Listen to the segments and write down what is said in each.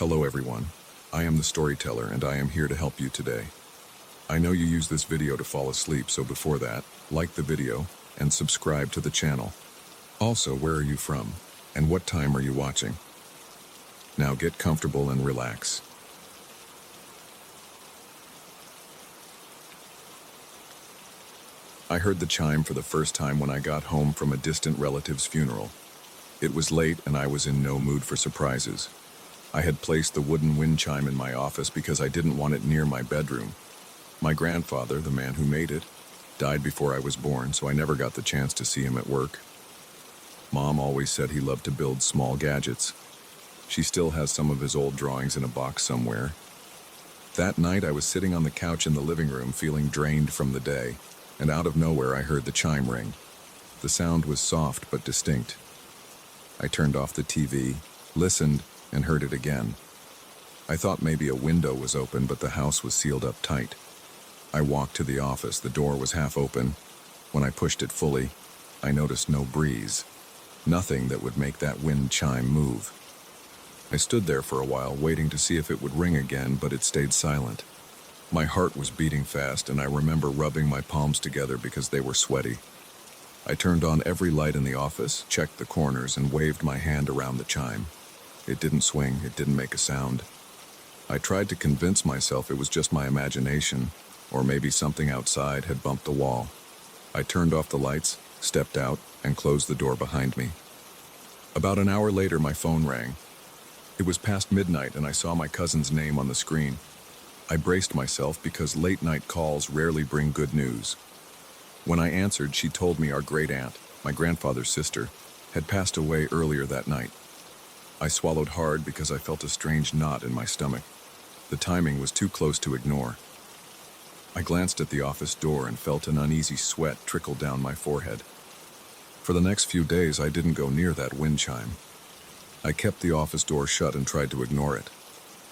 Hello everyone, I am the storyteller and I am here to help you today. I know you use this video to fall asleep, so before that, like the video and subscribe to the channel. Also, where are you from and what time are you watching? Now get comfortable and relax. I heard the chime for the first time when I got home from a distant relative's funeral. It was late and I was in no mood for surprises. I had placed the wooden wind chime in my office because I didn't want it near my bedroom. My grandfather, the man who made it, died before I was born, so I never got the chance to see him at work. Mom always said he loved to build small gadgets. She still has some of his old drawings in a box somewhere. That night I was sitting on the couch in the living room feeling drained from the day, and out of nowhere I heard the chime ring. The sound was soft but distinct. I turned off the TV, listened, and heard it again. I thought maybe a window was open, but the house was sealed up tight. I walked to the office. The door was half open. When I pushed it fully, I noticed no breeze. Nothing that would make that wind chime move. I stood there for a while, waiting to see if it would ring again, but it stayed silent. My heart was beating fast, and I remember rubbing my palms together because they were sweaty. I turned on every light in the office, checked the corners, and waved my hand around the chime. It didn't swing, it didn't make a sound. I tried to convince myself it was just my imagination, or maybe something outside had bumped the wall. I turned off the lights, stepped out, and closed the door behind me. About an hour later, my phone rang. It was past midnight, and I saw my cousin's name on the screen. I braced myself because late-night calls rarely bring good news. When I answered, she told me our great-aunt, my grandfather's sister, had passed away earlier that night. I swallowed hard because I felt a strange knot in my stomach. The timing was too close to ignore. I glanced at the office door and felt an uneasy sweat trickle down my forehead. For the next few days, I didn't go near that wind chime. I kept the office door shut and tried to ignore it,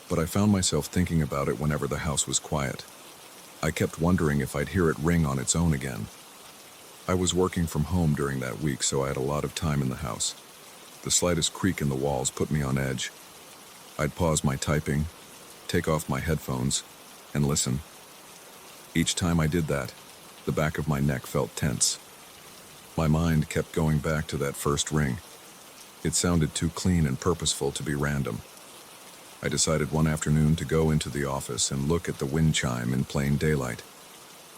but I found myself thinking about it whenever the house was quiet. I kept wondering if I'd hear it ring on its own again. I was working from home during that week, so I had a lot of time in the house. The slightest creak in the walls put me on edge. I'd pause my typing, take off my headphones, and listen. Each time I did that, the back of my neck felt tense. My mind kept going back to that first ring. It sounded too clean and purposeful to be random. I decided one afternoon to go into the office and look at the wind chime in plain daylight.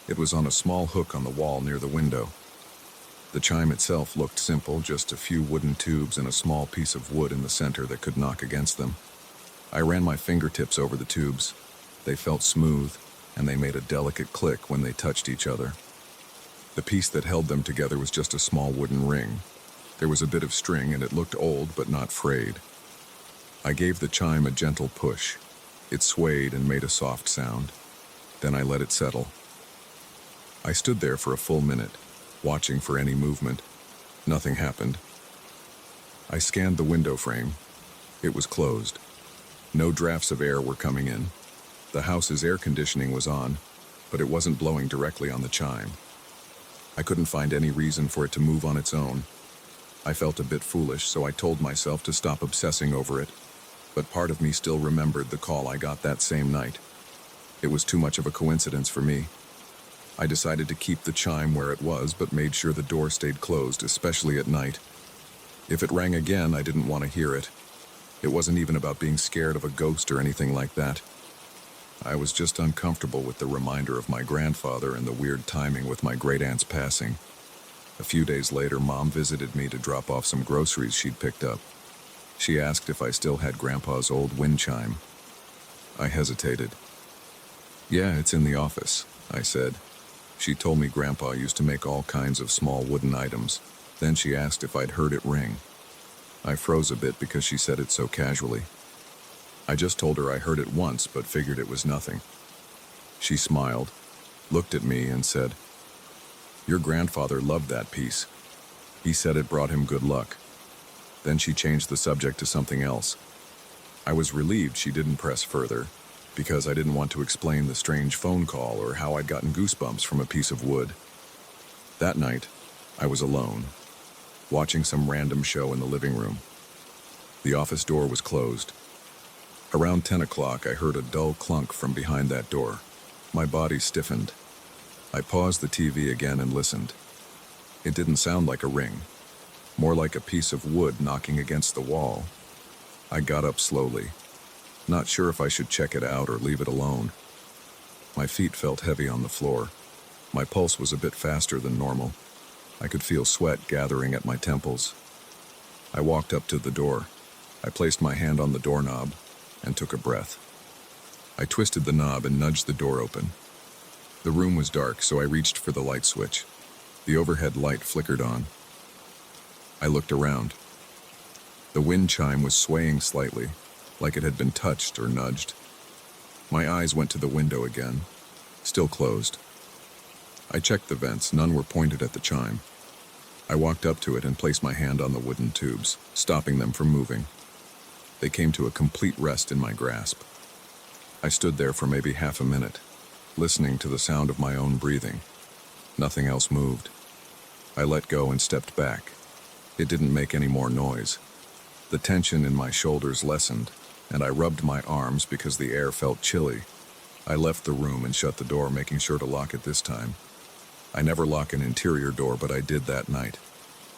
It was on a small hook on the wall near the window. The chime itself looked simple, just a few wooden tubes and a small piece of wood in the center that could knock against them. I ran my fingertips over the tubes. They felt smooth, and they made a delicate click when they touched each other. The piece that held them together was just a small wooden ring. There was a bit of string, and it looked old but not frayed. I gave the chime a gentle push. It swayed and made a soft sound. Then I let it settle. I stood there for a full minute, watching for any movement. Nothing happened. I scanned the window frame. It was closed. No drafts of air were coming in. The house's air conditioning was on, but it wasn't blowing directly on the chime. I couldn't find any reason for it to move on its own. I felt a bit foolish, so I told myself to stop obsessing over it, but part of me still remembered the call I got that same night. It was too much of a coincidence for me. I decided to keep the chime where it was, but made sure the door stayed closed, especially at night. If it rang again, I didn't want to hear it. It wasn't even about being scared of a ghost or anything like that. I was just uncomfortable with the reminder of my grandfather and the weird timing with my great-aunt's passing. A few days later, Mom visited me to drop off some groceries she'd picked up. She asked if I still had Grandpa's old wind chime. I hesitated. "Yeah, it's in the office," I said. She told me Grandpa used to make all kinds of small wooden items. Then she asked if I'd heard it ring. I froze a bit because she said it so casually. I just told her I heard it once, but figured it was nothing. She smiled, looked at me, and said, "Your grandfather loved that piece. He said it brought him good luck." Then she changed the subject to something else. I was relieved she didn't press further, because I didn't want to explain the strange phone call or how I'd gotten goosebumps from a piece of wood. That night, I was alone, watching some random show in the living room. The office door was closed. Around 10 o'clock, I heard a dull clunk from behind that door. My body stiffened. I paused the TV again and listened. It didn't sound like a ring, more like a piece of wood knocking against the wall. I got up slowly, not sure if I should check it out or leave it alone. My feet felt heavy on the floor. My pulse was a bit faster than normal. I could feel sweat gathering at my temples. I walked up to the door. I placed my hand on the doorknob and took a breath. I twisted the knob and nudged the door open. The room was dark, so I reached for the light switch. The overhead light flickered on. I looked around. The wind chime was swaying slightly, like it had been touched or nudged. My eyes went to the window again, still closed. I checked the vents, none were pointed at the chime. I walked up to it and placed my hand on the wooden tubes, stopping them from moving. They came to a complete rest in my grasp. I stood there for maybe half a minute, listening to the sound of my own breathing. Nothing else moved. I let go and stepped back. It didn't make any more noise. The tension in my shoulders lessened, and I rubbed my arms because the air felt chilly. I left the room and shut the door, making sure to lock it this time. I never lock an interior door, but I did that night.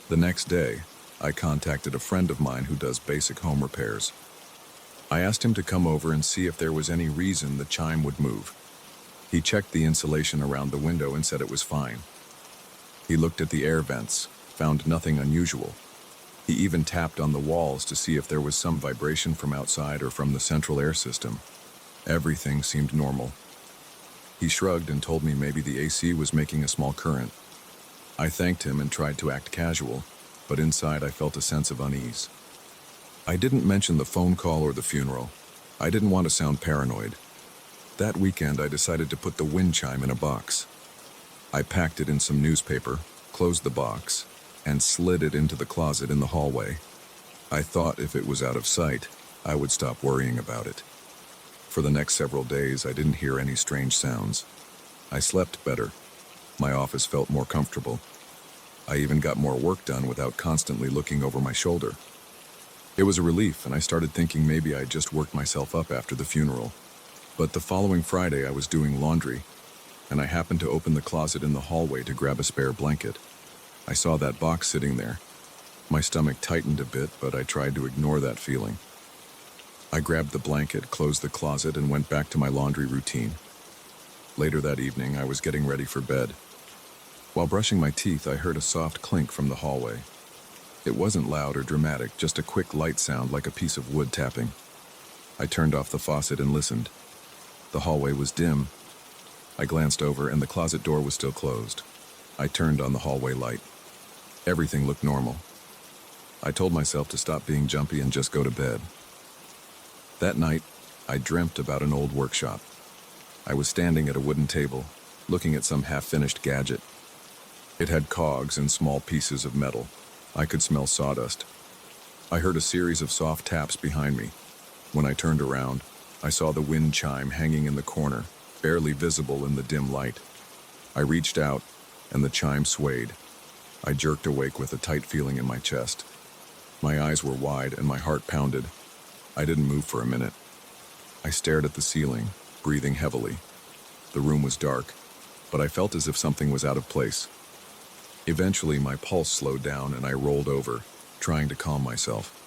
The next day, I contacted a friend of mine who does basic home repairs. I asked him to come over and see if there was any reason the chime would move. He checked the insulation around the window and said it was fine. He looked at the air vents, found nothing unusual. He even tapped on the walls to see if there was some vibration from outside or from the central air system. Everything seemed normal. He shrugged and told me maybe the AC was making a small current. I thanked him and tried to act casual, but inside I felt a sense of unease. I didn't mention the phone call or the funeral. I didn't want to sound paranoid. That weekend I decided to put the wind chime in a box. I packed it in some newspaper, closed the box, and slid it into the closet in the hallway. I thought if it was out of sight, I would stop worrying about it. For the next several days, I didn't hear any strange sounds. I slept better. My office felt more comfortable. I even got more work done without constantly looking over my shoulder. It was a relief, and I started thinking maybe I'd just worked myself up after the funeral. But the following Friday, I was doing laundry, and I happened to open the closet in the hallway to grab a spare blanket. I saw that box sitting there. My stomach tightened a bit, but I tried to ignore that feeling. I grabbed the blanket, closed the closet, and went back to my laundry routine. Later that evening, I was getting ready for bed. While brushing my teeth, I heard a soft clink from the hallway. It wasn't loud or dramatic, just a quick light sound like a piece of wood tapping. I turned off the faucet and listened. The hallway was dim. I glanced over, and the closet door was still closed. I turned on the hallway light. Everything looked normal. I told myself to stop being jumpy and just go to bed. That night, I dreamt about an old workshop. I was standing at a wooden table, looking at some half-finished gadget. It had cogs and small pieces of metal. I could smell sawdust. I heard a series of soft taps behind me. When I turned around, I saw the wind chime hanging in the corner, barely visible in the dim light. I reached out, and the chime swayed. I jerked awake with a tight feeling in my chest. My eyes were wide and my heart pounded. I didn't move for a minute. I stared at the ceiling, breathing heavily. The room was dark, but I felt as if something was out of place. Eventually, my pulse slowed down and I rolled over, trying to calm myself.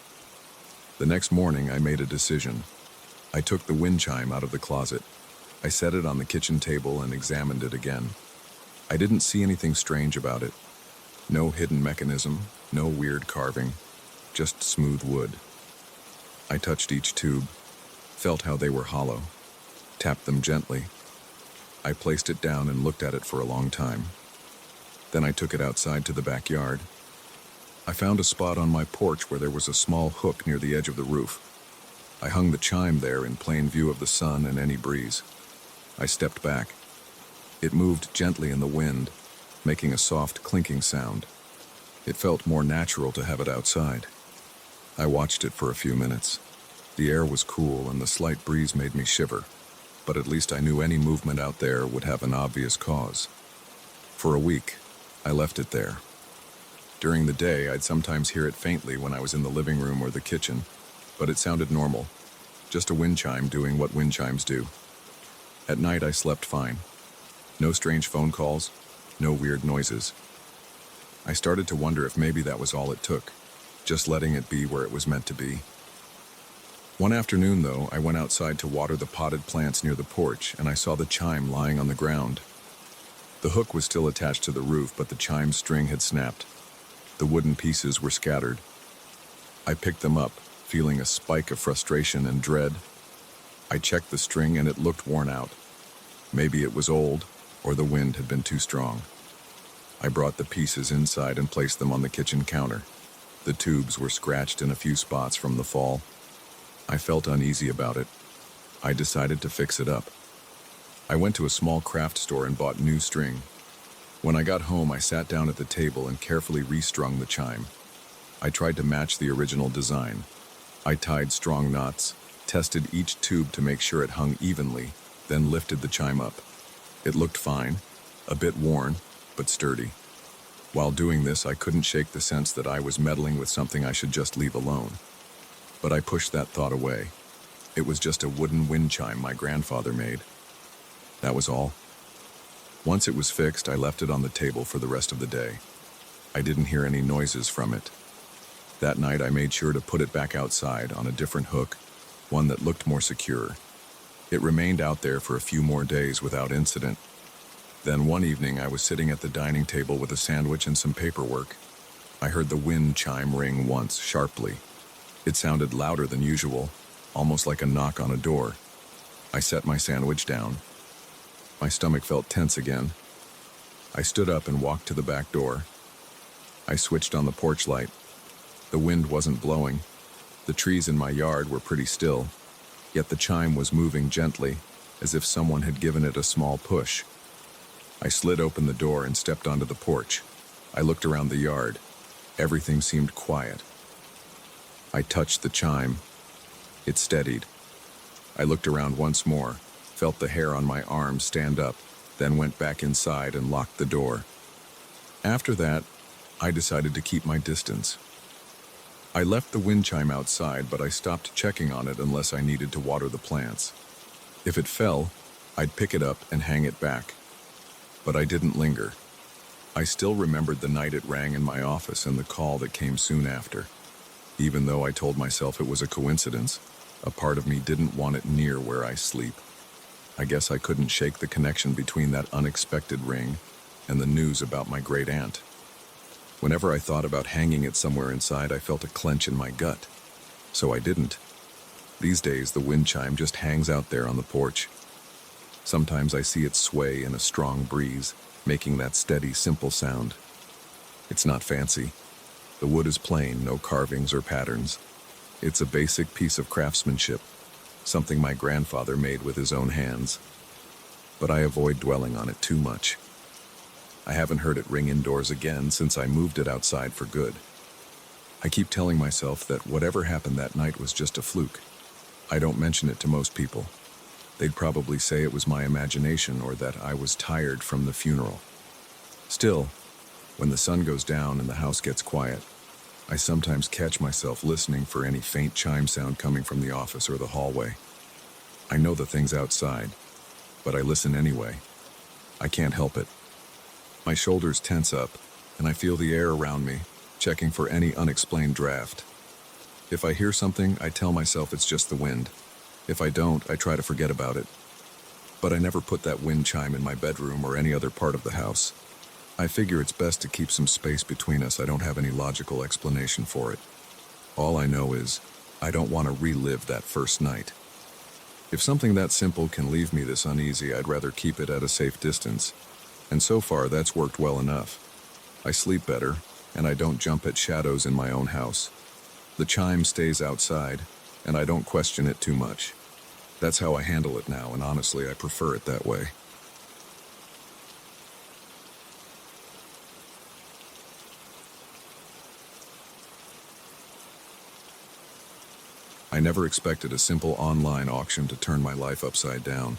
The next morning, I made a decision. I took the wind chime out of the closet. I set it on the kitchen table and examined it again. I didn't see anything strange about it. No hidden mechanism, no weird carving, just smooth wood. I touched each tube, felt how they were hollow, tapped them gently. I placed it down and looked at it for a long time. Then I took it outside to the backyard. I found a spot on my porch where there was a small hook near the edge of the roof. I hung the chime there in plain view of the sun and any breeze. I stepped back. It moved gently in the wind, making a soft clinking sound. It felt more natural to have it outside. I watched it for a few minutes. The air was cool and the slight breeze made me shiver, but at least I knew any movement out there would have an obvious cause. For a week, I left it there. During the day, I'd sometimes hear it faintly when I was in the living room or the kitchen, but it sounded normal, just a wind chime doing what wind chimes do. At night, I slept fine. No strange phone calls, no weird noises. I started to wonder if maybe that was all it took, just letting it be where it was meant to be. One afternoon, though, I went outside to water the potted plants near the porch, and I saw the chime lying on the ground. The hook was still attached to the roof, but the chime string had snapped. The wooden pieces were scattered. I picked them up, feeling a spike of frustration and dread. I checked the string and it looked worn out. Maybe it was old, or the wind had been too strong. I brought the pieces inside and placed them on the kitchen counter. The tubes were scratched in a few spots from the fall. I felt uneasy about it. I decided to fix it up. I went to a small craft store and bought new string. When I got home, I sat down at the table and carefully restrung the chime. I tried to match the original design. I tied strong knots, tested each tube to make sure it hung evenly, then lifted the chime up. It looked fine, a bit worn, but sturdy. While doing this, I couldn't shake the sense that I was meddling with something I should just leave alone. But I pushed that thought away. It was just a wooden wind chime my grandfather made. That was all. Once it was fixed, I left it on the table for the rest of the day. I didn't hear any noises from it. That night, I made sure to put it back outside on a different hook, one that looked more secure. It remained out there for a few more days without incident. Then one evening, I was sitting at the dining table with a sandwich and some paperwork. I heard the wind chime ring once, sharply. It sounded louder than usual, almost like a knock on a door. I set my sandwich down. My stomach felt tense again. I stood up and walked to the back door. I switched on the porch light. The wind wasn't blowing. The trees in my yard were pretty still, yet the chime was moving gently, as if someone had given it a small push. I slid open the door and stepped onto the porch. I looked around the yard. Everything seemed quiet. I touched the chime. It steadied. I looked around once more, felt the hair on my arm stand up, then went back inside and locked the door. After that, I decided to keep my distance. I left the wind chime outside, but I stopped checking on it unless I needed to water the plants. If it fell, I'd pick it up and hang it back. But I didn't linger. I still remembered the night it rang in my office and the call that came soon after. Even though I told myself it was a coincidence, a part of me didn't want it near where I sleep. I guess I couldn't shake the connection between that unexpected ring and the news about my great aunt. Whenever I thought about hanging it somewhere inside, I felt a clench in my gut. So I didn't. These days, the wind chime just hangs out there on the porch. Sometimes I see it sway in a strong breeze, making that steady, simple sound. It's not fancy. The wood is plain, no carvings or patterns. It's a basic piece of craftsmanship, something my grandfather made with his own hands. But I avoid dwelling on it too much. I haven't heard it ring indoors again since I moved it outside for good. I keep telling myself that whatever happened that night was just a fluke. I don't mention it to most people. They'd probably say it was my imagination or that I was tired from the funeral. Still, when the sun goes down and the house gets quiet, I sometimes catch myself listening for any faint chime sound coming from the office or the hallway. I know the thing's outside, but I listen anyway. I can't help it. My shoulders tense up, and I feel the air around me, checking for any unexplained draft. If I hear something, I tell myself it's just the wind. If I don't, I try to forget about it. But I never put that wind chime in my bedroom or any other part of the house. I figure it's best to keep some space between us. I don't have any logical explanation for it. All I know is, I don't want to relive that first night. If something that simple can leave me this uneasy, I'd rather keep it at a safe distance. And so far, that's worked well enough. I sleep better, and I don't jump at shadows in my own house. The chime stays outside, and I don't question it too much. That's how I handle it now, and honestly, I prefer it that way. I never expected a simple online auction to turn my life upside down.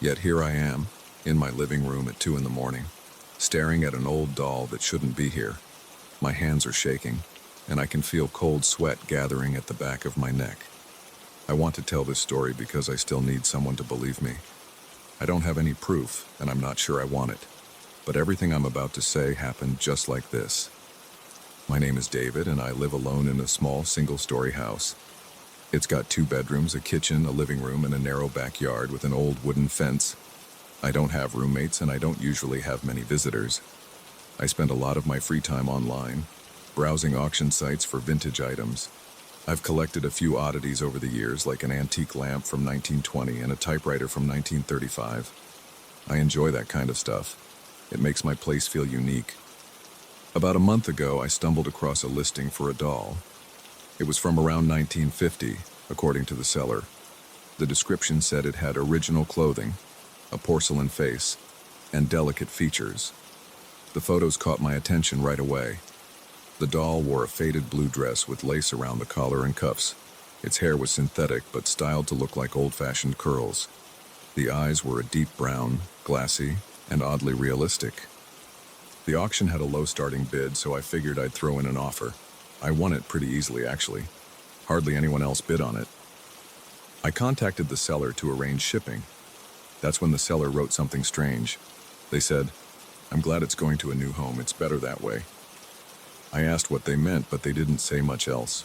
Yet here I am, in my living room at 2 a.m, staring at an old doll that shouldn't be here. My hands are shaking, and I can feel cold sweat gathering at the back of my neck. I want to tell this story because I still need someone to believe me. I don't have any proof, and I'm not sure I want it. But everything I'm about to say happened just like this. My name is David, and I live alone in a small single-story house. It's got 2 bedrooms, a kitchen, a living room, and a narrow backyard with an old wooden fence. I don't have roommates, and I don't usually have many visitors. I spend a lot of my free time online, browsing auction sites for vintage items. I've collected a few oddities over the years, like an antique lamp from 1920 and a typewriter from 1935. I enjoy that kind of stuff. It makes my place feel unique. About a month ago, I stumbled across a listing for a doll. It was from around 1950, according to the seller. The description said it had original clothing, a porcelain face, and delicate features. The photos caught my attention right away. The doll wore a faded blue dress with lace around the collar and cuffs. Its hair was synthetic but styled to look like old-fashioned curls. The eyes were a deep brown, glassy, and oddly realistic. The auction had a low starting bid, so I figured I'd throw in an offer. I won it pretty easily, actually. Hardly anyone else bid on it. I contacted the seller to arrange shipping. That's when the seller wrote something strange. They said, "I'm glad it's going to a new home. It's better that way." I asked what they meant, but they didn't say much else.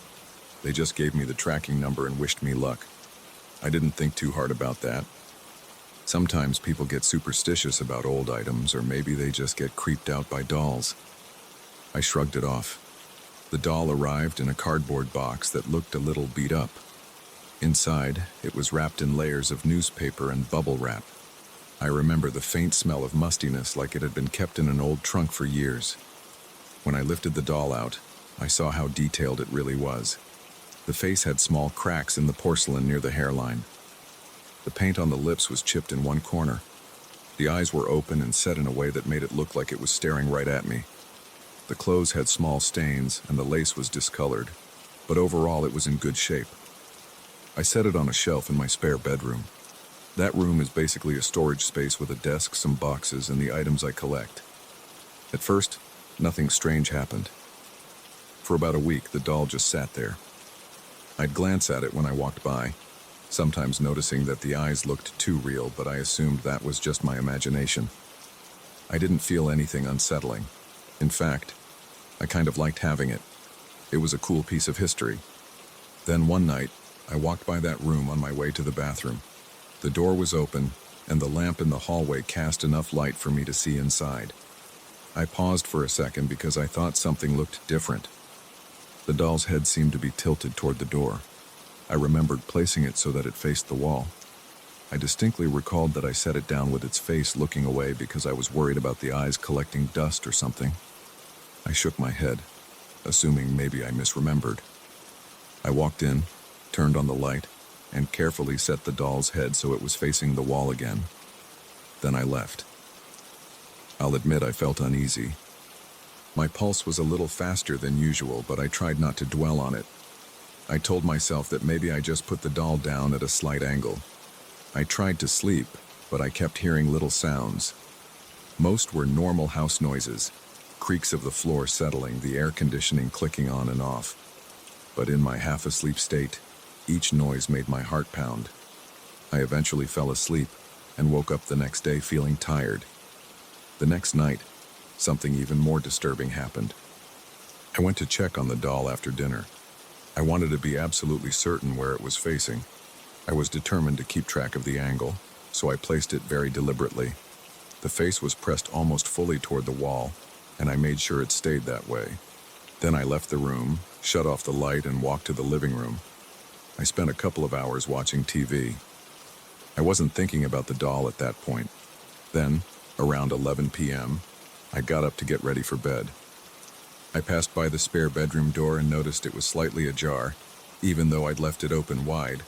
They just gave me the tracking number and wished me luck. I didn't think too hard about that. Sometimes people get superstitious about old items, or maybe they just get creeped out by dolls. I shrugged it off. The doll arrived in a cardboard box that looked a little beat up. Inside, it was wrapped in layers of newspaper and bubble wrap. I remember the faint smell of mustiness, like it had been kept in an old trunk for years. When I lifted the doll out, I saw how detailed it really was. The face had small cracks in the porcelain near the hairline. The paint on the lips was chipped in one corner. The eyes were open and set in a way that made it look like it was staring right at me. The clothes had small stains and the lace was discolored, but overall it was in good shape. I set it on a shelf in my spare bedroom. That room is basically a storage space with a desk, some boxes, and the items I collect. At first, nothing strange happened. For about a week, the doll just sat there. I'd glance at it when I walked by, sometimes noticing that the eyes looked too real, but I assumed that was just my imagination. I didn't feel anything unsettling. In fact, I kind of liked having it. It was a cool piece of history. Then one night, I walked by that room on my way to the bathroom. The door was open, and the lamp in the hallway cast enough light for me to see inside. I paused for a second because I thought something looked different. The doll's head seemed to be tilted toward the door. I remembered placing it so that it faced the wall. I distinctly recalled that I set it down with its face looking away because I was worried about the eyes collecting dust or something. I shook my head, assuming maybe I misremembered. I walked in, turned on the light, and carefully set the doll's head so it was facing the wall again. Then I left. I'll admit I felt uneasy. My pulse was a little faster than usual, but I tried not to dwell on it. I told myself that maybe I just put the doll down at a slight angle. I tried to sleep, but I kept hearing little sounds. Most were normal house noises, creaks of the floor settling, the air conditioning clicking on and off. But in my half-asleep state, each noise made my heart pound. I eventually fell asleep and woke up the next day feeling tired. The next night, something even more disturbing happened. I went to check on the doll after dinner. I wanted to be absolutely certain where it was facing. I was determined to keep track of the angle, so I placed it very deliberately. The face was pressed almost fully toward the wall, and I made sure it stayed that way. Then I left the room, shut off the light, and walked to the living room. I spent a couple of hours watching TV. I wasn't thinking about the doll at that point. Then, around 11 p.m., I got up to get ready for bed. I passed by the spare bedroom door and noticed it was slightly ajar, even though I'd left it open wide.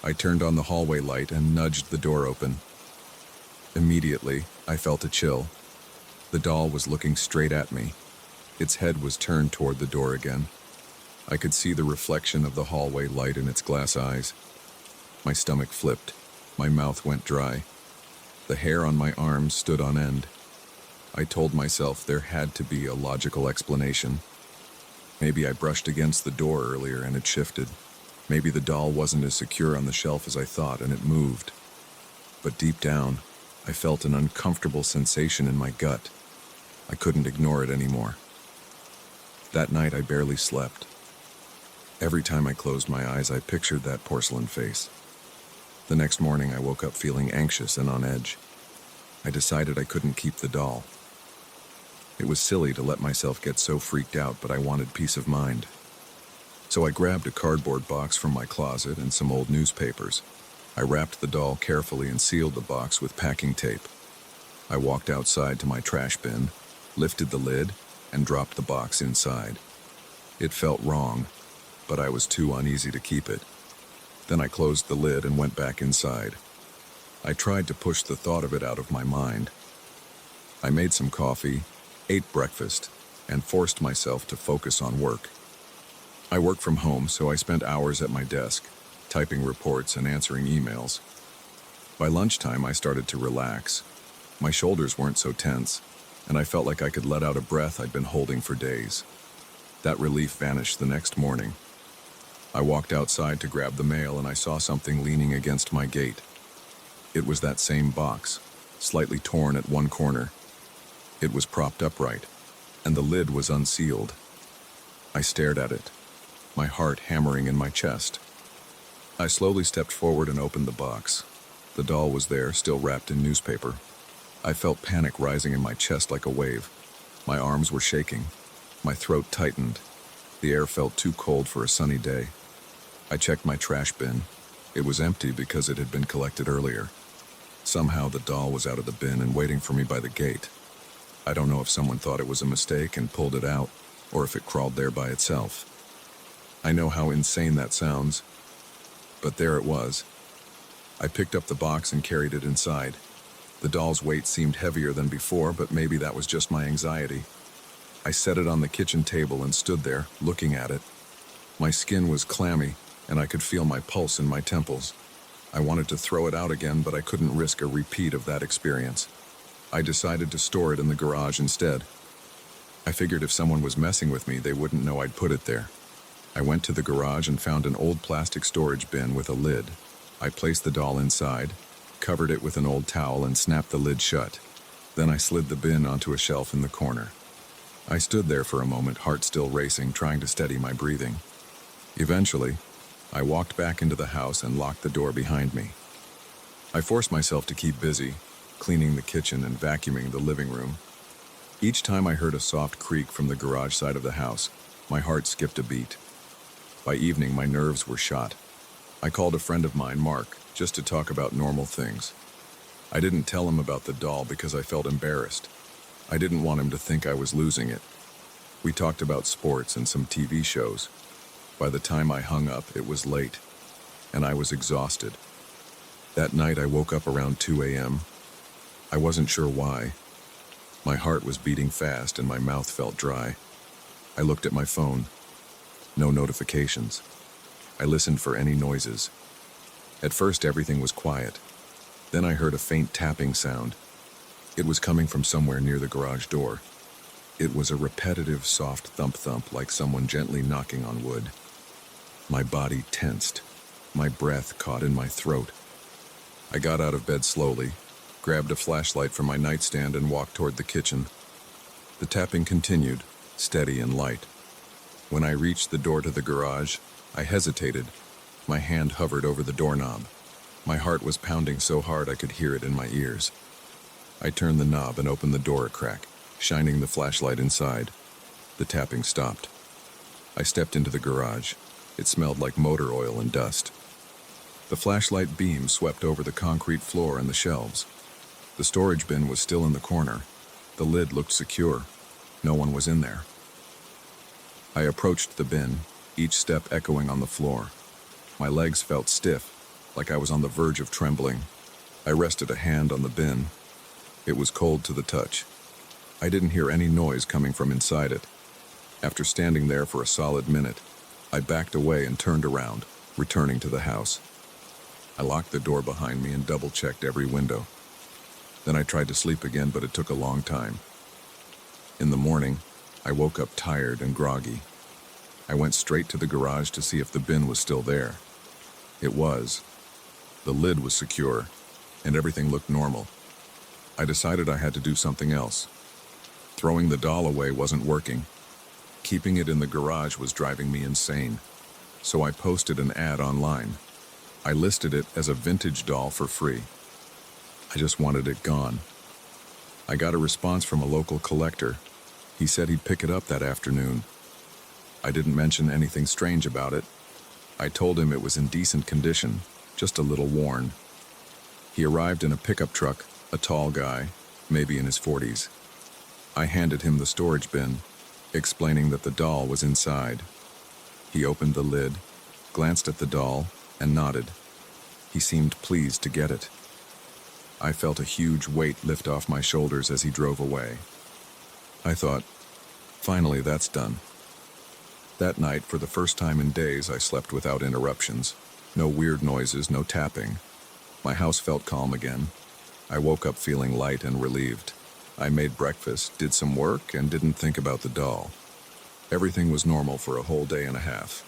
I turned on the hallway light and nudged the door open. Immediately, I felt a chill. The doll was looking straight at me. Its head was turned toward the door again. I could see the reflection of the hallway light in its glass eyes. My stomach flipped. My mouth went dry. The hair on my arms stood on end. I told myself there had to be a logical explanation. Maybe I brushed against the door earlier and it shifted. Maybe the doll wasn't as secure on the shelf as I thought, and it moved. But deep down, I felt an uncomfortable sensation in my gut. I couldn't ignore it anymore. That night, I barely slept. Every time I closed my eyes, I pictured that porcelain face. The next morning, I woke up feeling anxious and on edge. I decided I couldn't keep the doll. It was silly to let myself get so freaked out, but I wanted peace of mind. So I grabbed a cardboard box from my closet and some old newspapers. I wrapped the doll carefully and sealed the box with packing tape. I walked outside to my trash bin, lifted the lid, and dropped the box inside. It felt wrong, but I was too uneasy to keep it. Then I closed the lid and went back inside. I tried to push the thought of it out of my mind. I made some coffee, ate breakfast, and forced myself to focus on work. I work from home, so I spent hours at my desk, typing reports and answering emails. By lunchtime, I started to relax. My shoulders weren't so tense, and I felt like I could let out a breath I'd been holding for days. That relief vanished the next morning. I walked outside to grab the mail, and I saw something leaning against my gate. It was that same box, slightly torn at one corner. It was propped upright, and the lid was unsealed. I stared at it, my heart hammering in my chest. I slowly stepped forward and opened the box. The doll was there, still wrapped in newspaper. I felt panic rising in my chest like a wave. My arms were shaking. My throat tightened. The air felt too cold for a sunny day. I checked my trash bin. It was empty because it had been collected earlier. Somehow the doll was out of the bin and waiting for me by the gate. I don't know if someone thought it was a mistake and pulled it out, or if it crawled there by itself. I know how insane that sounds, but there it was. I picked up the box and carried it inside. The doll's weight seemed heavier than before, but maybe that was just my anxiety. I set it on the kitchen table and stood there, looking at it. My skin was clammy, and I could feel my pulse in my temples. I wanted to throw it out again, but I couldn't risk a repeat of that experience. I decided to store it in the garage instead. I figured if someone was messing with me, they wouldn't know I'd put it there. I went to the garage and found an old plastic storage bin with a lid. I placed the doll inside, covered it with an old towel, and snapped the lid shut. Then I slid the bin onto a shelf in the corner. I stood there for a moment, heart still racing, trying to steady my breathing. Eventually, I walked back into the house and locked the door behind me. I forced myself to keep busy, cleaning the kitchen and vacuuming the living room. Each time I heard a soft creak from the garage side of the house, my heart skipped a beat. By evening, my nerves were shot. I called a friend of mine, Mark, just to talk about normal things. I didn't tell him about the doll because I felt embarrassed. I didn't want him to think I was losing it. We talked about sports and some TV shows. By the time I hung up, it was late, and I was exhausted. That night, I woke up around 2 a.m. I wasn't sure why. My heart was beating fast and my mouth felt dry. I looked at my phone. No notifications. I listened for any noises. At first, everything was quiet. Then I heard a faint tapping sound. It was coming from somewhere near the garage door. It was a repetitive, soft thump-thump, like someone gently knocking on wood. My body tensed. My breath caught in my throat. I got out of bed slowly, grabbed a flashlight from my nightstand, and walked toward the kitchen. The tapping continued, steady and light. When I reached the door to the garage, I hesitated. My hand hovered over the doorknob. My heart was pounding so hard I could hear it in my ears. I turned the knob and opened the door a crack, shining the flashlight inside. The tapping stopped. I stepped into the garage. It smelled like motor oil and dust. The flashlight beam swept over the concrete floor and the shelves. The storage bin was still in the corner. The lid looked secure. No one was in there. I approached the bin, each step echoing on the floor. My legs felt stiff, like I was on the verge of trembling. I rested a hand on the bin. It was cold to the touch. I didn't hear any noise coming from inside it. After standing there for a solid minute, I backed away and turned around, returning to the house. I locked the door behind me and double-checked every window. Then I tried to sleep again, but it took a long time. In the morning, I woke up tired and groggy. I went straight to the garage to see if the bin was still there. It was. The lid was secure, and everything looked normal. I decided I had to do something else. Throwing the doll away wasn't working. Keeping it in the garage was driving me insane. So I posted an ad online. I listed it as a vintage doll for free. I just wanted it gone. I got a response from a local collector. He said he'd pick it up that afternoon. I didn't mention anything strange about it. I told him it was in decent condition, just a little worn. He arrived in a pickup truck, a tall guy, maybe in his 40s. I handed him the storage bin, explaining that the doll was inside. He opened the lid, glanced at the doll, and nodded. He seemed pleased to get it. I felt a huge weight lift off my shoulders as he drove away. I thought, finally that's done. That night, for the first time in days, I slept without interruptions. No weird noises, no tapping. My house felt calm again. I woke up feeling light and relieved. I made breakfast, did some work, and didn't think about the doll. Everything was normal for a whole day and a half.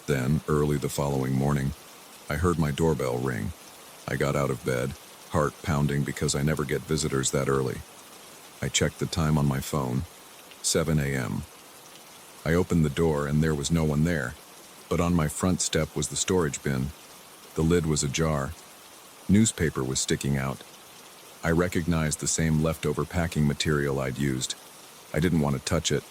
Then, early the following morning, I heard my doorbell ring. I got out of bed, heart pounding because I never get visitors that early. I checked the time on my phone, 7 a.m. I opened the door and there was no one there, but on my front step was the storage bin. The lid was ajar. Newspaper was sticking out. I recognized the same leftover packing material I'd used. I didn't want to touch it.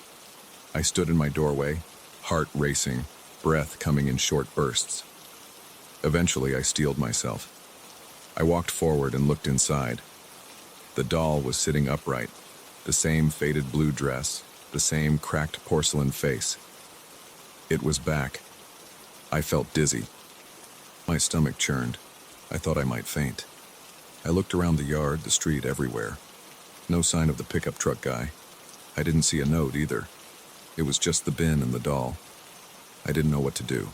I stood in my doorway, heart racing, breath coming in short bursts. Eventually, I steeled myself. I walked forward and looked inside. The doll was sitting upright, the same faded blue dress, the same cracked porcelain face. It was back. I felt dizzy. My stomach churned. I thought I might faint. I looked around the yard, the street, everywhere. No sign of the pickup truck guy. I didn't see a note either. It was just the bin and the doll. I didn't know what to do.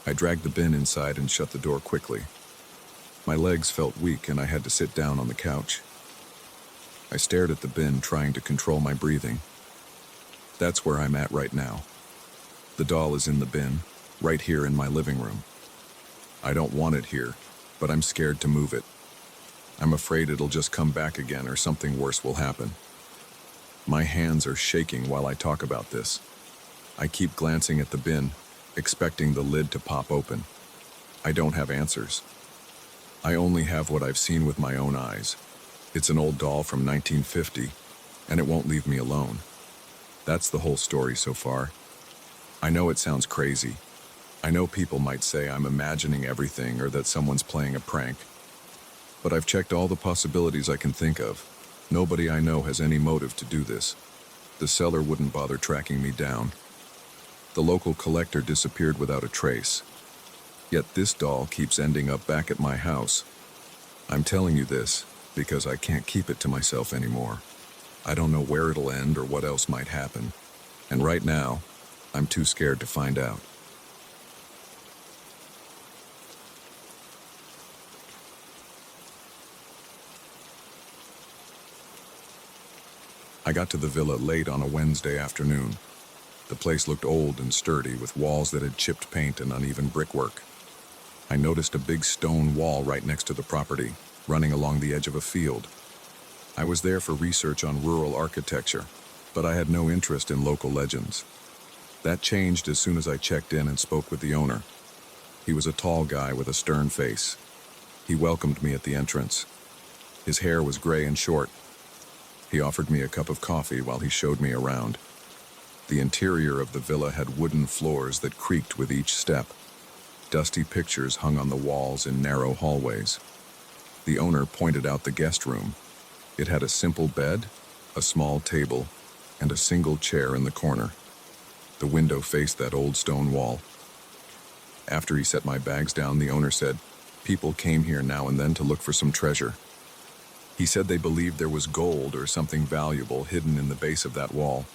I dragged the bin inside and shut the door quickly. My legs felt weak and I had to sit down on the couch. I stared at the bin, trying to control my breathing. That's where I'm at right now. The doll is in the bin, right here in my living room. I don't want it here, but I'm scared to move it. I'm afraid it'll just come back again or something worse will happen. My hands are shaking while I talk about this. I keep glancing at the bin, expecting the lid to pop open. I don't have answers. I only have what I've seen with my own eyes. It's an old doll from 1950, and it won't leave me alone. That's the whole story so far. I know it sounds crazy. I know people might say I'm imagining everything or that someone's playing a prank. But I've checked all the possibilities I can think of. Nobody I know has any motive to do this. The seller wouldn't bother tracking me down. The local collector disappeared without a trace. Yet this doll keeps ending up back at my house. I'm telling you this because I can't keep it to myself anymore. I don't know where it'll end or what else might happen. And right now, I'm too scared to find out. I got to the villa late on a Wednesday afternoon. The place looked old and sturdy, with walls that had chipped paint and uneven brickwork. I noticed a big stone wall right next to the property, running along the edge of a field. I was there for research on rural architecture, but I had no interest in local legends. That changed as soon as I checked in and spoke with the owner. He was a tall guy with a stern face. He welcomed me at the entrance. His hair was gray and short. He offered me a cup of coffee while he showed me around. The interior of the villa had wooden floors that creaked with each step. Dusty pictures hung on the walls in narrow hallways. The owner pointed out the guest room. It had a simple bed, a small table, and a single chair in the corner. The window faced that old stone wall. After he set my bags down, the owner said, "People came here now and then to look for some treasure." He said they believed there was gold or something valuable hidden in the base of that wall.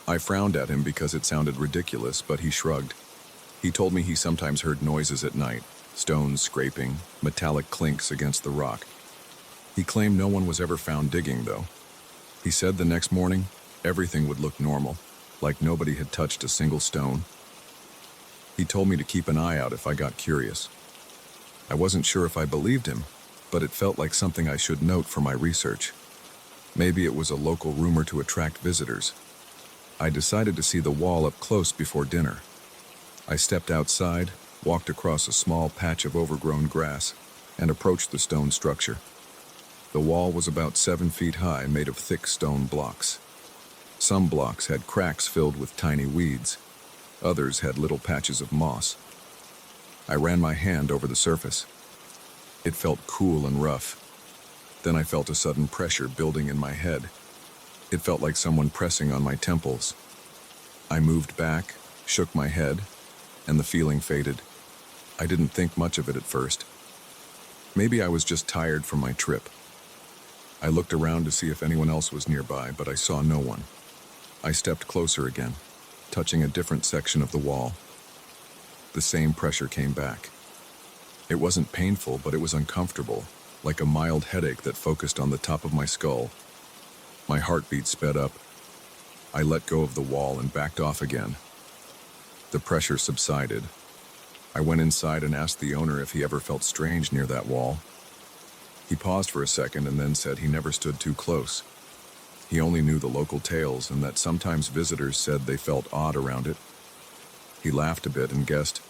I frowned at him because it sounded ridiculous, but he shrugged. He told me he sometimes heard noises at night, stones scraping, metallic clinks against the rock. He claimed no one was ever found digging, though. He said the next morning, everything would look normal. like nobody had touched a single stone. He told me to keep an eye out if I got curious. I wasn't sure if I believed him, but it felt like something I should note for my research. Maybe it was a local rumor to attract visitors. I decided to see the wall up close before dinner. I stepped outside, walked across a small patch of overgrown grass, and approached the stone structure. The wall was about 7 feet high, made of thick stone blocks. Some blocks had cracks filled with tiny weeds. Others had little patches of moss. I ran my hand over the surface. It felt cool and rough. Then I felt a sudden pressure building in my head. It felt like someone pressing on my temples. I moved back, shook my head, and the feeling faded. I didn't think much of it at first. Maybe I was just tired from my trip. I looked around to see if anyone else was nearby, but I saw no one. I stepped closer again, touching a different section of the wall. The same pressure came back. It wasn't painful, but it was uncomfortable, like a mild headache that focused on the top of my skull. My heartbeat sped up. I let go of the wall and backed off again. The pressure subsided. I went inside and asked the owner if he ever felt strange near that wall. He paused for a second and then said he never stood too close. He only knew the local tales and that sometimes visitors said they felt odd around it. He laughed a bit and guessed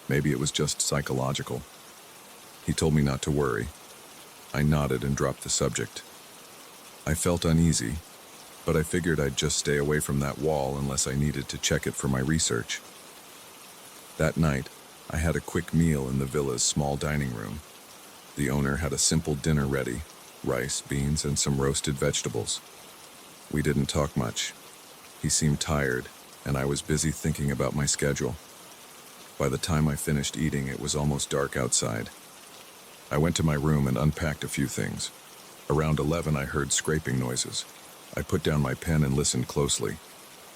maybe it was just psychological. He told me not to worry. I nodded and dropped the subject. I felt uneasy, but I figured I'd just stay away from that wall unless I needed to check it for my research. That night, I had a quick meal in the villa's small dining room. The owner had a simple dinner ready, rice, beans, and some roasted vegetables. We didn't talk much. He seemed tired, and I was busy thinking about my schedule. By the time I finished eating, it was almost dark outside. I went to my room and unpacked a few things. Around 11, I heard scraping noises. I put down my pen and listened closely.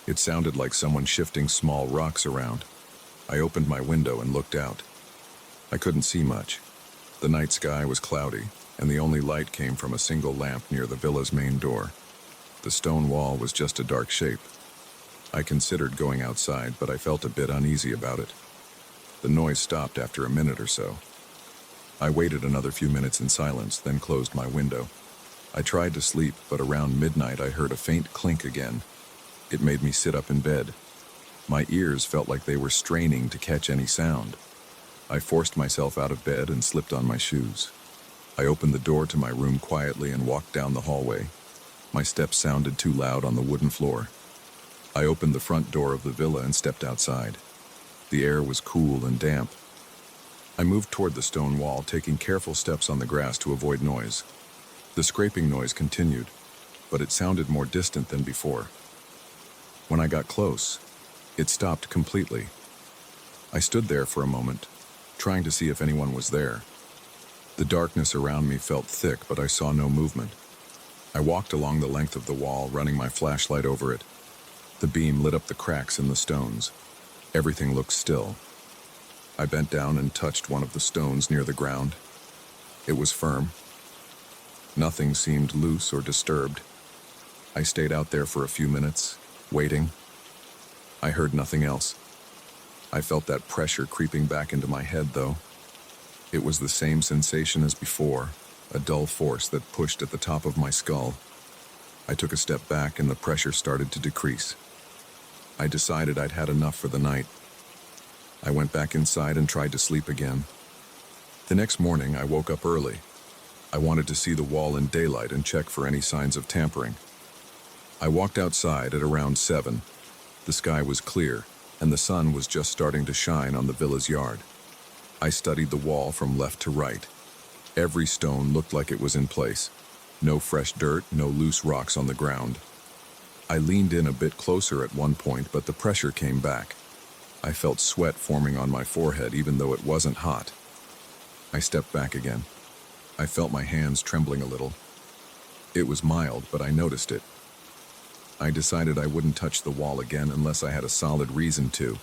It sounded like someone shifting small rocks around. I opened my window and looked out. I couldn't see much. The night sky was cloudy, and the only light came from a single lamp near the villa's main door. The stone wall was just a dark shape. I considered going outside, but I felt a bit uneasy about it. The noise stopped after a minute or so. I waited another few minutes in silence, then closed my window. I tried to sleep, but around midnight I heard a faint clink again. It made me sit up in bed. My ears felt like they were straining to catch any sound. I forced myself out of bed and slipped on my shoes. I opened the door to my room quietly and walked down the hallway. My steps sounded too loud on the wooden floor. I opened the front door of the villa and stepped outside. The air was cool and damp. I moved toward the stone wall, taking careful steps on the grass to avoid noise. The scraping noise continued, but it sounded more distant than before. When I got close, it stopped completely. I stood there for a moment, trying to see if anyone was there. The darkness around me felt thick, but I saw no movement. I walked along the length of the wall, running my flashlight over it. The beam lit up the cracks in the stones. Everything looked still. I bent down and touched one of the stones near the ground. It was firm. Nothing seemed loose or disturbed. I stayed out there for a few minutes, waiting. I heard nothing else. I felt that pressure creeping back into my head, though. It was the same sensation as before, a dull force that pushed at the top of my skull. I took a step back and the pressure started to decrease. I decided I'd had enough for the night. I went back inside and tried to sleep again. The next morning, I woke up early. I wanted to see the wall in daylight and check for any signs of tampering. I walked outside at around 7. The sky was clear, and the sun was just starting to shine on the villa's yard. I studied the wall from left to right. Every stone looked like it was in place. No fresh dirt, no loose rocks on the ground. I leaned in a bit closer at one point, but the pressure came back. I felt sweat forming on my forehead, even though it wasn't hot. I stepped back again. I felt my hands trembling a little. It was mild, but I noticed it. I decided I wouldn't touch the wall again unless I had a solid reason to.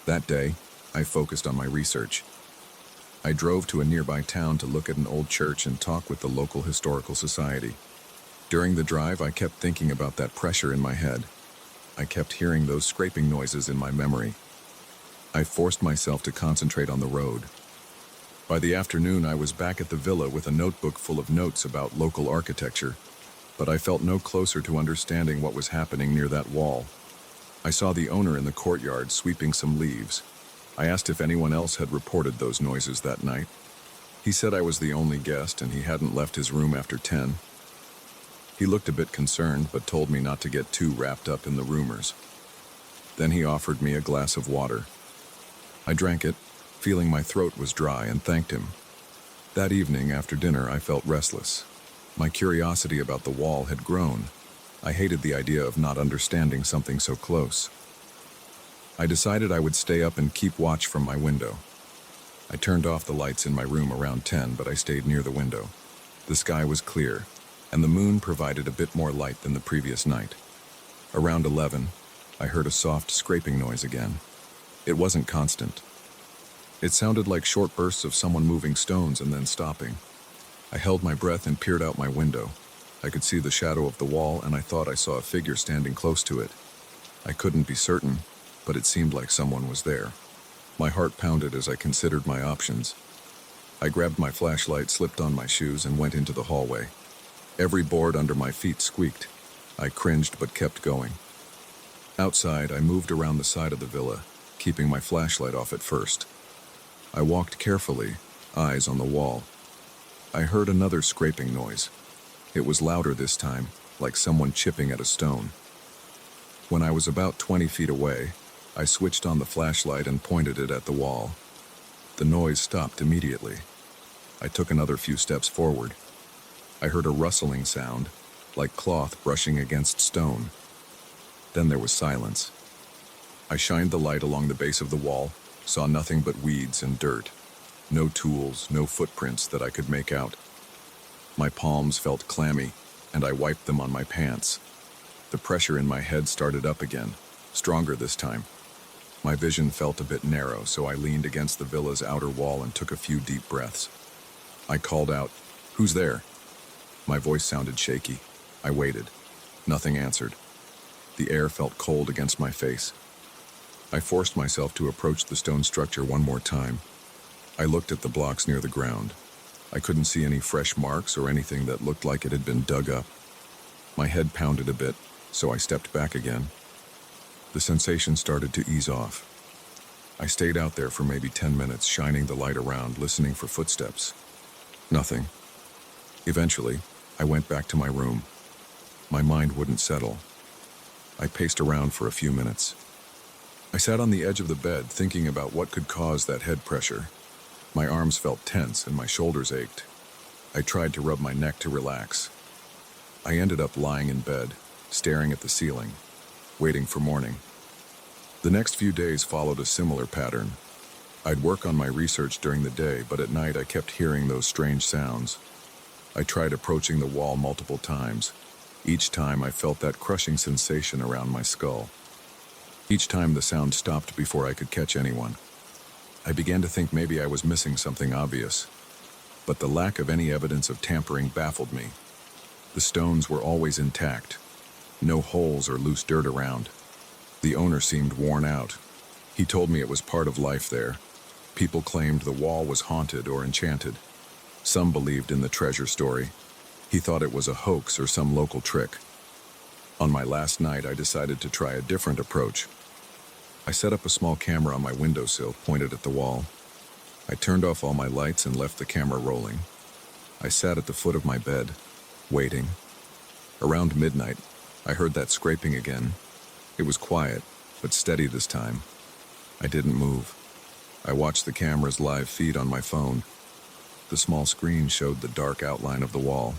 That day, I focused on my research. I drove to a nearby town to look at an old church and talk with the local historical society. During the drive, I kept thinking about that pressure in my head. I kept hearing those scraping noises in my memory. I forced myself to concentrate on the road. By the afternoon, I was back at the villa with a notebook full of notes about local architecture, but I felt no closer to understanding what was happening near that wall. I saw the owner in the courtyard sweeping some leaves. I asked if anyone else had reported those noises that night. He said I was the only guest and he hadn't left his room after 10. He looked a bit concerned, but told me not to get too wrapped up in the rumors. Then he offered me a glass of water. I drank it, feeling my throat was dry, and thanked him. That evening, after dinner, I felt restless. My curiosity about the wall had grown. I hated the idea of not understanding something so close. I decided I would stay up and keep watch from my window. I turned off the lights in my room around 10, but I stayed near the window. The sky was clear, and the moon provided a bit more light than the previous night. Around 11, I heard a soft scraping noise again. It wasn't constant. It sounded like short bursts of someone moving stones and then stopping. I held my breath and peered out my window. I could see the shadow of the wall, and I thought I saw a figure standing close to it. I couldn't be certain, but it seemed like someone was there. My heart pounded as I considered my options. I grabbed my flashlight, slipped on my shoes, and went into the hallway. Every board under my feet squeaked. I cringed but kept going. Outside, I moved around the side of the villa, keeping my flashlight off at first. I walked carefully, eyes on the wall. I heard another scraping noise. It was louder this time, like someone chipping at a stone. When I was about 20 feet away, I switched on the flashlight and pointed it at the wall. The noise stopped immediately. I took another few steps forward. I heard a rustling sound, like cloth brushing against stone. Then there was silence. I shined the light along the base of the wall, saw nothing but weeds and dirt. No tools, no footprints that I could make out. My palms felt clammy, and I wiped them on my pants. The pressure in my head started up again, stronger this time. My vision felt a bit narrow, so I leaned against the villa's outer wall and took a few deep breaths. I called out, "Who's there?" My voice sounded shaky. I waited. Nothing answered. The air felt cold against my face. I forced myself to approach the stone structure one more time. I looked at the blocks near the ground. I couldn't see any fresh marks or anything that looked like it had been dug up. My head pounded a bit, so I stepped back again. The sensation started to ease off. I stayed out there for maybe 10 minutes, shining the light around, listening for footsteps. Nothing. Eventually, I went back to my room. My mind wouldn't settle. I paced around for a few minutes. I sat on the edge of the bed, thinking about what could cause that head pressure. My arms felt tense and my shoulders ached. I tried to rub my neck to relax. I ended up lying in bed, staring at the ceiling, waiting for morning. The next few days followed a similar pattern. I'd work on my research during the day, but at night I kept hearing those strange sounds. I tried approaching the wall multiple times. Each time I felt that crushing sensation around my skull. Each time the sound stopped before I could catch anyone. I began to think maybe I was missing something obvious, but the lack of any evidence of tampering baffled me. The stones were always intact, no holes or loose dirt around. The owner seemed worn out. He told me it was part of life there. People claimed the wall was haunted or enchanted. Some believed in the treasure story. He thought it was a hoax or some local trick. On my last night, I decided to try a different approach. I set up a small camera on my windowsill, pointed at the wall. I turned off all my lights and left the camera rolling. I sat at the foot of my bed, waiting. Around midnight, I heard that scraping again. It was quiet, but steady this time. I didn't move. I watched the camera's live feed on my phone. The small screen showed the dark outline of the wall.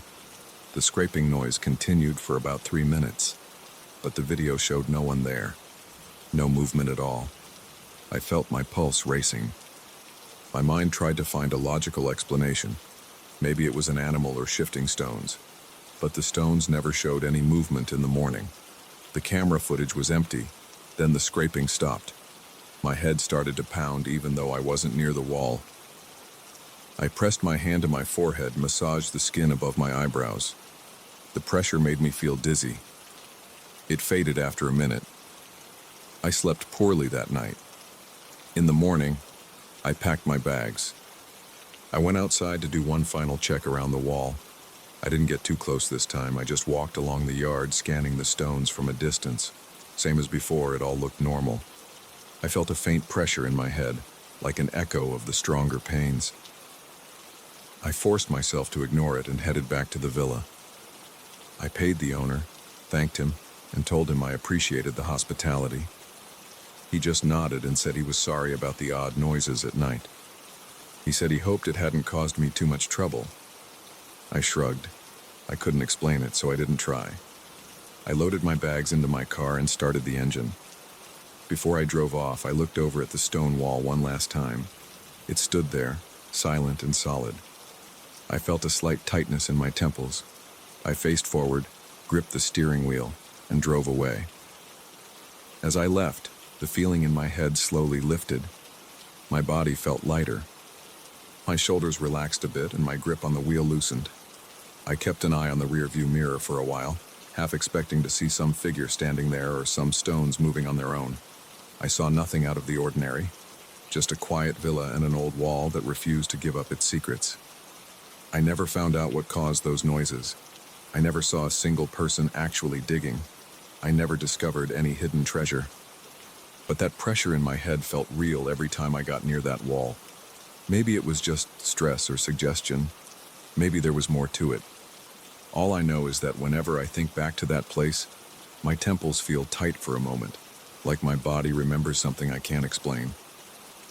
The scraping noise continued for about 3 minutes, but the video showed no one there. No movement at all. I felt my pulse racing. My mind tried to find a logical explanation. Maybe it was an animal or shifting stones. But the stones never showed any movement in the morning. The camera footage was empty. Then the scraping stopped. My head started to pound even though I wasn't near the wall. I pressed my hand to my forehead, massaged the skin above my eyebrows. The pressure made me feel dizzy. It faded after a minute, I slept poorly that night. In the morning, I packed my bags. I went outside to do one final check around the wall. I didn't get too close this time. I just walked along the yard, scanning the stones from a distance. Same as before, it all looked normal. I felt a faint pressure in my head, like an echo of the stronger pains. I forced myself to ignore it and headed back to the villa. I paid the owner, thanked him, and told him I appreciated the hospitality. He just nodded and said he was sorry about the odd noises at night. He said he hoped it hadn't caused me too much trouble. I shrugged. I couldn't explain it, so I didn't try. I loaded my bags into my car and started the engine. Before I drove off, I looked over at the stone wall one last time. It stood there, silent and solid. I felt a slight tightness in my temples. I faced forward, gripped the steering wheel, and drove away. As I left, the feeling in my head slowly lifted. My body felt lighter. My shoulders relaxed a bit and my grip on the wheel loosened. I kept an eye on the rearview mirror for a while, half expecting to see some figure standing there or some stones moving on their own. I saw nothing out of the ordinary, just a quiet villa and an old wall that refused to give up its secrets. I never found out what caused those noises. I never saw a single person actually digging. I never discovered any hidden treasure. But that pressure in my head felt real every time I got near that wall. Maybe it was just stress or suggestion. Maybe there was more to it. All I know is that whenever I think back to that place, my temples feel tight for a moment, like my body remembers something I can't explain.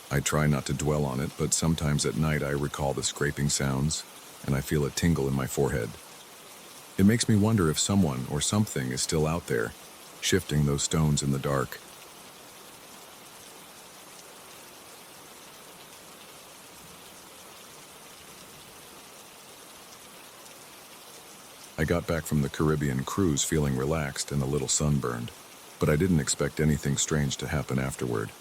I try not to dwell on it, but sometimes at night I recall the scraping sounds, and I feel a tingle in my forehead. It makes me wonder if someone or something is still out there, shifting those stones in the dark. I got back from the Caribbean cruise feeling relaxed and a little sunburned, but I didn't expect anything strange to happen afterward.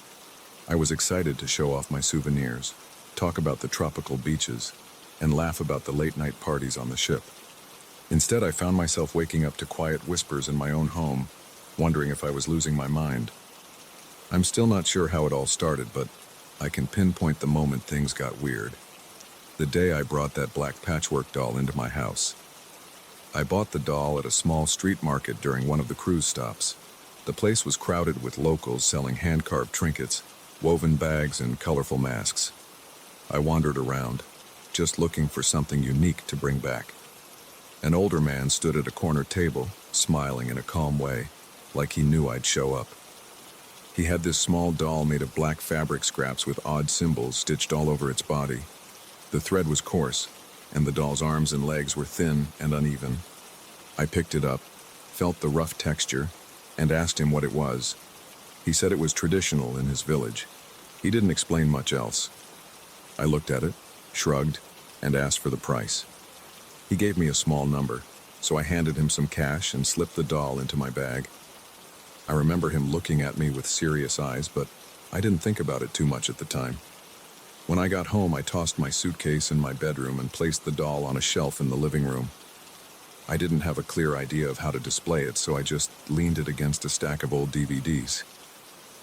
I was excited to show off my souvenirs, talk about the tropical beaches, and laugh about the late-night parties on the ship. Instead, I found myself waking up to quiet whispers in my own home, wondering if I was losing my mind. I'm still not sure how it all started, but I can pinpoint the moment things got weird. The day I brought that black patchwork doll into my house. I bought the doll at a small street market during one of the cruise stops. The place was crowded with locals selling hand-carved trinkets, woven bags, and colorful masks. I wandered around, just looking for something unique to bring back. An older man stood at a corner table, smiling in a calm way, like he knew I'd show up. He had this small doll made of black fabric scraps with odd symbols stitched all over its body. The thread was coarse, and the doll's arms and legs were thin and uneven. I picked it up, felt the rough texture, and asked him what it was. He said it was traditional in his village. He didn't explain much else. I looked at it, shrugged, and asked for the price. He gave me a small number, so I handed him some cash and slipped the doll into my bag. I remember him looking at me with serious eyes, but I didn't think about it too much at the time. When I got home, I tossed my suitcase in my bedroom and placed the doll on a shelf in the living room. I didn't have a clear idea of how to display it, so I just leaned it against a stack of old DVDs.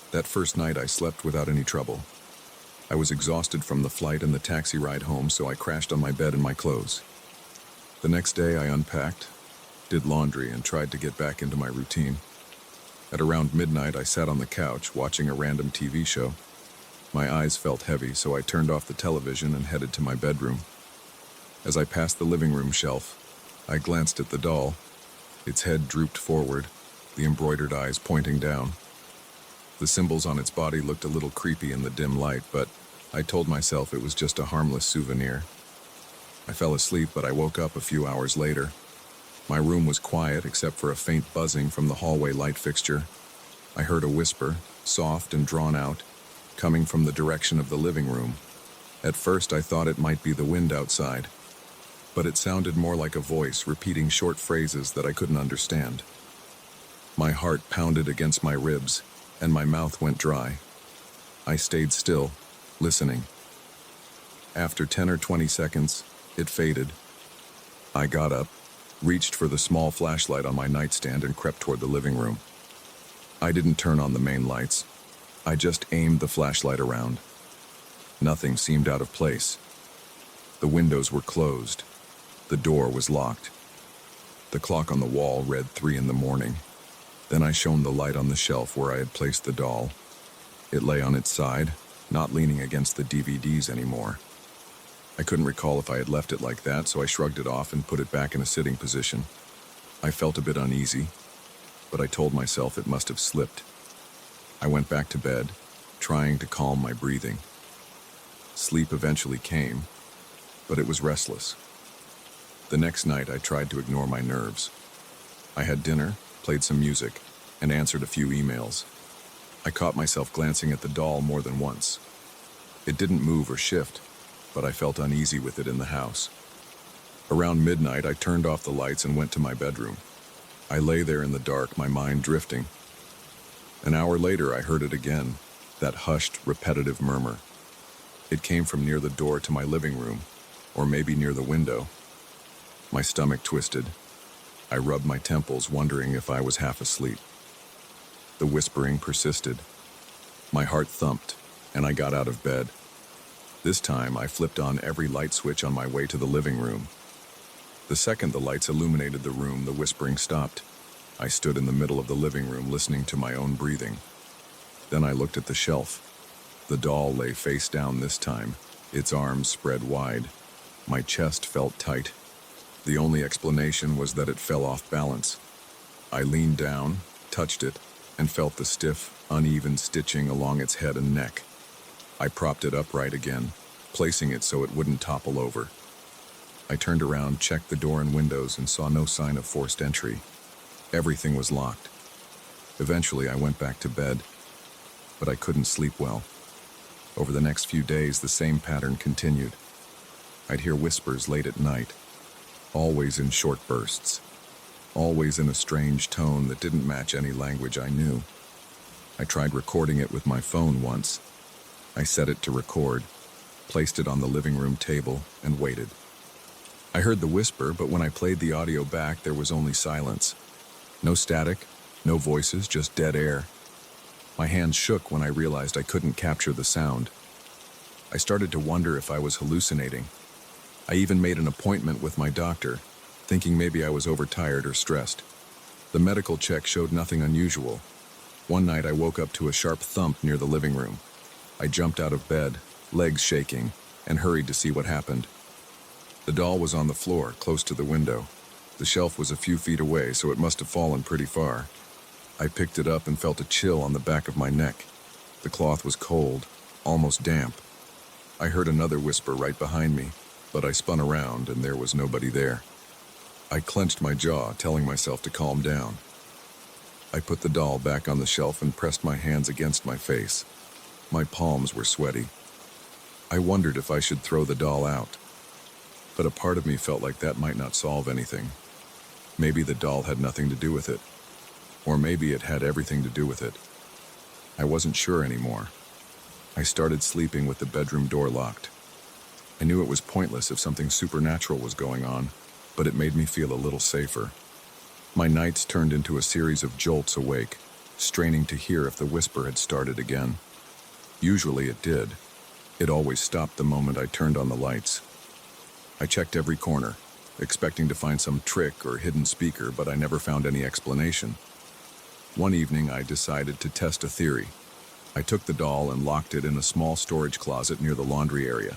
That first night, I slept without any trouble. I was exhausted from the flight and the taxi ride home, so I crashed on my bed in my clothes. The next day, I unpacked, did laundry, and tried to get back into my routine. At around midnight, I sat on the couch watching a random TV show. My eyes felt heavy, so I turned off the television and headed to my bedroom. As I passed the living room shelf, I glanced at the doll. Its head drooped forward, the embroidered eyes pointing down. The symbols on its body looked a little creepy in the dim light, but I told myself it was just a harmless souvenir. I fell asleep, but I woke up a few hours later. My room was quiet except for a faint buzzing from the hallway light fixture. I heard a whisper, soft and drawn out, coming from the direction of the living room. At first, I thought it might be the wind outside, but it sounded more like a voice repeating short phrases that I couldn't understand. My heart pounded against my ribs, and my mouth went dry. I stayed still, listening. After 10 or 20 seconds, it faded. I got up, reached for the small flashlight on my nightstand, and crept toward the living room. I didn't turn on the main lights. I just aimed the flashlight around. Nothing seemed out of place. The windows were closed. The door was locked. The clock on the wall read 3 in the morning. Then I shone the light on the shelf where I had placed the doll. It lay on its side, not leaning against the DVDs anymore. I couldn't recall if I had left it like that, so I shrugged it off and put it back in a sitting position. I felt a bit uneasy, but I told myself it must have slipped. I went back to bed, trying to calm my breathing. Sleep eventually came, but it was restless. The next night, I tried to ignore my nerves. I had dinner, played some music, and answered a few emails. I caught myself glancing at the doll more than once. It didn't move or shift, but I felt uneasy with it in the house. Around midnight, I turned off the lights and went to my bedroom. I lay there in the dark, my mind drifting. An hour later, I heard it again, that hushed, repetitive murmur. It came from near the door to my living room, or maybe near the window. My stomach twisted. I rubbed my temples, wondering if I was half asleep. The whispering persisted. My heart thumped, and I got out of bed. This time, I flipped on every light switch on my way to the living room. The second the lights illuminated the room, the whispering stopped. I stood in the middle of the living room, listening to my own breathing. Then I looked at the shelf. The doll lay face down this time, its arms spread wide. My chest felt tight. The only explanation was that it fell off balance. I leaned down, touched it, and felt the stiff, uneven stitching along its head and neck. I propped it upright again, placing it so it wouldn't topple over. I turned around, checked the door and windows, and saw no sign of forced entry. Everything was locked. Eventually, I went back to bed, but I couldn't sleep well. Over the next few days, the same pattern continued. I'd hear whispers late at night, always in short bursts, always in a strange tone that didn't match any language I knew. I tried recording it with my phone once. I set it to record, placed it on the living room table, and waited. I heard the whisper, but when I played the audio back, there was only silence. No static, no voices, just dead air. My hands shook when I realized I couldn't capture the sound. I started to wonder if I was hallucinating. I even made an appointment with my doctor, thinking maybe I was overtired or stressed. The medical check showed nothing unusual. One night I woke up to a sharp thump near the living room. I jumped out of bed, legs shaking, and hurried to see what happened. The doll was on the floor, close to the window. The shelf was a few feet away, so it must have fallen pretty far. I picked it up and felt a chill on the back of my neck. The cloth was cold, almost damp. I heard another whisper right behind me, but I spun around and there was nobody there. I clenched my jaw, telling myself to calm down. I put the doll back on the shelf and pressed my hands against my face. My palms were sweaty. I wondered if I should throw the doll out. But a part of me felt like that might not solve anything. Maybe the doll had nothing to do with it. Or maybe it had everything to do with it. I wasn't sure anymore. I started sleeping with the bedroom door locked. I knew it was pointless if something supernatural was going on, but it made me feel a little safer. My nights turned into a series of jolts awake, straining to hear if the whisper had started again. Usually it did. It always stopped the moment I turned on the lights. I checked every corner, expecting to find some trick or hidden speaker, but I never found any explanation. One evening, I decided to test a theory. I took the doll and locked it in a small storage closet near the laundry area.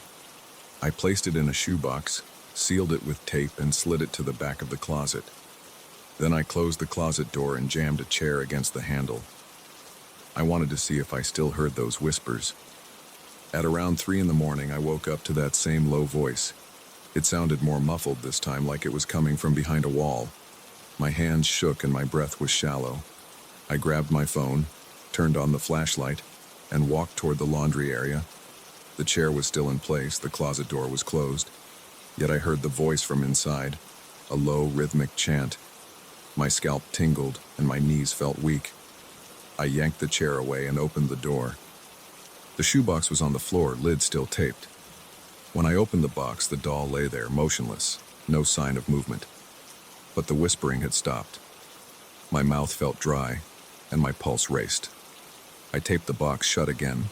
I placed it in a shoebox, sealed it with tape, and slid it to the back of the closet. Then I closed the closet door and jammed a chair against the handle. I wanted to see if I still heard those whispers. At around 3 in the morning, I woke up to that same low voice. It sounded more muffled this time, like it was coming from behind a wall. My hands shook and my breath was shallow. I grabbed my phone, turned on the flashlight, and walked toward the laundry area. The chair was still in place, the closet door was closed. Yet I heard the voice from inside, a low, rhythmic chant. My scalp tingled and my knees felt weak. I yanked the chair away and opened the door. The shoebox was on the floor, lid still taped. When I opened the box, the doll lay there, motionless, no sign of movement. But the whispering had stopped. My mouth felt dry, and my pulse raced. I taped the box shut again,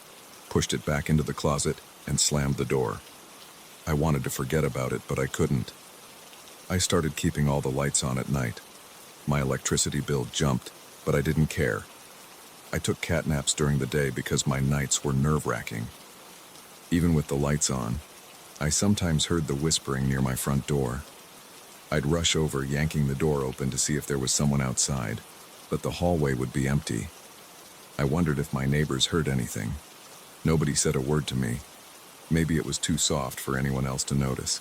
pushed it back into the closet, and slammed the door. I wanted to forget about it, but I couldn't. I started keeping all the lights on at night. My electricity bill jumped, but I didn't care. I took cat naps during the day because my nights were nerve-wracking. Even with the lights on, I sometimes heard the whispering near my front door. I'd rush over, yanking the door open to see if there was someone outside, but the hallway would be empty. I wondered if my neighbors heard anything. Nobody said a word to me. Maybe it was too soft for anyone else to notice.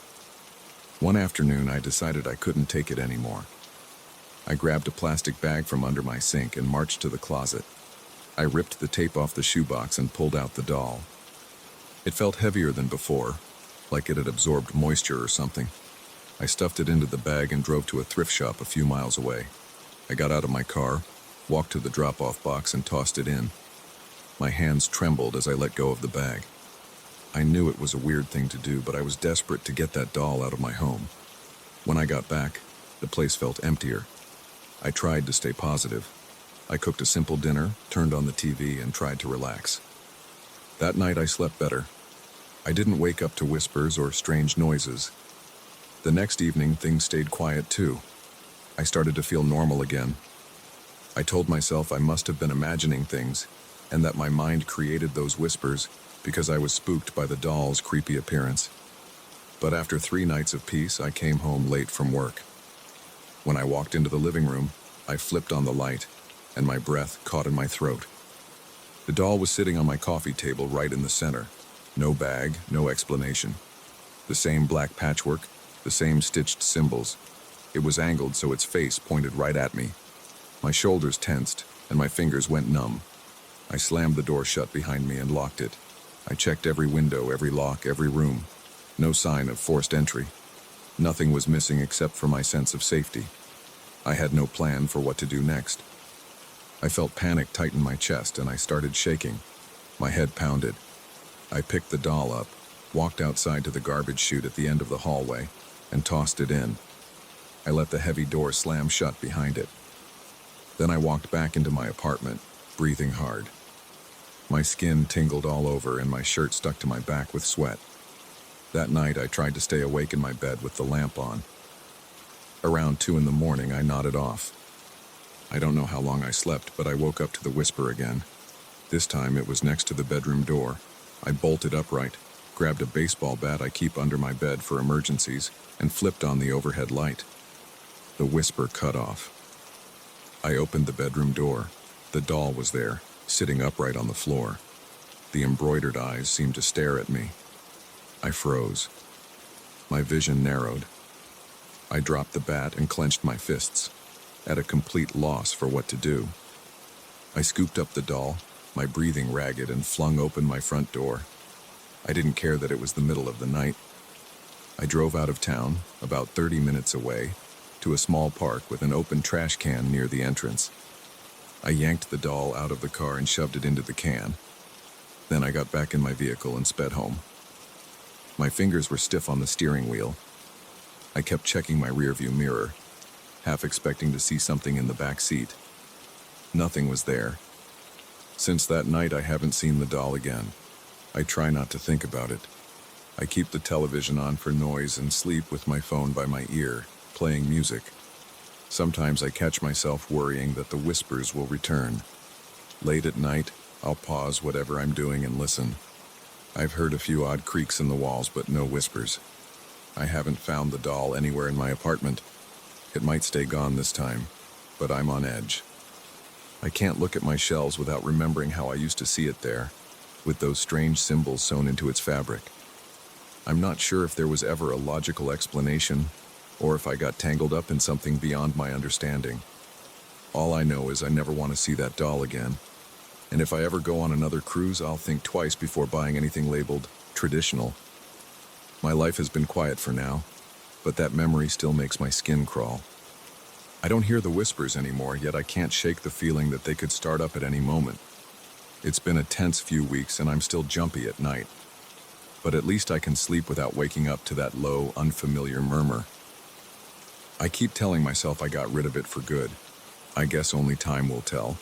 One afternoon, I decided I couldn't take it anymore. I grabbed a plastic bag from under my sink and marched to the closet. I ripped the tape off the shoebox and pulled out the doll. It felt heavier than before, like it had absorbed moisture or something. I stuffed it into the bag and drove to a thrift shop a few miles away. I got out of my car, walked to the drop-off box, and tossed it in. My hands trembled as I let go of the bag. I knew it was a weird thing to do, but I was desperate to get that doll out of my home. When I got back, the place felt emptier. I tried to stay positive. I cooked a simple dinner, turned on the TV, and tried to relax. That night I slept better. I didn't wake up to whispers or strange noises. The next evening, things stayed quiet too. I started to feel normal again. I told myself I must have been imagining things, and that my mind created those whispers because I was spooked by the doll's creepy appearance. But after 3 nights of peace, I came home late from work. When I walked into the living room, I flipped on the light, and my breath caught in my throat. The doll was sitting on my coffee table right in the center. No bag, no explanation. The same black patchwork, the same stitched symbols. It was angled so its face pointed right at me. My shoulders tensed, and my fingers went numb. I slammed the door shut behind me and locked it. I checked every window, every lock, every room. No sign of forced entry. Nothing was missing except for my sense of safety. I had no plan for what to do next. I felt panic tighten my chest, and I started shaking. My head pounded. I picked the doll up, walked outside to the garbage chute at the end of the hallway, and tossed it in. I let the heavy door slam shut behind it. Then I walked back into my apartment, breathing hard. My skin tingled all over, and my shirt stuck to my back with sweat. That night, I tried to stay awake in my bed with the lamp on. Around 2 in the morning, I nodded off. I don't know how long I slept, but I woke up to the whisper again. This time, it was next to the bedroom door. I bolted upright, grabbed a baseball bat I keep under my bed for emergencies, and flipped on the overhead light. The whisper cut off. I opened the bedroom door. The doll was there, sitting upright on the floor. The embroidered eyes seemed to stare at me. I froze. My vision narrowed. I dropped the bat and clenched my fists, at a complete loss for what to do. I scooped up the doll, my breathing ragged, and flung open my front door. I didn't care that it was the middle of the night. I drove out of town, about 30 minutes away, to a small park with an open trash can near the entrance. I yanked the doll out of the car and shoved it into the can. Then I got back in my vehicle and sped home. My fingers were stiff on the steering wheel. I kept checking my rearview mirror, half expecting to see something in the back seat. Nothing was there. Since that night, I haven't seen the doll again. I try not to think about it. I keep the television on for noise and sleep with my phone by my ear, playing music. Sometimes I catch myself worrying that the whispers will return. Late at night, I'll pause whatever I'm doing and listen. I've heard a few odd creaks in the walls, but no whispers. I haven't found the doll anywhere in my apartment. It might stay gone this time, but I'm on edge. I can't look at my shelves without remembering how I used to see it there, with those strange symbols sewn into its fabric. I'm not sure if there was ever a logical explanation, or if I got tangled up in something beyond my understanding. All I know is I never want to see that doll again. And if I ever go on another cruise, I'll think twice before buying anything labeled traditional. My life has been quiet for now, but that memory still makes my skin crawl. I don't hear the whispers anymore, yet I can't shake the feeling that they could start up at any moment. It's been a tense few weeks, and I'm still jumpy at night. But at least I can sleep without waking up to that low, unfamiliar murmur. I keep telling myself I got rid of it for good. I guess only time will tell.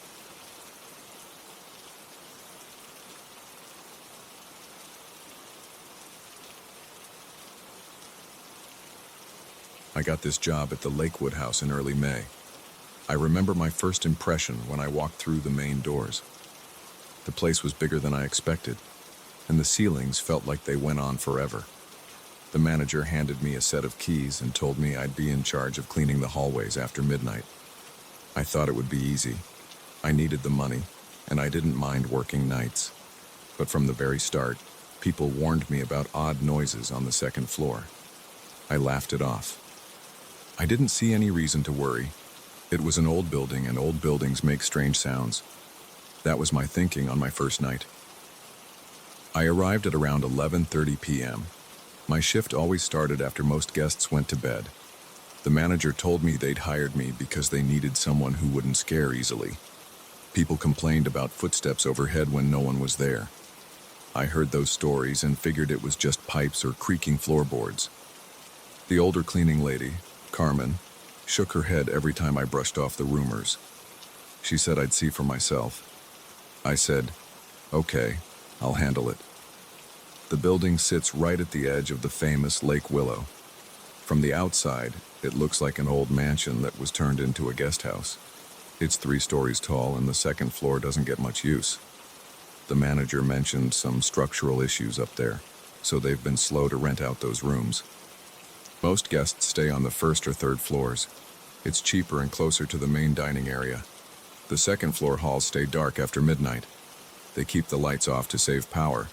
I got this job at the Lakewood house in early May. I remember my first impression when I walked through the main doors. The place was bigger than I expected, and the ceilings felt like they went on forever. The manager handed me a set of keys and told me I'd be in charge of cleaning the hallways after midnight. I thought it would be easy. I needed the money, and I didn't mind working nights. But from the very start, people warned me about odd noises on the second floor. I laughed it off. I didn't see any reason to worry. It was an old building, and old buildings make strange sounds. That was my thinking on my first night. I arrived at around 11:30 p.m. My shift always started after most guests went to bed. The manager told me they'd hired me because they needed someone who wouldn't scare easily. People complained about footsteps overhead when no one was there. I heard those stories and figured it was just pipes or creaking floorboards. The older cleaning lady, Carmen, shook her head every time I brushed off the rumors. She said I'd see for myself. I said, "Okay, I'll handle it." The building sits right at the edge of the famous Lake Willow. From the outside, it looks like an old mansion that was turned into a guest house. It's 3 stories tall, and the second floor doesn't get much use. The manager mentioned some structural issues up there, so they've been slow to rent out those rooms. Most guests stay on the first or third floors. It's cheaper and closer to the main dining area. The second floor halls stay dark after midnight. They keep the lights off to save power,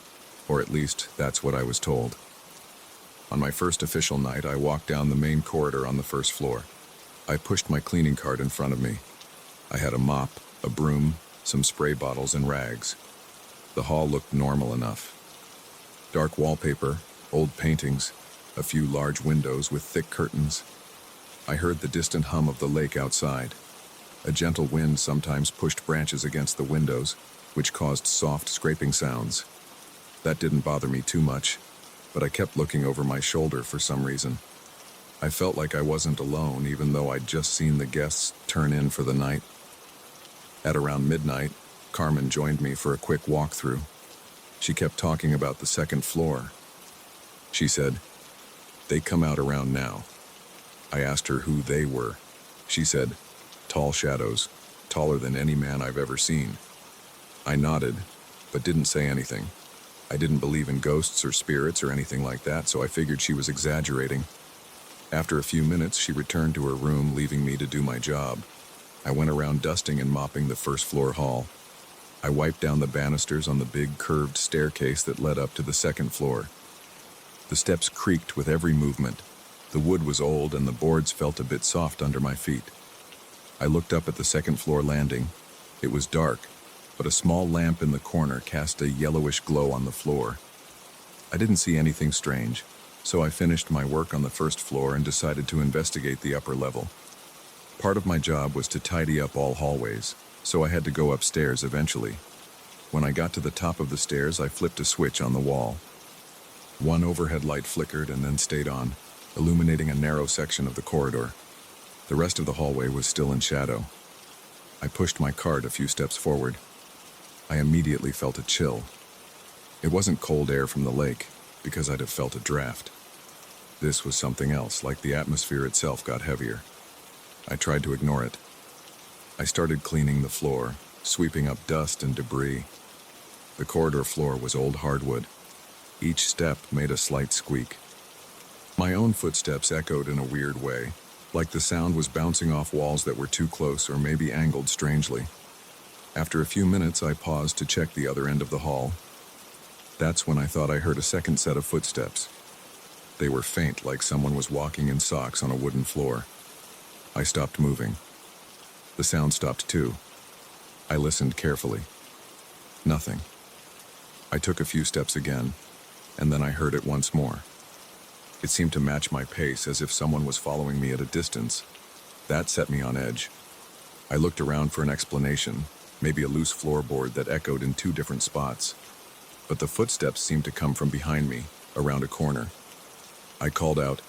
or at least that's what I was told. On my first official night, I walked down the main corridor on the first floor. I pushed my cleaning cart in front of me. I had a mop, a broom, some spray bottles, and rags. The hall looked normal enough. Dark wallpaper, old paintings, a few large windows with thick curtains. I heard the distant hum of the lake outside. A gentle wind sometimes pushed branches against the windows, which caused soft scraping sounds. That didn't bother me too much, but I kept looking over my shoulder for some reason. I felt like I wasn't alone, even though I'd just seen the guests turn in for the night. At around midnight, Carmen joined me for a quick walkthrough. She kept talking about the second floor. She said, "They come out around now." I asked her who they were. She said, "Tall shadows, taller than any man I've ever seen." I nodded, but didn't say anything. I didn't believe in ghosts or spirits or anything like that, so I figured she was exaggerating. After a few minutes, she returned to her room, leaving me to do my job. I went around dusting and mopping the first floor hall. I wiped down the banisters on the big curved staircase that led up to the second floor. The steps creaked with every movement. The wood was old and the boards felt a bit soft under my feet. I looked up at the second floor landing. It was dark, but a small lamp in the corner cast a yellowish glow on the floor. I didn't see anything strange, so I finished my work on the first floor and decided to investigate the upper level. Part of my job was to tidy up all hallways, so I had to go upstairs eventually. When I got to the top of the stairs, I flipped a switch on the wall. One overhead light flickered and then stayed on, illuminating a narrow section of the corridor. The rest of the hallway was still in shadow. I pushed my cart a few steps forward. I immediately felt a chill. It wasn't cold air from the lake, because I'd have felt a draft. This was something else, like the atmosphere itself got heavier. I tried to ignore it. I started cleaning the floor, sweeping up dust and debris. The corridor floor was old hardwood. Each step made a slight squeak. My own footsteps echoed in a weird way, like the sound was bouncing off walls that were too close or maybe angled strangely. After a few minutes, I paused to check the other end of the hall. That's when I thought I heard a second set of footsteps. They were faint, like someone was walking in socks on a wooden floor. I stopped moving. The sound stopped too. I listened carefully. Nothing. I took a few steps again, and then I heard it once more. It seemed to match my pace, as if someone was following me at a distance. That set me on edge. I looked around for an explanation, maybe a loose floorboard that echoed in 2 different spots. But the footsteps seemed to come from behind me, around a corner. I called out,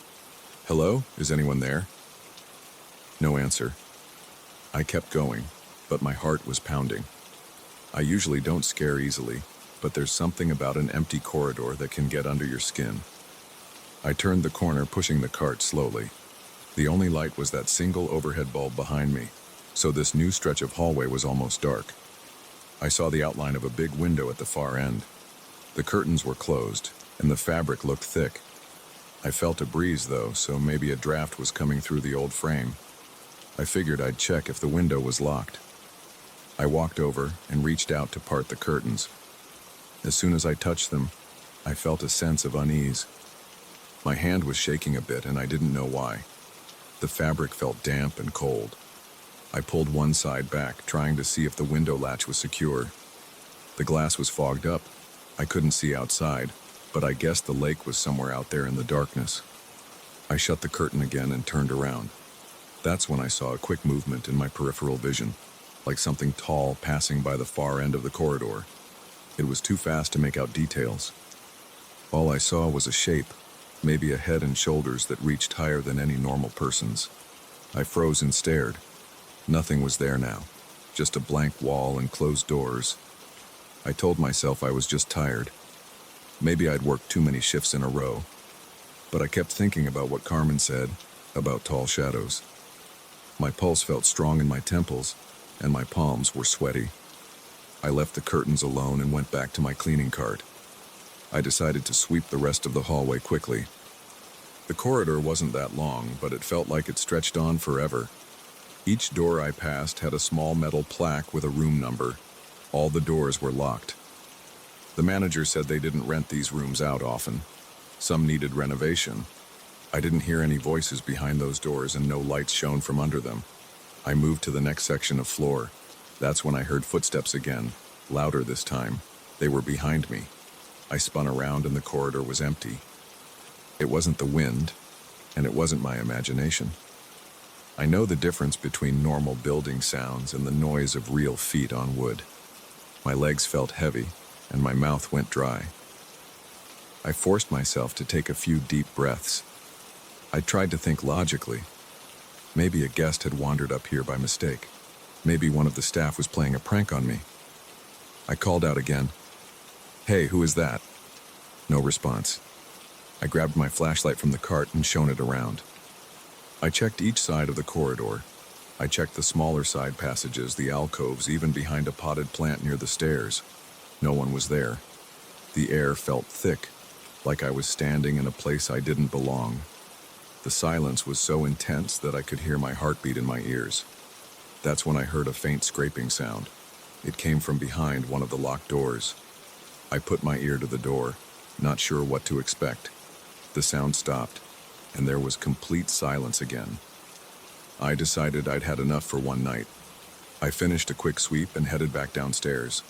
"Hello? Is anyone there?" No answer. I kept going, but my heart was pounding. I usually don't scare easily, but there's something about an empty corridor that can get under your skin. I turned the corner, pushing the cart slowly. The only light was that single overhead bulb behind me, so this new stretch of hallway was almost dark. I saw the outline of a big window at the far end. The curtains were closed, and the fabric looked thick. I felt a breeze though, so maybe a draft was coming through the old frame. I figured I'd check if the window was locked. I walked over and reached out to part the curtains. As soon as I touched them, I felt a sense of unease. My hand was shaking a bit and I didn't know why. The fabric felt damp and cold. I pulled one side back, trying to see if the window latch was secure. The glass was fogged up. I couldn't see outside, but I guessed the lake was somewhere out there in the darkness. I shut the curtain again and turned around. That's when I saw a quick movement in my peripheral vision, like something tall passing by the far end of the corridor. It was too fast to make out details. All I saw was a shape, maybe a head and shoulders that reached higher than any normal person's. I froze and stared. Nothing was there now, just a blank wall and closed doors. I told myself I was just tired. Maybe I'd worked too many shifts in a row. But I kept thinking about what Carmen said, about tall shadows. My pulse felt strong in my temples, and my palms were sweaty. I left the curtains alone and went back to my cleaning cart. I decided to sweep the rest of the hallway quickly. The corridor wasn't that long, but it felt like it stretched on forever. Each door I passed had a small metal plaque with a room number. All the doors were locked. The manager said they didn't rent these rooms out often. Some needed renovation. I didn't hear any voices behind those doors and no lights shone from under them. I moved to the next section of floor. That's when I heard footsteps again, louder this time. They were behind me. I spun around and the corridor was empty. It wasn't the wind, and it wasn't my imagination. I know the difference between normal building sounds and the noise of real feet on wood. My legs felt heavy, and my mouth went dry. I forced myself to take a few deep breaths. I tried to think logically. Maybe a guest had wandered up here by mistake. Maybe one of the staff was playing a prank on me. I called out again. "Hey, who is that?" No response. I grabbed my flashlight from the cart and shone it around. I checked each side of the corridor. I checked the smaller side passages, the alcoves, even behind a potted plant near the stairs. No one was there. The air felt thick, like I was standing in a place I didn't belong. The silence was so intense that I could hear my heartbeat in my ears. That's when I heard a faint scraping sound. It came from behind one of the locked doors. I put my ear to the door, not sure what to expect. The sound stopped, and there was complete silence again. I decided I'd had enough for one night. I finished a quick sweep and headed back downstairs.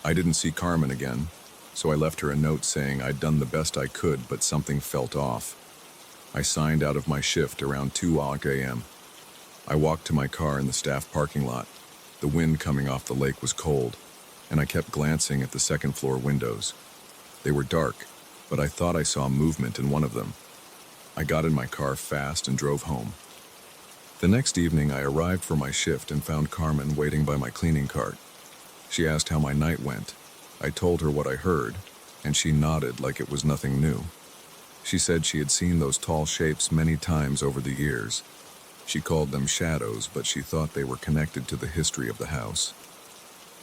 I didn't see Carmen again, so I left her a note saying I'd done the best I could, but something felt off. I signed out of my shift around 2 a.m. I walked to my car in the staff parking lot. The wind coming off the lake was cold, and I kept glancing at the second floor windows. They were dark, but I thought I saw movement in one of them. I got in my car fast and drove home. The next evening I arrived for my shift and found Carmen waiting by my cleaning cart. She asked how my night went. I told her what I heard, and she nodded like it was nothing new. She said she had seen those tall shapes many times over the years. She called them shadows, but she thought they were connected to the history of the house.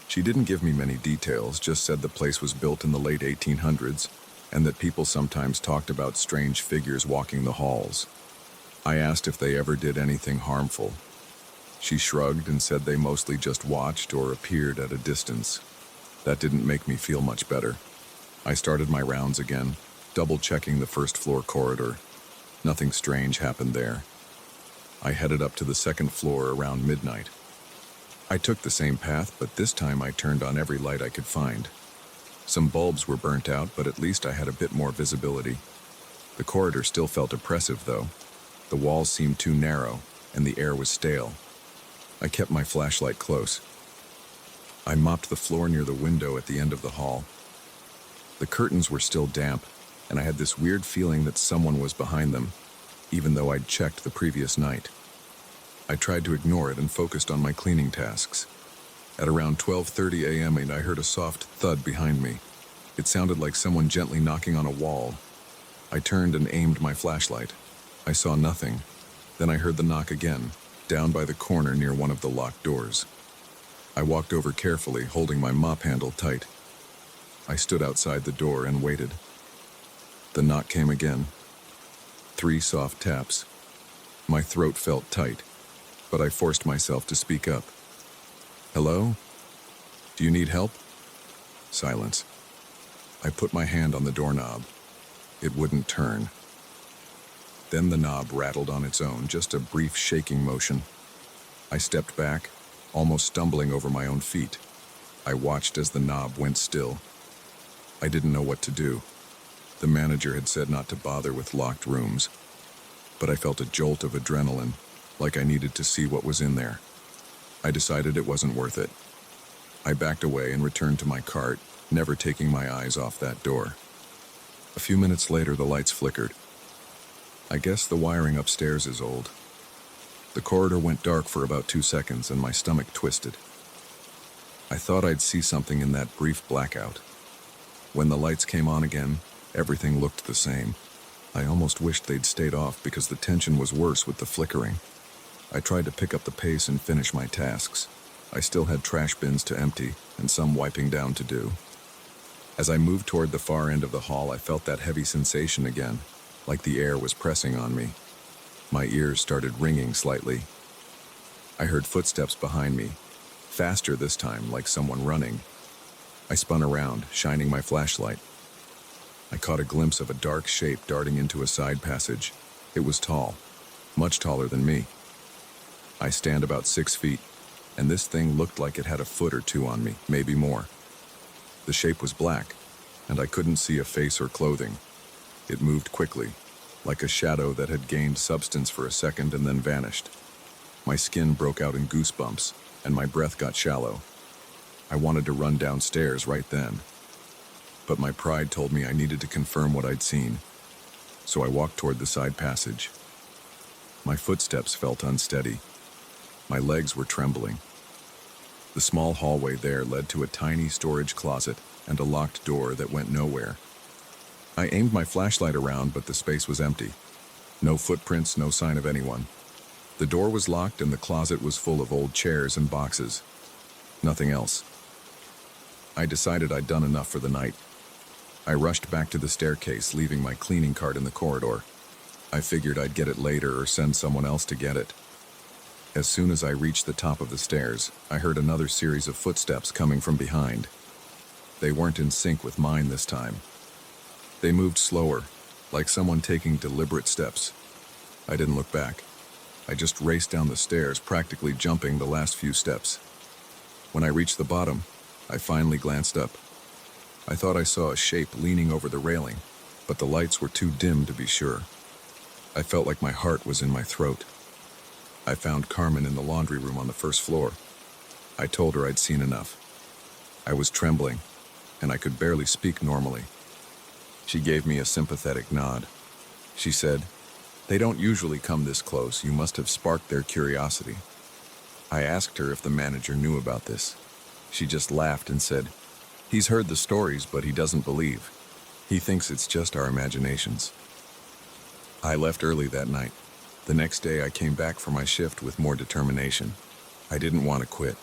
She didn't give me many details, just said the place was built in the late 1800s, and that people sometimes talked about strange figures walking the halls. I asked if they ever did anything harmful. She shrugged and said they mostly just watched or appeared at a distance. That didn't make me feel much better. I started my rounds again, double-checking the first floor corridor. Nothing strange happened there. I headed up to the second floor around midnight. I took the same path, but this time I turned on every light I could find. Some bulbs were burnt out, but at least I had a bit more visibility. The corridor still felt oppressive, though. The walls seemed too narrow, and the air was stale. I kept my flashlight close. I mopped the floor near the window at the end of the hall. The curtains were still damp, and I had this weird feeling that someone was behind them, even though I'd checked the previous night. I tried to ignore it and focused on my cleaning tasks. At around 12:30 a.m. I heard a soft thud behind me. It sounded like someone gently knocking on a wall. I turned and aimed my flashlight. I saw nothing. Then I heard the knock again, down by the corner near one of the locked doors. I walked over carefully, holding my mop handle tight. I stood outside the door and waited. The knock came again. 3 soft taps. My throat felt tight, but I forced myself to speak up. "Hello? Do you need help?" Silence. I put my hand on the doorknob. It wouldn't turn. Then the knob rattled on its own, just a brief shaking motion. I stepped back, almost stumbling over my own feet. I watched as the knob went still. I didn't know what to do. The manager had said not to bother with locked rooms, but I felt a jolt of adrenaline, like I needed to see what was in there. I decided it wasn't worth it. I backed away and returned to my cart, never taking my eyes off that door. A few minutes later, the lights flickered. I guess the wiring upstairs is old. The corridor went dark for about 2 seconds and my stomach twisted. I thought I'd see something in that brief blackout. When the lights came on again, everything looked the same. I almost wished they'd stayed off because the tension was worse with the flickering. I tried to pick up the pace and finish my tasks. I still had trash bins to empty and some wiping down to do. As I moved toward the far end of the hall, I felt that heavy sensation again, like the air was pressing on me. My ears started ringing slightly. I heard footsteps behind me, faster this time, like someone running. I spun around, shining my flashlight. I caught a glimpse of a dark shape darting into a side passage. It was tall, much taller than me. I stand about 6 feet, and this thing looked like it had a foot or 2 on me, maybe more. The shape was black, and I couldn't see a face or clothing. It moved quickly, like a shadow that had gained substance for a second and then vanished. My skin broke out in goosebumps, and my breath got shallow. I wanted to run downstairs right then, but my pride told me I needed to confirm what I'd seen, so I walked toward the side passage. My footsteps felt unsteady. My legs were trembling. The small hallway there led to a tiny storage closet and a locked door that went nowhere. I aimed my flashlight around, but the space was empty. No footprints, no sign of anyone. The door was locked and the closet was full of old chairs and boxes. Nothing else. I decided I'd done enough for the night. I rushed back to the staircase, leaving my cleaning cart in the corridor. I figured I'd get it later or send someone else to get it. As soon as I reached the top of the stairs, I heard another series of footsteps coming from behind. They weren't in sync with mine this time. They moved slower, like someone taking deliberate steps. I didn't look back. I just raced down the stairs, practically jumping the last few steps. When I reached the bottom, I finally glanced up. I thought I saw a shape leaning over the railing, but the lights were too dim to be sure. I felt like my heart was in my throat. I found Carmen in the laundry room on the first floor. I told her I'd seen enough. I was trembling, and I could barely speak normally. She gave me a sympathetic nod. She said, "They don't usually come this close. You must have sparked their curiosity." I asked her if the manager knew about this. She just laughed and said, "He's heard the stories, but he doesn't believe. He thinks it's just our imaginations." I left early that night. The next day I came back for my shift with more determination. I didn't want to quit.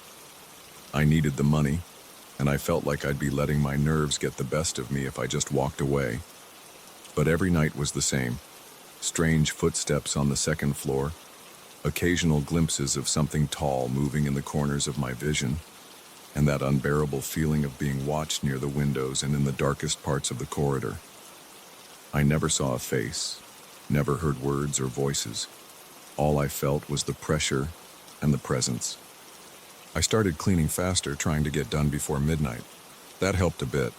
I needed the money, and I felt like I'd be letting my nerves get the best of me if I just walked away. But every night was the same. Strange footsteps on the second floor, occasional glimpses of something tall moving in the corners of my vision, and that unbearable feeling of being watched near the windows and in the darkest parts of the corridor. I never saw a face, never heard words or voices. All I felt was the pressure and the presence. I started cleaning faster, trying to get done before midnight. That helped a bit.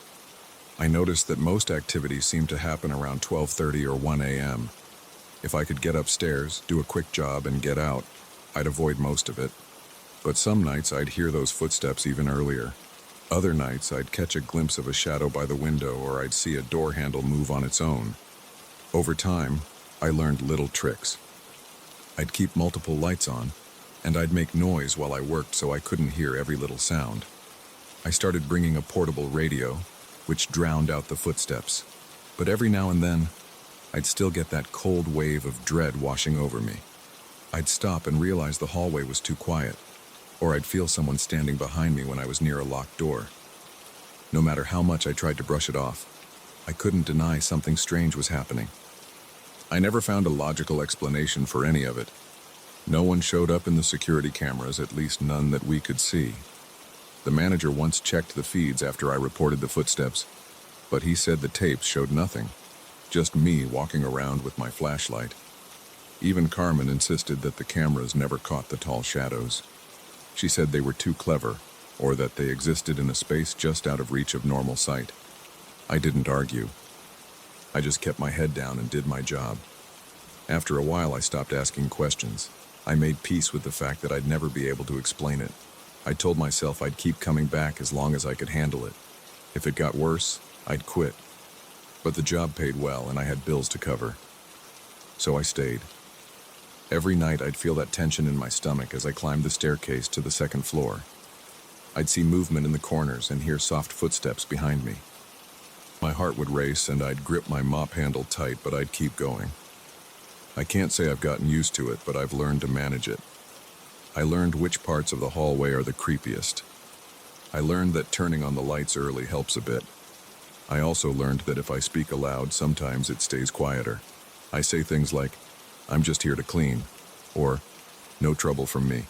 I noticed that most activities seemed to happen around 12:30 or 1 a.m. If I could get upstairs, do a quick job, and get out, I'd avoid most of it. But some nights I'd hear those footsteps even earlier. Other nights I'd catch a glimpse of a shadow by the window, or I'd see a door handle move on its own. Over time, I learned little tricks. I'd keep multiple lights on, and I'd make noise while I worked so I couldn't hear every little sound. I started bringing a portable radio, which drowned out the footsteps. But every now and then, I'd still get that cold wave of dread washing over me. I'd stop and realize the hallway was too quiet, or I'd feel someone standing behind me when I was near a locked door. No matter how much I tried to brush it off, I couldn't deny something strange was happening. I never found a logical explanation for any of it. No one showed up in the security cameras, at least none that we could see. The manager once checked the feeds after I reported the footsteps, but he said the tapes showed nothing, just me walking around with my flashlight. Even Carmen insisted that the cameras never caught the tall shadows. She said they were too clever, or that they existed in a space just out of reach of normal sight. I didn't argue. I just kept my head down and did my job. After a while, I stopped asking questions. I made peace with the fact that I'd never be able to explain it. I told myself I'd keep coming back as long as I could handle it. If it got worse, I'd quit. But the job paid well and I had bills to cover. So I stayed. Every night I'd feel that tension in my stomach as I climbed the staircase to the second floor. I'd see movement in the corners and hear soft footsteps behind me. My heart would race and I'd grip my mop handle tight, but I'd keep going. I can't say I've gotten used to it, but I've learned to manage it. I learned which parts of the hallway are the creepiest. I learned that turning on the lights early helps a bit. I also learned that if I speak aloud, sometimes it stays quieter. I say things like, "I'm just here to clean," or "No trouble from me."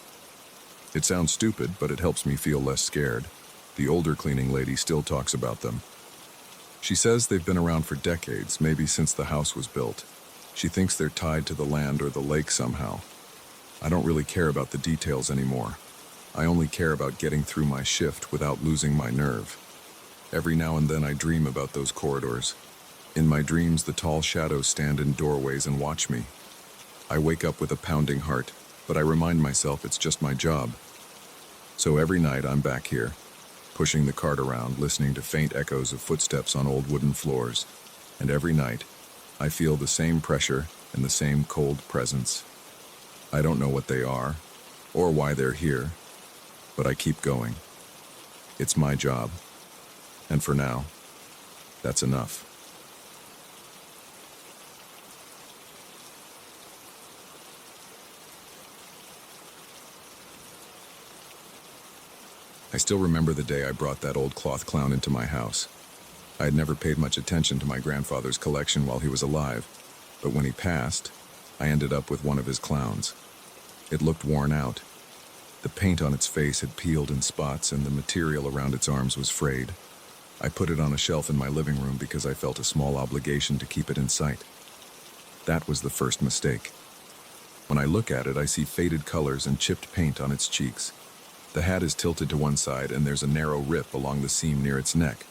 It sounds stupid, but it helps me feel less scared. The older cleaning lady still talks about them. She says they've been around for decades, maybe since the house was built. She thinks they're tied to the land or the lake somehow. I don't really care about the details anymore. I only care about getting through my shift without losing my nerve. Every now and then I dream about those corridors. In my dreams, the tall shadows stand in doorways and watch me. I wake up with a pounding heart, but I remind myself it's just my job. So every night I'm back here, pushing the cart around, listening to faint echoes of footsteps on old wooden floors. And every night, I feel the same pressure and the same cold presence. I don't know what they are, or why they're here, but I keep going. It's my job. And for now, that's enough. I still remember the day I brought that old cloth clown into my house. I had never paid much attention to my grandfather's collection while he was alive, but when he passed, I ended up with one of his clowns. It looked worn out. The paint on its face had peeled in spots and the material around its arms was frayed. I put it on a shelf in my living room because I felt a small obligation to keep it in sight. That was the first mistake. When I look at it, I see faded colors and chipped paint on its cheeks. The hat is tilted to one side and there's a narrow rip along the seam near its neck.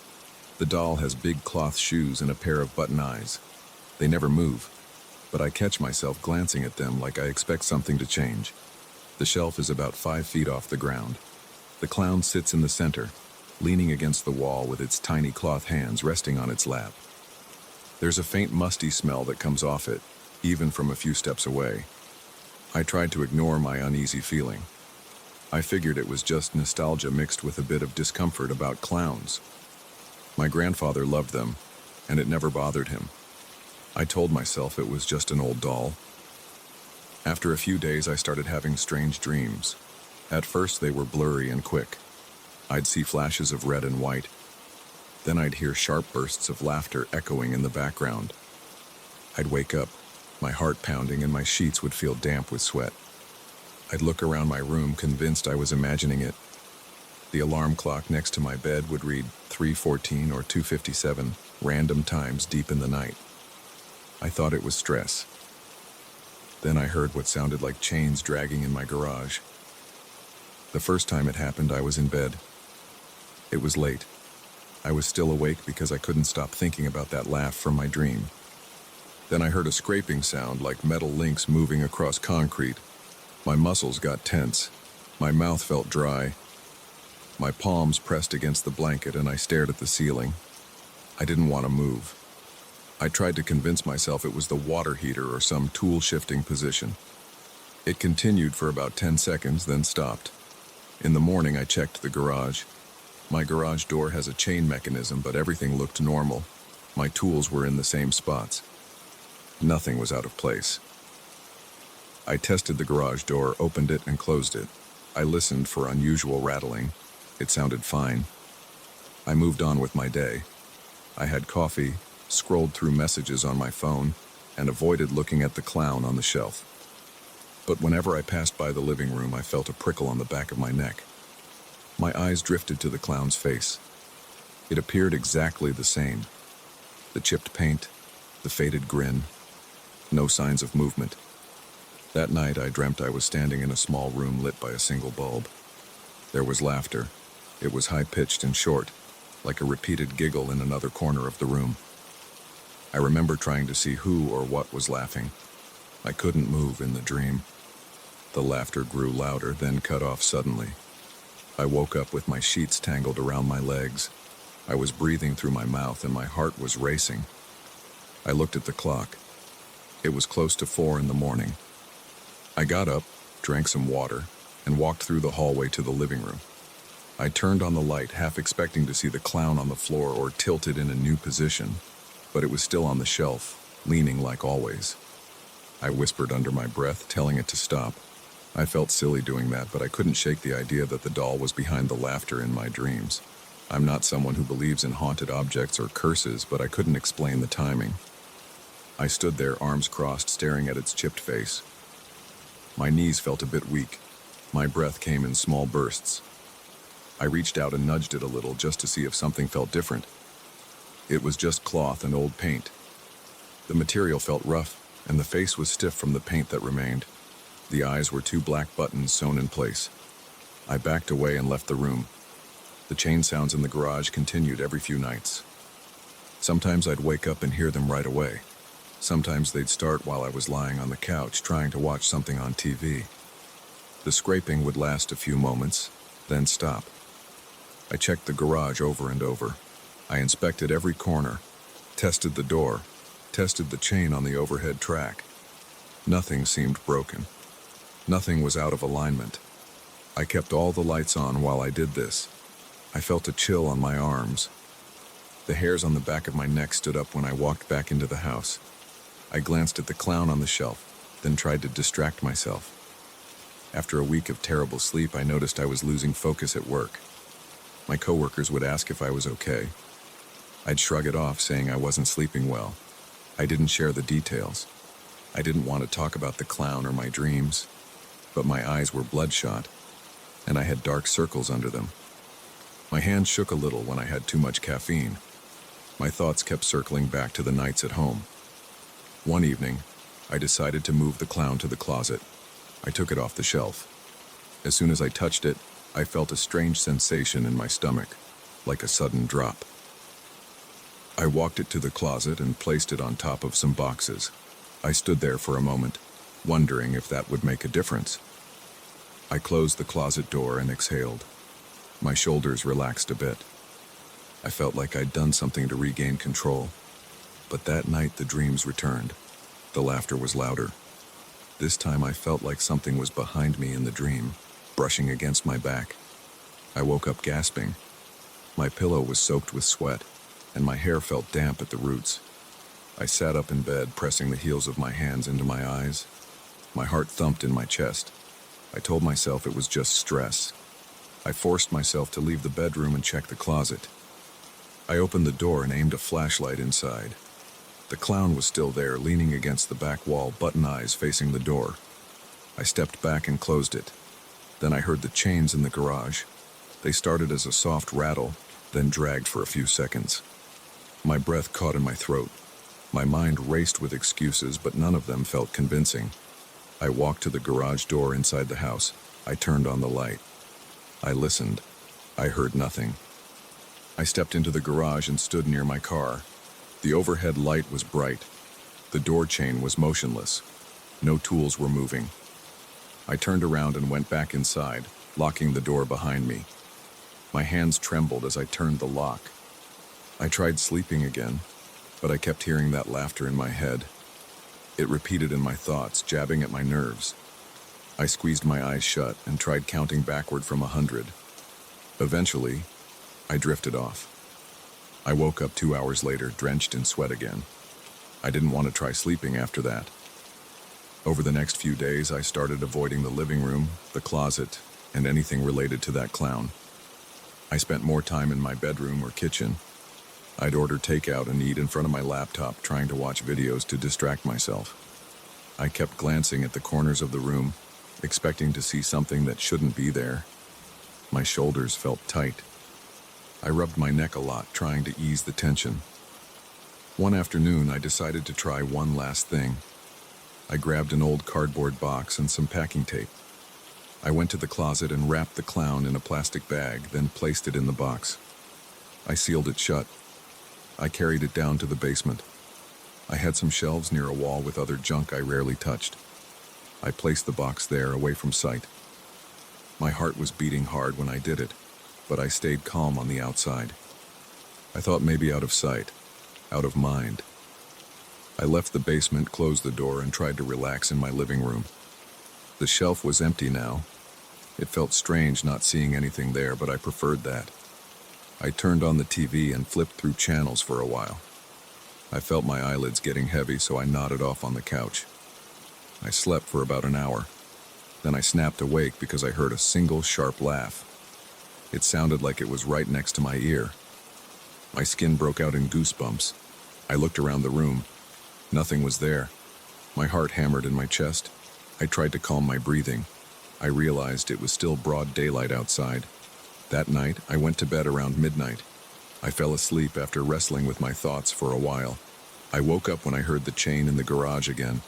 The doll has big cloth shoes and a pair of button eyes. They never move, but I catch myself glancing at them like I expect something to change. The shelf is about 5 feet off the ground. The clown sits in the center, leaning against the wall with its tiny cloth hands resting on its lap. There's a faint musty smell that comes off it, even from a few steps away. I tried to ignore my uneasy feeling. I figured it was just nostalgia mixed with a bit of discomfort about clowns. My grandfather loved them, and it never bothered him. I told myself it was just an old doll. After a few days, I started having strange dreams. At first, they were blurry and quick. I'd see flashes of red and white. Then I'd hear sharp bursts of laughter echoing in the background. I'd wake up, my heart pounding, and my sheets would feel damp with sweat. I'd look around my room, convinced I was imagining it. The alarm clock next to my bed would read 3:14 or 2:57, random times deep in the night. I thought it was stress. Then I heard what sounded like chains dragging in my garage. The first time it happened, I was in bed. It was late. I was still awake because I couldn't stop thinking about that laugh from my dream. Then I heard a scraping sound like metal links moving across concrete. My muscles got tense. My mouth felt dry. My palms pressed against the blanket and I stared at the ceiling. I didn't want to move. I tried to convince myself it was the water heater or some tool-shifting position. It continued for about 10 seconds, then stopped. In the morning, I checked the garage. My garage door has a chain mechanism, but everything looked normal. My tools were in the same spots. Nothing was out of place. I tested the garage door, opened it, and closed it. I listened for unusual rattling. It sounded fine. I moved on with my day. I had coffee, scrolled through messages on my phone, and avoided looking at the clown on the shelf. But whenever I passed by the living room, I felt a prickle on the back of my neck. My eyes drifted to the clown's face. It appeared exactly the same. The chipped paint, the faded grin, no signs of movement. That night, I dreamt I was standing in a small room lit by a single bulb. There was laughter. It was high-pitched and short, like a repeated giggle in another corner of the room. I remember trying to see who or what was laughing. I couldn't move in the dream. The laughter grew louder, then cut off suddenly. I woke up with my sheets tangled around my legs. I was breathing through my mouth and my heart was racing. I looked at the clock. It was close to 4 in the morning. I got up, drank some water, and walked through the hallway to the living room. I turned on the light, half expecting to see the clown on the floor or tilted in a new position, but it was still on the shelf, leaning like always. I whispered under my breath, telling it to stop. I felt silly doing that, but I couldn't shake the idea that the doll was behind the laughter in my dreams. I'm not someone who believes in haunted objects or curses, but I couldn't explain the timing. I stood there, arms crossed, staring at its chipped face. My knees felt a bit weak. My breath came in small bursts. I reached out and nudged it a little just to see if something felt different. It was just cloth and old paint. The material felt rough, and the face was stiff from the paint that remained. The eyes were 2 black buttons sewn in place. I backed away and left the room. The chain sounds in the garage continued every few nights. Sometimes I'd wake up and hear them right away. Sometimes they'd start while I was lying on the couch trying to watch something on TV. The scraping would last a few moments, then stop. I checked the garage over and over. I inspected every corner, tested the door, tested the chain on the overhead track. Nothing seemed broken. Nothing was out of alignment. I kept all the lights on while I did this. I felt a chill on my arms. The hairs on the back of my neck stood up when I walked back into the house. I glanced at the clown on the shelf, then tried to distract myself. After a week of terrible sleep, I noticed I was losing focus at work. My coworkers would ask if I was okay. I'd shrug it off, saying I wasn't sleeping well. I didn't share the details. I didn't want to talk about the clown or my dreams, but my eyes were bloodshot, and I had dark circles under them. My hands shook a little when I had too much caffeine. My thoughts kept circling back to the nights at home. One evening, I decided to move the clown to the closet. I took it off the shelf. As soon as I touched it, I felt a strange sensation in my stomach, like a sudden drop. I walked it to the closet and placed it on top of some boxes. I stood there for a moment, wondering if that would make a difference. I closed the closet door and exhaled. My shoulders relaxed a bit. I felt like I'd done something to regain control. But that night the dreams returned. The laughter was louder. This time I felt like something was behind me in the dream, brushing against my back. I woke up gasping. My pillow was soaked with sweat, and my hair felt damp at the roots. I sat up in bed, pressing the heels of my hands into my eyes. My heart thumped in my chest. I told myself it was just stress. I forced myself to leave the bedroom and check the closet. I opened the door and aimed a flashlight inside. The clown was still there, leaning against the back wall, button eyes facing the door. I stepped back and closed it. Then I heard the chains in the garage. They started as a soft rattle, then dragged for a few seconds. My breath caught in my throat. My mind raced with excuses, but none of them felt convincing. I walked to the garage door inside the house. I turned on the light. I listened. I heard nothing. I stepped into the garage and stood near my car. The overhead light was bright. The door chain was motionless. No tools were moving. I turned around and went back inside, locking the door behind me. My hands trembled as I turned the lock. I tried sleeping again, but I kept hearing that laughter in my head. It repeated in my thoughts, jabbing at my nerves. I squeezed my eyes shut and tried counting backward from 100. Eventually, I drifted off. I woke up 2 hours later, drenched in sweat again. I didn't want to try sleeping after that. Over the next few days, I started avoiding the living room, the closet, and anything related to that clown. I spent more time in my bedroom or kitchen. I'd order takeout and eat in front of my laptop, trying to watch videos to distract myself. I kept glancing at the corners of the room, expecting to see something that shouldn't be there. My shoulders felt tight. I rubbed my neck a lot, trying to ease the tension. One afternoon, I decided to try one last thing. I grabbed an old cardboard box and some packing tape. I went to the closet and wrapped the clown in a plastic bag, then placed it in the box. I sealed it shut. I carried it down to the basement. I had some shelves near a wall with other junk I rarely touched. I placed the box there, away from sight. My heart was beating hard when I did it, but I stayed calm on the outside. I thought maybe out of sight, out of mind. I left the basement, closed the door, and tried to relax in my living room. The shelf was empty now. It felt strange not seeing anything there, but I preferred that. I turned on the TV and flipped through channels for a while. I felt my eyelids getting heavy, so I nodded off on the couch. I slept for about an hour. Then I snapped awake because I heard a single sharp laugh. It sounded like it was right next to my ear. My skin broke out in goosebumps. I looked around the room. Nothing was there. My heart hammered in my chest. I tried to calm my breathing. I realized it was still broad daylight outside. That night, I went to bed around midnight. I fell asleep after wrestling with my thoughts for a while. I woke up when I heard the chain in the garage again.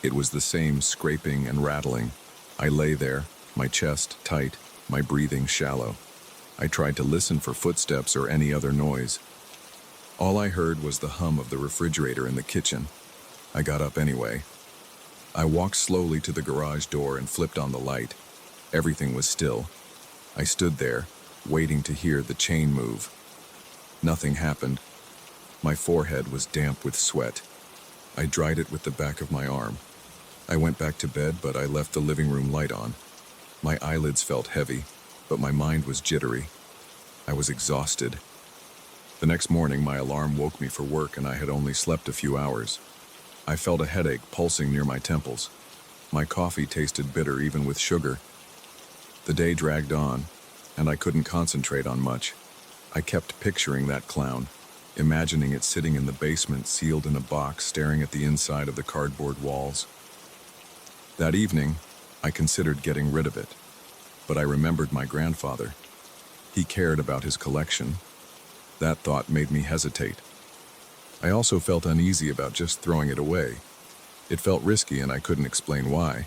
It was the same scraping and rattling. I lay there, my chest tight, my breathing shallow. I tried to listen for footsteps or any other noise. All I heard was the hum of the refrigerator in the kitchen. I got up anyway. I walked slowly to the garage door and flipped on the light. Everything was still. I stood there, waiting to hear the chain move. Nothing happened. My forehead was damp with sweat. I dried it with the back of my arm. I went back to bed, but I left the living room light on. My eyelids felt heavy, but my mind was jittery. I was exhausted. The next morning, my alarm woke me for work, and I had only slept a few hours. I felt a headache pulsing near my temples. My coffee tasted bitter even with sugar. The day dragged on, and I couldn't concentrate on much. I kept picturing that clown, imagining it sitting in the basement, sealed in a box, staring at the inside of the cardboard walls. That evening, I considered getting rid of it, but I remembered my grandfather. He cared about his collection. That thought made me hesitate. I also felt uneasy about just throwing it away. It felt risky, and I couldn't explain why.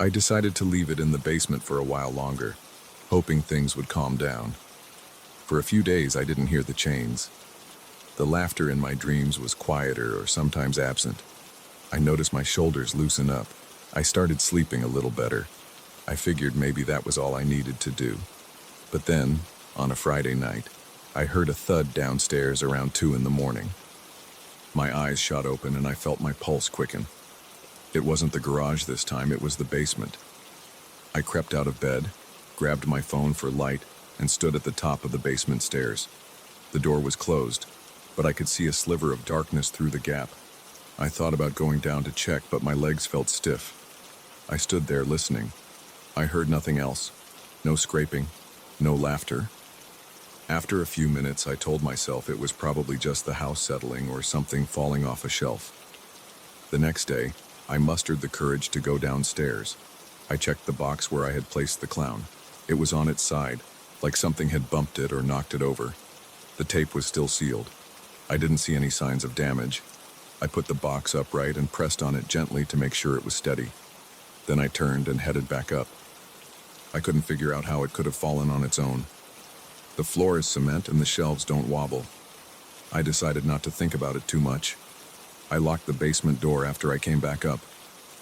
I decided to leave it in the basement for a while longer, hoping things would calm down. For a few days, I didn't hear the chains. The laughter in my dreams was quieter or sometimes absent. I noticed my shoulders loosen up. I started sleeping a little better. I figured maybe that was all I needed to do. But then, on a Friday night, I heard a thud downstairs around 2 in the morning. My eyes shot open and I felt my pulse quicken. It wasn't the garage this time, it was the basement. I crept out of bed, grabbed my phone for light, and stood at the top of the basement stairs. The door was closed, but I could see a sliver of darkness through the gap. I thought about going down to check, but my legs felt stiff. I stood there listening. I heard nothing else. No scraping, no laughter. After a few minutes, I told myself it was probably just the house settling or something falling off a shelf. The next day, I mustered the courage to go downstairs. I checked the box where I had placed the clown. It was on its side, like something had bumped it or knocked it over. The tape was still sealed. I didn't see any signs of damage. I put the box upright and pressed on it gently to make sure it was steady. Then I turned and headed back up. I couldn't figure out how it could have fallen on its own. The floor is cement and the shelves don't wobble. I decided not to think about it too much. I locked the basement door after I came back up.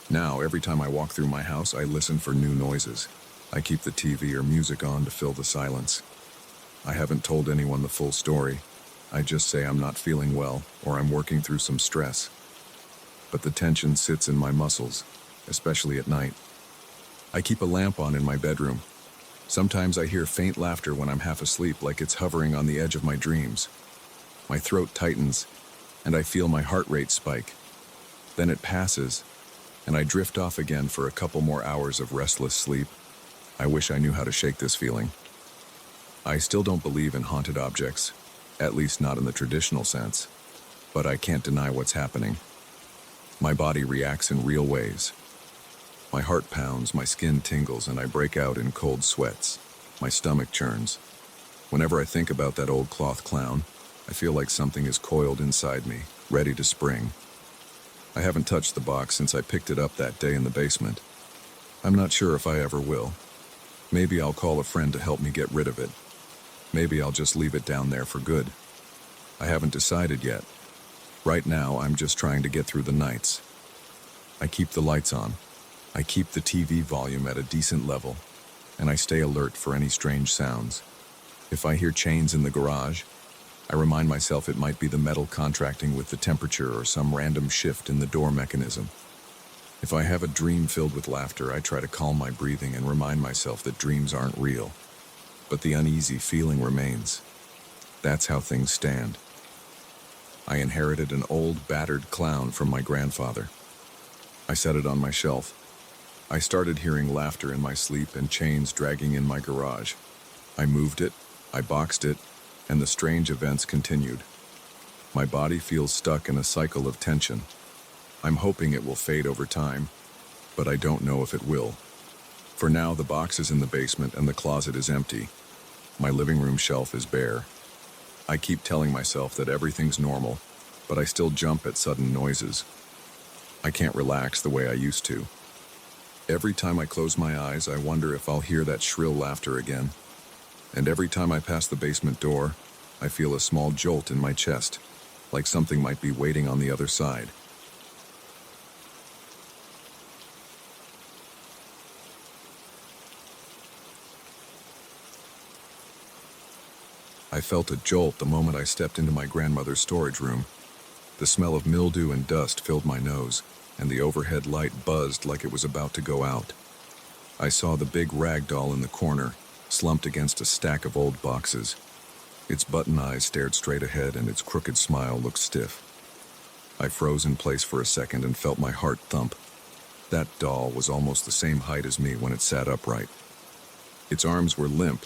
Now, every time I walk through my house, I listen for new noises. I keep the TV or music on to fill the silence. I haven't told anyone the full story. I just say I'm not feeling well or I'm working through some stress. But the tension sits in my muscles, especially at night. I keep a lamp on in my bedroom. Sometimes I hear faint laughter when I'm half asleep, like it's hovering on the edge of my dreams. My throat tightens, and I feel my heart rate spike. Then it passes, and I drift off again for a couple more hours of restless sleep. I wish I knew how to shake this feeling. I still don't believe in haunted objects, at least not in the traditional sense, but I can't deny what's happening. My body reacts in real ways. My heart pounds, my skin tingles, and I break out in cold sweats. My stomach churns. Whenever I think about that old cloth clown, I feel like something is coiled inside me, ready to spring. I haven't touched the box since I picked it up that day in the basement. I'm not sure if I ever will. Maybe I'll call a friend to help me get rid of it. Maybe I'll just leave it down there for good. I haven't decided yet. Right now, I'm just trying to get through the nights. I keep the lights on. I keep the TV volume at a decent level, and I stay alert for any strange sounds. If I hear chains in the garage, I remind myself it might be the metal contracting with the temperature or some random shift in the door mechanism. If I have a dream filled with laughter, I try to calm my breathing and remind myself that dreams aren't real. But the uneasy feeling remains. That's how things stand. I inherited an old, battered clown from my grandfather. I set it on my shelf. I started hearing laughter in my sleep and chains dragging in my garage. I moved it, I boxed it, and the strange events continued. My body feels stuck in a cycle of tension. I'm hoping it will fade over time, but I don't know if it will. For now, the box is in the basement and the closet is empty. My living room shelf is bare. I keep telling myself that everything's normal, but I still jump at sudden noises. I can't relax the way I used to. Every time I close my eyes, I wonder if I'll hear that shrill laughter again. And every time I pass the basement door, I feel a small jolt in my chest, like something might be waiting on the other side. I felt a jolt the moment I stepped into my grandmother's storage room. The smell of mildew and dust filled my nose, and the overhead light buzzed like it was about to go out. I saw the big rag doll in the corner, slumped against a stack of old boxes. Its button eyes stared straight ahead, and its crooked smile looked stiff. I froze in place for a second and felt my heart thump. That doll was almost the same height as me when it sat upright. Its arms were limp,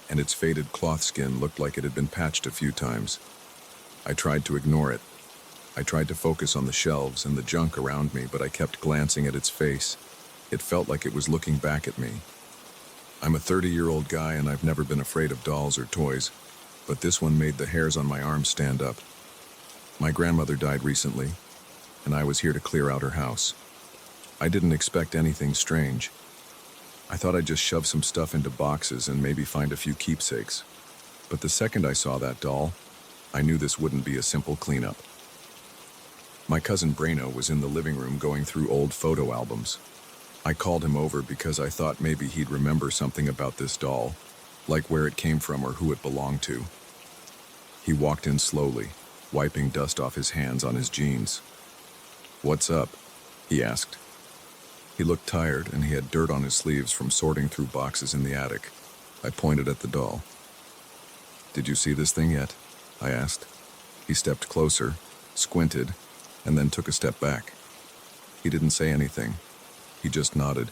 and its faded cloth skin looked like it had been patched a few times. I tried to ignore it. I tried to focus on the shelves and the junk around me, but I kept glancing at its face. It felt like it was looking back at me. I'm a 30-year-old guy, and I've never been afraid of dolls or toys, but this one made the hairs on my arms stand up. My grandmother died recently, and I was here to clear out her house. I didn't expect anything strange. I thought I'd just shove some stuff into boxes and maybe find a few keepsakes. But the second I saw that doll, I knew this wouldn't be a simple cleanup. My cousin Brano was in the living room going through old photo albums. I called him over because I thought maybe he'd remember something about this doll, like where it came from or who it belonged to. He walked in slowly, wiping dust off his hands on his jeans. "What's up?" he asked. He looked tired, and he had dirt on his sleeves from sorting through boxes in the attic. I pointed at the doll. "Did you see this thing yet?" I asked. He stepped closer, squinted, and then took a step back. He didn't say anything. He just nodded.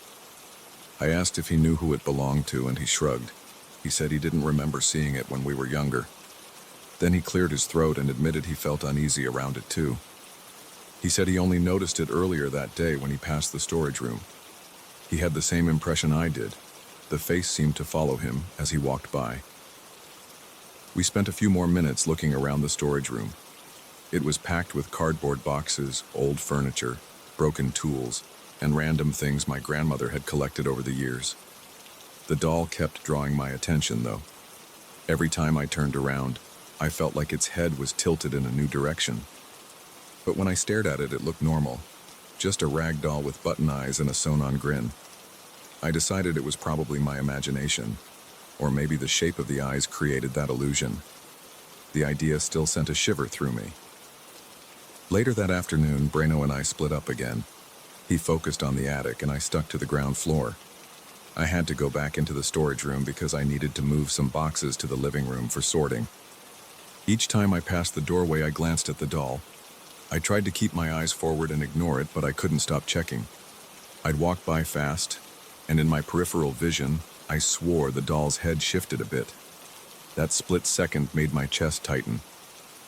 I asked if he knew who it belonged to, and he shrugged. He said he didn't remember seeing it when we were younger. Then he cleared his throat and admitted he felt uneasy around it too. He said he only noticed it earlier that day when he passed the storage room. He had the same impression I did. The face seemed to follow him as he walked by. We spent a few more minutes looking around the storage room. It was packed with cardboard boxes, old furniture, broken tools, and random things my grandmother had collected over the years. The doll kept drawing my attention, though. Every time I turned around, I felt like its head was tilted in a new direction. But when I stared at it, it looked normal. Just a rag doll with button eyes and a sewn-on grin. I decided it was probably my imagination, or maybe the shape of the eyes created that illusion. The idea still sent a shiver through me. Later that afternoon, Brano and I split up again. He focused on the attic, and I stuck to the ground floor. I had to go back into the storage room because I needed to move some boxes to the living room for sorting. Each time I passed the doorway, I glanced at the doll. I tried to keep my eyes forward and ignore it, but I couldn't stop checking. I'd walk by fast, and in my peripheral vision, I swore the doll's head shifted a bit. That split second made my chest tighten.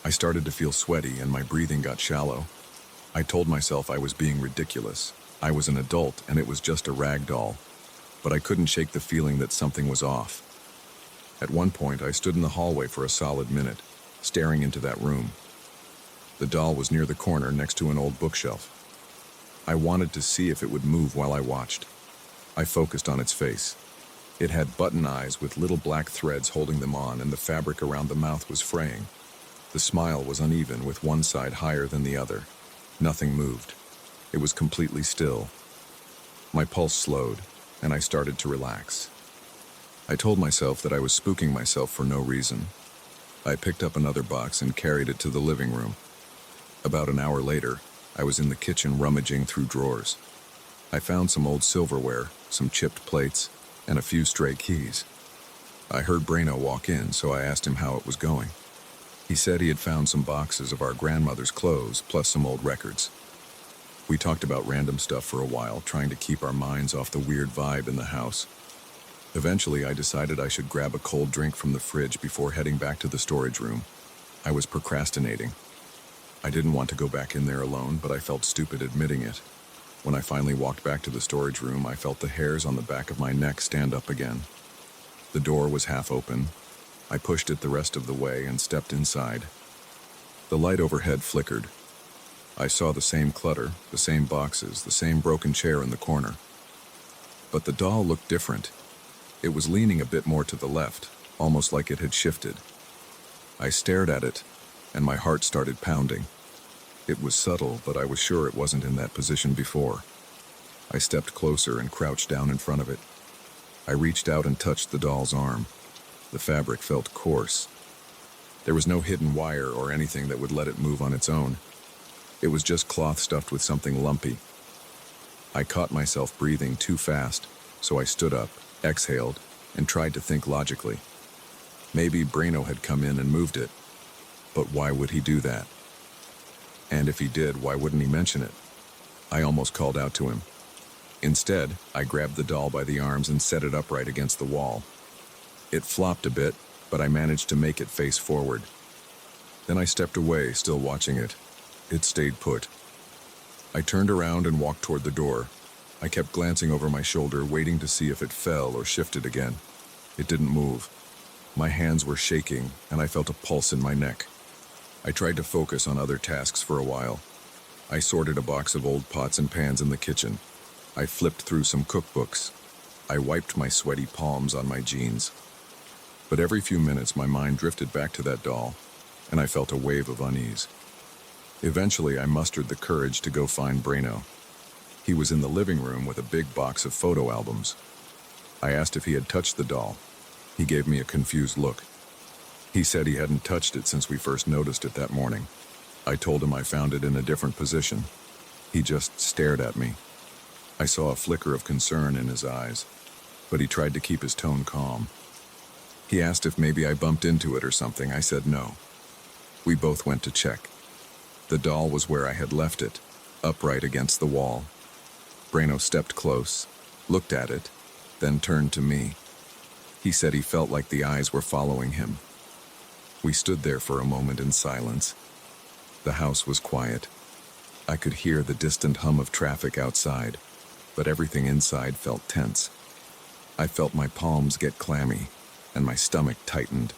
I started to feel sweaty and my breathing got shallow. I told myself I was being ridiculous. I was an adult and it was just a rag doll. But I couldn't shake the feeling that something was off. At one point, I stood in the hallway for a solid minute, staring into that room. The doll was near the corner next to an old bookshelf. I wanted to see if it would move while I watched. I focused on its face. It had button eyes with little black threads holding them on, and the fabric around the mouth was fraying. The smile was uneven, with one side higher than the other. Nothing moved. It was completely still. My pulse slowed, and I started to relax. I told myself that I was spooking myself for no reason. I picked up another box and carried it to the living room. About an hour later, I was in the kitchen rummaging through drawers. I found some old silverware, some chipped plates, and a few stray keys. I heard Brano walk in, so I asked him how it was going. He said he had found some boxes of our grandmother's clothes, plus some old records. We talked about random stuff for a while, trying to keep our minds off the weird vibe in the house. Eventually, I decided I should grab a cold drink from the fridge before heading back to the storage room. I was procrastinating. I didn't want to go back in there alone, but I felt stupid admitting it. When I finally walked back to the storage room, I felt the hairs on the back of my neck stand up again. The door was half open. I pushed it the rest of the way and stepped inside. The light overhead flickered. I saw the same clutter, the same boxes, the same broken chair in the corner. But the doll looked different. It was leaning a bit more to the left, almost like it had shifted. I stared at it, and my heart started pounding. It was subtle, but I was sure it wasn't in that position before. I stepped closer and crouched down in front of it. I reached out and touched the doll's arm. The fabric felt coarse. There was no hidden wire or anything that would let it move on its own. It was just cloth stuffed with something lumpy. I caught myself breathing too fast, so I stood up, exhaled, and tried to think logically. Maybe Brano had come in and moved it. But why would he do that? And if he did, why wouldn't he mention it? I almost called out to him. Instead, I grabbed the doll by the arms and set it upright against the wall. It flopped a bit, but I managed to make it face forward. Then I stepped away, still watching it. It stayed put. I turned around and walked toward the door. I kept glancing over my shoulder, waiting to see if it fell or shifted again. It didn't move. My hands were shaking, and I felt a pulse in my neck. I tried to focus on other tasks for a while. I sorted a box of old pots and pans in the kitchen. I flipped through some cookbooks. I wiped my sweaty palms on my jeans. But every few minutes my mind drifted back to that doll, and I felt a wave of unease. Eventually I mustered the courage to go find Brano. He was in the living room with a big box of photo albums. I asked if he had touched the doll. He gave me a confused look. He said he hadn't touched it since we first noticed it that morning. I told him I found it in a different position. He just stared at me. I saw a flicker of concern in his eyes, but he tried to keep his tone calm. He asked if maybe I bumped into it or something. I said no. We both went to check. The doll was where I had left it, upright against the wall. Brano stepped close, looked at it, then turned to me. He said he felt like the eyes were following him. We stood there for a moment in silence. The house was quiet. I could hear the distant hum of traffic outside, but everything inside felt tense. I felt my palms get clammy, and my stomach tightened.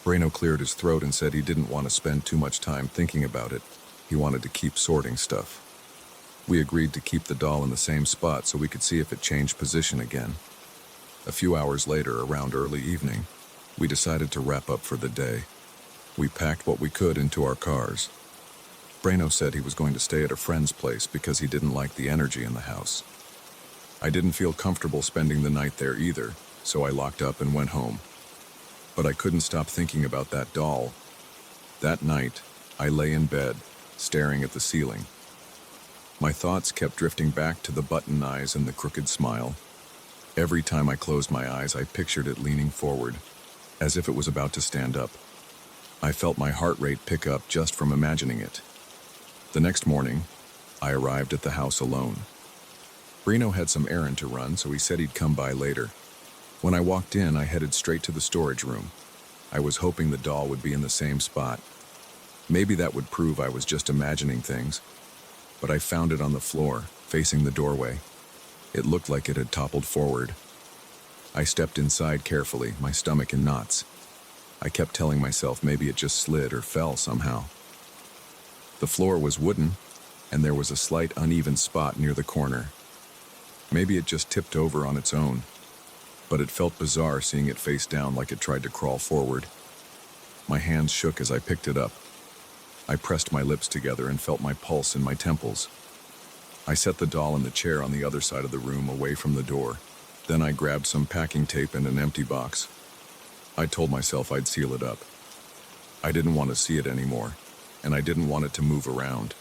Brano cleared his throat and said he didn't want to spend too much time thinking about it. He wanted to keep sorting stuff. We agreed to keep the doll in the same spot so we could see if it changed position again. A few hours later, around early evening, we decided to wrap up for the day. We packed what we could into our cars. Brano said he was going to stay at a friend's place because he didn't like the energy in the house. I didn't feel comfortable spending the night there either, so I locked up and went home. But I couldn't stop thinking about that doll. That night, I lay in bed, staring at the ceiling. My thoughts kept drifting back to the button eyes and the crooked smile. Every time I closed my eyes, I pictured it leaning forward, as if it was about to stand up. I felt my heart rate pick up just from imagining it. The next morning, I arrived at the house alone. Brino had some errand to run, so he said he'd come by later. When I walked in, I headed straight to the storage room. I was hoping the doll would be in the same spot. Maybe that would prove I was just imagining things. But I found it on the floor, facing the doorway. It looked like it had toppled forward. I stepped inside carefully, my stomach in knots. I kept telling myself maybe it just slid or fell somehow. The floor was wooden, and there was a slight uneven spot near the corner. Maybe it just tipped over on its own, but it felt bizarre seeing it face down like it tried to crawl forward. My hands shook as I picked it up. I pressed my lips together and felt my pulse in my temples. I set the doll in the chair on the other side of the room away from the door. Then I grabbed some packing tape and an empty box. I told myself I'd seal it up. I didn't want to see it anymore, and I didn't want it to move around.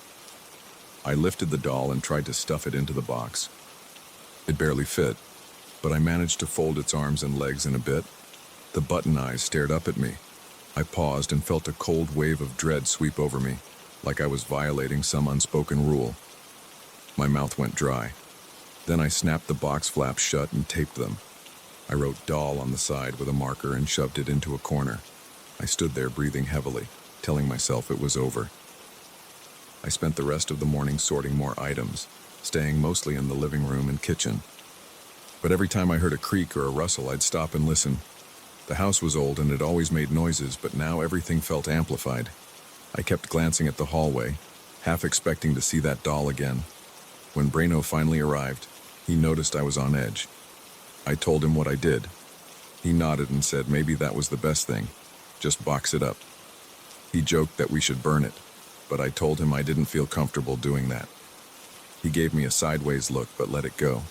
I lifted the doll and tried to stuff it into the box. It barely fit, but I managed to fold its arms and legs in a bit. The button eyes stared up at me. I paused and felt a cold wave of dread sweep over me, like I was violating some unspoken rule. My mouth went dry. Then I snapped the box flaps shut and taped them. I wrote doll on the side with a marker and shoved it into a corner. I stood there breathing heavily, telling myself it was over. I spent the rest of the morning sorting more items, staying mostly in the living room and kitchen. But every time I heard a creak or a rustle, I'd stop and listen. The house was old and it always made noises, but now everything felt amplified. I kept glancing at the hallway, half expecting to see that doll again. When Brino finally arrived, he noticed I was on edge. I told him what I did. He nodded and said maybe that was the best thing. Just box it up. He joked that we should burn it, but I told him I didn't feel comfortable doing that. He gave me a sideways look but let it go.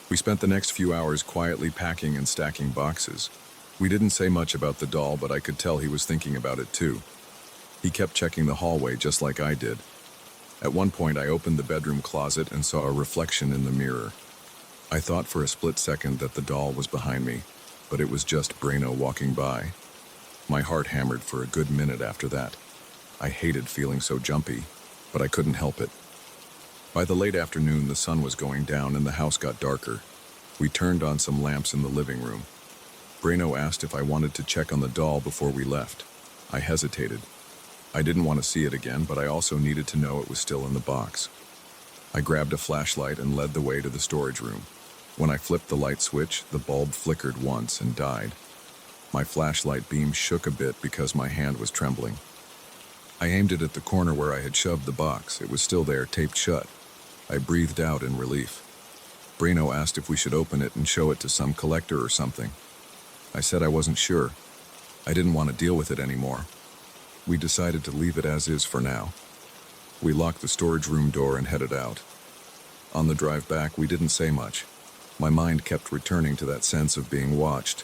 We spent the next few hours quietly packing and stacking boxes. We didn't say much about the doll, but I could tell he was thinking about it too. He kept checking the hallway just like I did. At one point, I opened the bedroom closet and saw a reflection in the mirror. I thought for a split second that the doll was behind me, but it was just Brino walking by. My heart hammered for a good minute after that. I hated feeling so jumpy, but I couldn't help it. By the late afternoon, the sun was going down and the house got darker. We turned on some lamps in the living room. Brino asked if I wanted to check on the doll before we left. I hesitated. I didn't want to see it again, but I also needed to know it was still in the box. I grabbed a flashlight and led the way to the storage room. When I flipped the light switch, the bulb flickered once and died. My flashlight beam shook a bit because my hand was trembling. I aimed it at the corner where I had shoved the box. It was still there, taped shut. I breathed out in relief. Brino asked if we should open it and show it to some collector or something. I said I wasn't sure. I didn't want to deal with it anymore. We decided to leave it as is for now. We locked the storage room door and headed out. On the drive back, we didn't say much. My mind kept returning to that sense of being watched.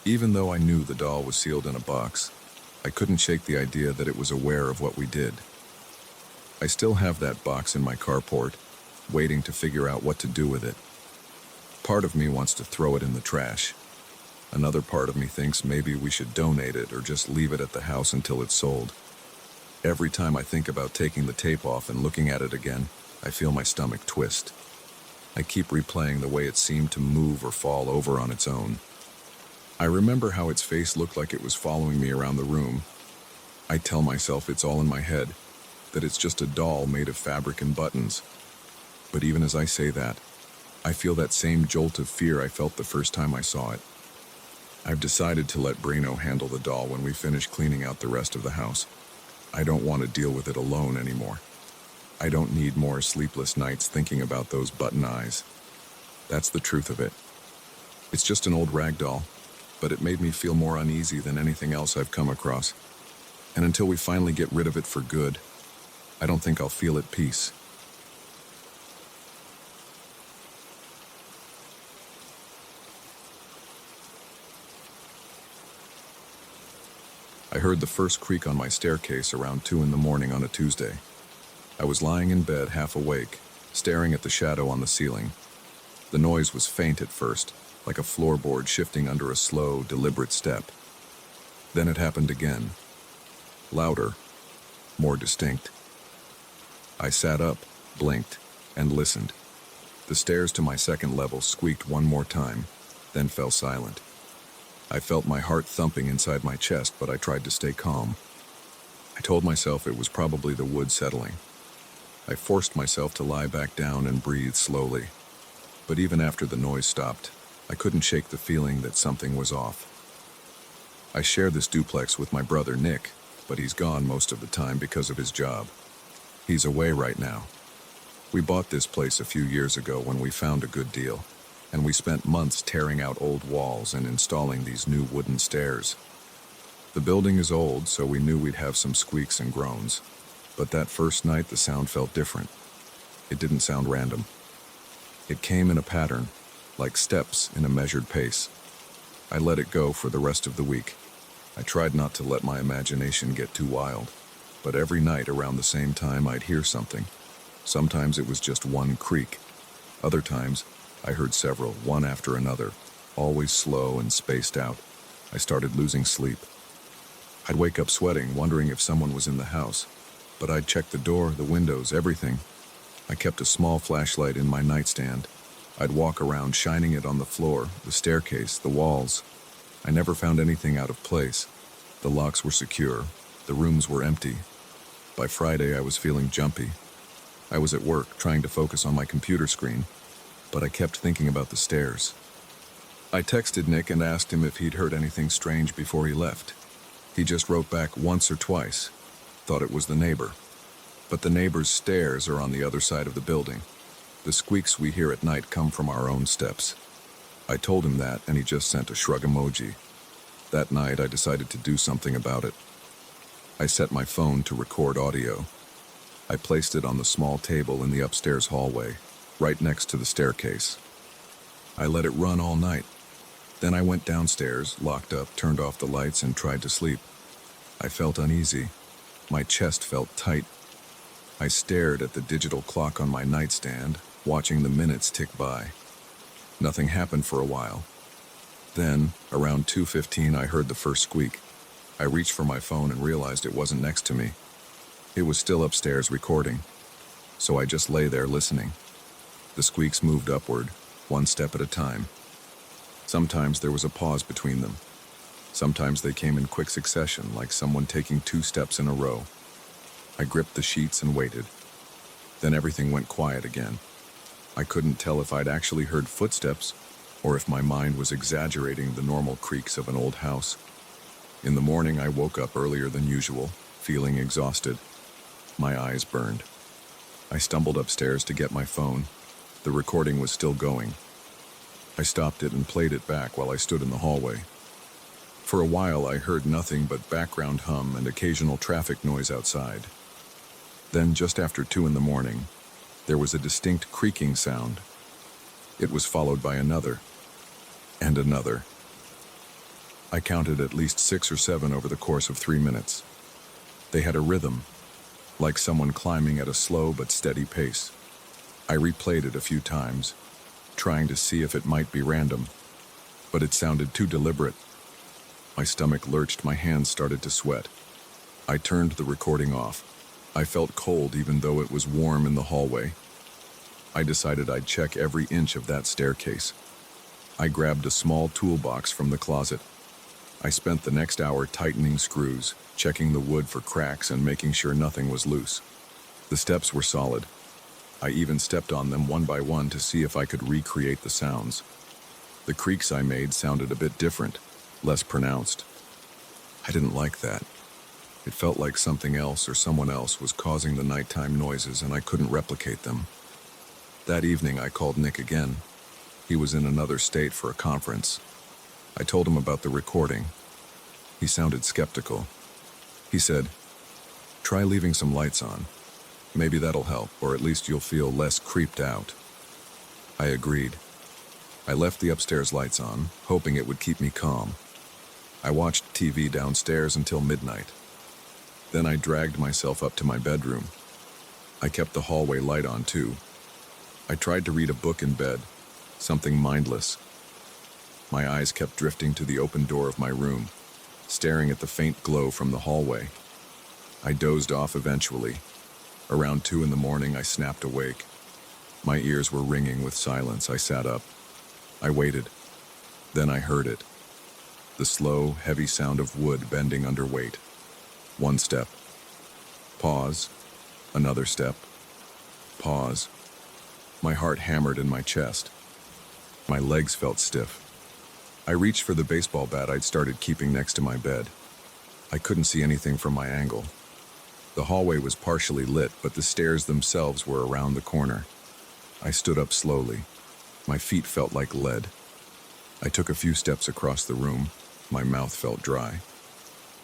Even though I knew the doll was sealed in a box, I couldn't shake the idea that it was aware of what we did. I still have that box in my carport, waiting to figure out what to do with it. Part of me wants to throw it in the trash. Another part of me thinks maybe we should donate it or just leave it at the house until it's sold. Every time I think about taking the tape off and looking at it again, I feel my stomach twist. I keep replaying the way it seemed to move or fall over on its own. I remember how its face looked like it was following me around the room. I tell myself it's all in my head, that it's just a doll made of fabric and buttons. But even as I say that, I feel that same jolt of fear I felt the first time I saw it. I've decided to let Brino handle the doll when we finish cleaning out the rest of the house. I don't want to deal with it alone anymore. I don't need more sleepless nights thinking about those button eyes. That's the truth of it. It's just an old rag doll, but it made me feel more uneasy than anything else I've come across. And until we finally get rid of it for good, I don't think I'll feel at peace. I heard the first creak on my staircase around 2 in the morning on a Tuesday. I was lying in bed, half awake, staring at the shadow on the ceiling. The noise was faint at first, like a floorboard shifting under a slow, deliberate step. Then it happened again. Louder, more distinct. I sat up, blinked, and listened. The stairs to my second level squeaked one more time, then fell silent. I felt my heart thumping inside my chest, but I tried to stay calm. I told myself it was probably the wood settling. I forced myself to lie back down and breathe slowly. But even after the noise stopped, I couldn't shake the feeling that something was off. I share this duplex with my brother Nick, but he's gone most of the time because of his job. He's away right now. We bought this place a few years ago when we found a good deal, and we spent months tearing out old walls and installing these new wooden stairs. The building is old, so we knew we'd have some squeaks and groans, but that first night the sound felt different. It didn't sound random. It came in a pattern, like steps in a measured pace. I let it go for the rest of the week. I tried not to let my imagination get too wild, but every night around the same time I'd hear something. Sometimes it was just one creak. Other times, I heard several, one after another, always slow and spaced out. I started losing sleep. I'd wake up sweating, wondering if someone was in the house, but I'd check the door, the windows, everything. I kept a small flashlight in my nightstand. I'd walk around, shining it on the floor, the staircase, the walls. I never found anything out of place. The locks were secure. The rooms were empty. By Friday, I was feeling jumpy. I was at work, trying to focus on my computer screen, but I kept thinking about the stairs. I texted Nick and asked him if he'd heard anything strange before he left. He just wrote back once or twice, thought it was the neighbor. But the neighbor's stairs are on the other side of the building. The squeaks we hear at night come from our own steps. I told him that, and he just sent a shrug emoji. That night, I decided to do something about it. I set my phone to record audio. I placed it on the small table in the upstairs hallway, right next to the staircase. I let it run all night. Then I went downstairs, locked up, turned off the lights, and tried to sleep. I felt uneasy. My chest felt tight. I stared at the digital clock on my nightstand, watching the minutes tick by. Nothing happened for a while. Then, around 2:15, I heard the first squeak. I reached for my phone and realized it wasn't next to me. It was still upstairs recording, so I just lay there listening. The squeaks moved upward, one step at a time. Sometimes there was a pause between them. Sometimes they came in quick succession, like someone taking 2 steps in a row. I gripped the sheets and waited. Then everything went quiet again. I couldn't tell if I'd actually heard footsteps or if my mind was exaggerating the normal creaks of an old house. In the morning, I woke up earlier than usual, feeling exhausted. My eyes burned. I stumbled upstairs to get my phone. The recording was still going. I stopped it and played it back while I stood in the hallway. For a while, I heard nothing but background hum and occasional traffic noise outside. Then, just after 2 in the morning, there was a distinct creaking sound. It was followed by another, and another. I counted at least 6 or 7 over the course of 3 minutes. They had a rhythm, like someone climbing at a slow but steady pace. I replayed it a few times, trying to see if it might be random, but it sounded too deliberate. My stomach lurched, my hands started to sweat. I turned the recording off. I felt cold even though it was warm in the hallway. I decided I'd check every inch of that staircase. I grabbed a small toolbox from the closet. I spent the next hour tightening screws, checking the wood for cracks and making sure nothing was loose. The steps were solid. I even stepped on them one by one to see if I could recreate the sounds. The creaks I made sounded a bit different, less pronounced. I didn't like that. It felt like something else or someone else was causing the nighttime noises and I couldn't replicate them. That evening I called Nick again. He was in another state for a conference. I told him about the recording. He sounded skeptical. He said, "Try leaving some lights on. Maybe that'll help, or at least you'll feel less creeped out." I agreed. I left the upstairs lights on, hoping it would keep me calm. I watched TV downstairs until midnight. Then I dragged myself up to my bedroom. I kept the hallway light on too. I tried to read a book in bed, something mindless. My eyes kept drifting to the open door of my room, staring at the faint glow from the hallway. I dozed off eventually. Around 2 in the morning, I snapped awake. My ears were ringing with silence. I sat up. I waited. Then I heard it. The slow, heavy sound of wood bending under weight. One step. Pause. Another step. Pause. My heart hammered in my chest. My legs felt stiff. I reached for the baseball bat I'd started keeping next to my bed. I couldn't see anything from my angle. The hallway was partially lit, but the stairs themselves were around the corner. I stood up slowly. My feet felt like lead. I took a few steps across the room. My mouth felt dry.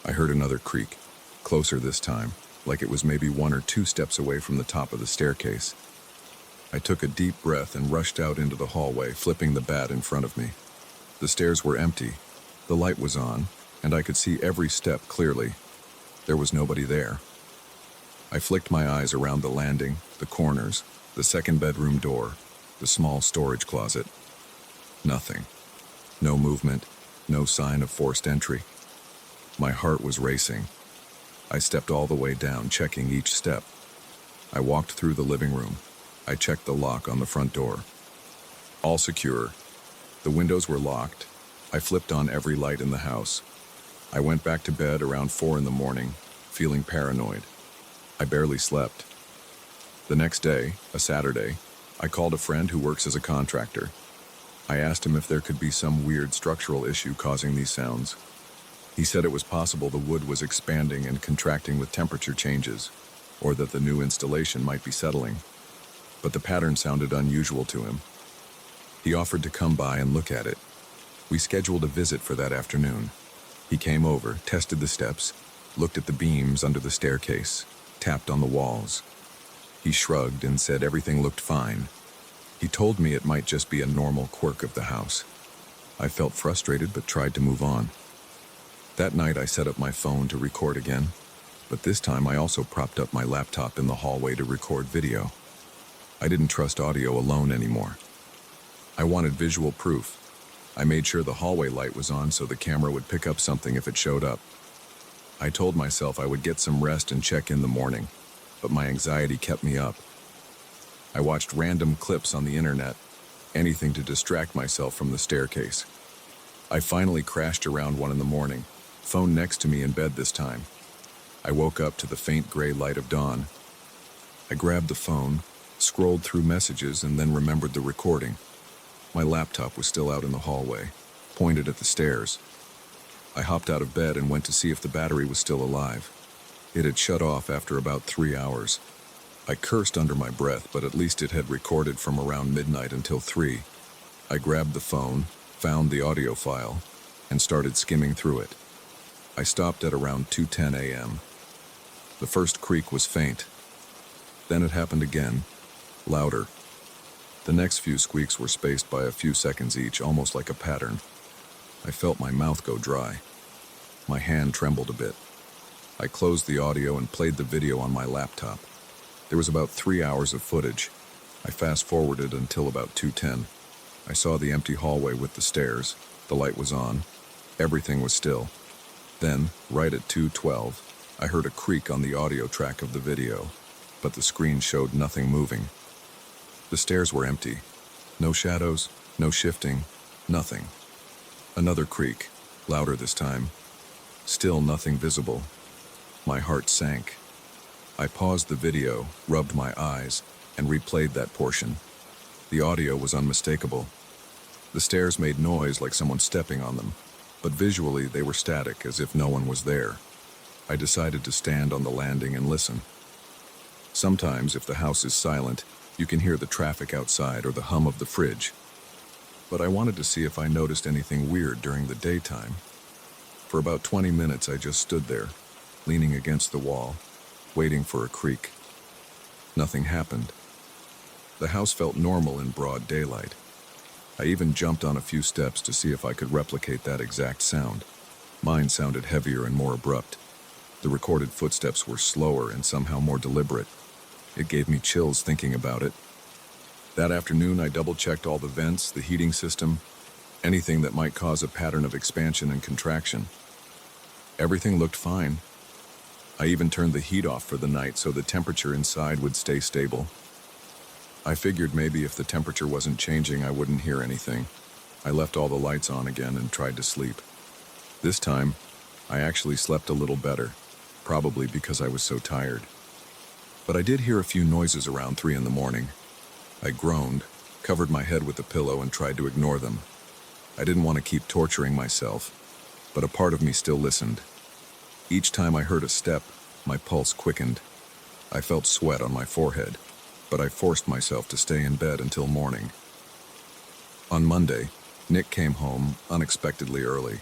I heard another creak, closer this time, like it was maybe 1 or 2 steps away from the top of the staircase. I took a deep breath and rushed out into the hallway, flipping the bat in front of me. The stairs were empty. The light was on, and I could see every step clearly. There was nobody there. I flicked my eyes around the landing, the corners, the second bedroom door, the small storage closet. Nothing. No movement, no sign of forced entry. My heart was racing. I stepped all the way down, checking each step. I walked through the living room. I checked the lock on the front door. All secure. The windows were locked. I flipped on every light in the house. I went back to bed around 4 in the morning, feeling paranoid. I barely slept. The next day, a Saturday, I called a friend who works as a contractor. I asked him if there could be some weird structural issue causing these sounds. He said it was possible the wood was expanding and contracting with temperature changes, or that the new installation might be settling. But the pattern sounded unusual to him. He offered to come by and look at it. We scheduled a visit for that afternoon. He came over, tested the steps, looked at the beams under the staircase, tapped on the walls. He shrugged and said everything looked fine. He told me it might just be a normal quirk of the house. I felt frustrated but tried to move on. That night I set up my phone to record again, but this time I also propped up my laptop in the hallway to record video. I didn't trust audio alone anymore. I wanted visual proof. I made sure the hallway light was on so the camera would pick up something if it showed up. I told myself I would get some rest and check in the morning, but my anxiety kept me up. I watched random clips on the internet, anything to distract myself from the staircase. I finally crashed around 1 in the morning, phone next to me in bed this time. I woke up to the faint gray light of dawn. I grabbed the phone, scrolled through messages, and then remembered the recording. My laptop was still out in the hallway, pointed at the stairs. I hopped out of bed and went to see if the battery was still alive. It had shut off after about 3 hours. I cursed under my breath, but at least it had recorded from around midnight until 3. I grabbed the phone, found the audio file, and started skimming through it. I stopped at around 2:10 a.m. The first creak was faint. Then it happened again, louder. The next few squeaks were spaced by a few seconds each, almost like a pattern. I felt my mouth go dry. My hand trembled a bit. I closed the audio and played the video on my laptop. There was about 3 hours of footage. I fast-forwarded until about 2:10. I saw the empty hallway with the stairs. The light was on. Everything was still. Then, right at 2:12, I heard a creak on the audio track of the video, but the screen showed nothing moving. The stairs were empty. No shadows, no shifting, nothing. Another creak, louder this time. Still nothing visible. My heart sank. I paused the video, rubbed my eyes, and replayed that portion. The audio was unmistakable. The stairs made noise like someone stepping on them, but visually they were static, as if no one was there. I decided to stand on the landing and listen. Sometimes, if the house is silent, you can hear the traffic outside or the hum of the fridge. But I wanted to see if I noticed anything weird during the daytime. For about 20 minutes I just stood there, leaning against the wall, waiting for a creak. Nothing happened. The house felt normal in broad daylight. I even jumped on a few steps to see if I could replicate that exact sound. Mine sounded heavier and more abrupt. The recorded footsteps were slower and somehow more deliberate. It gave me chills thinking about it. That afternoon, I double-checked all the vents, the heating system, anything that might cause a pattern of expansion and contraction. Everything looked fine. I even turned the heat off for the night so the temperature inside would stay stable. I figured maybe if the temperature wasn't changing, I wouldn't hear anything. I left all the lights on again and tried to sleep. This time, I actually slept a little better, probably because I was so tired. But I did hear a few noises around 3 in the morning. I groaned, covered my head with a pillow, and tried to ignore them. I didn't want to keep torturing myself, but a part of me still listened. Each time I heard a step, my pulse quickened. I felt sweat on my forehead, but I forced myself to stay in bed until morning. On Monday, Nick came home unexpectedly early.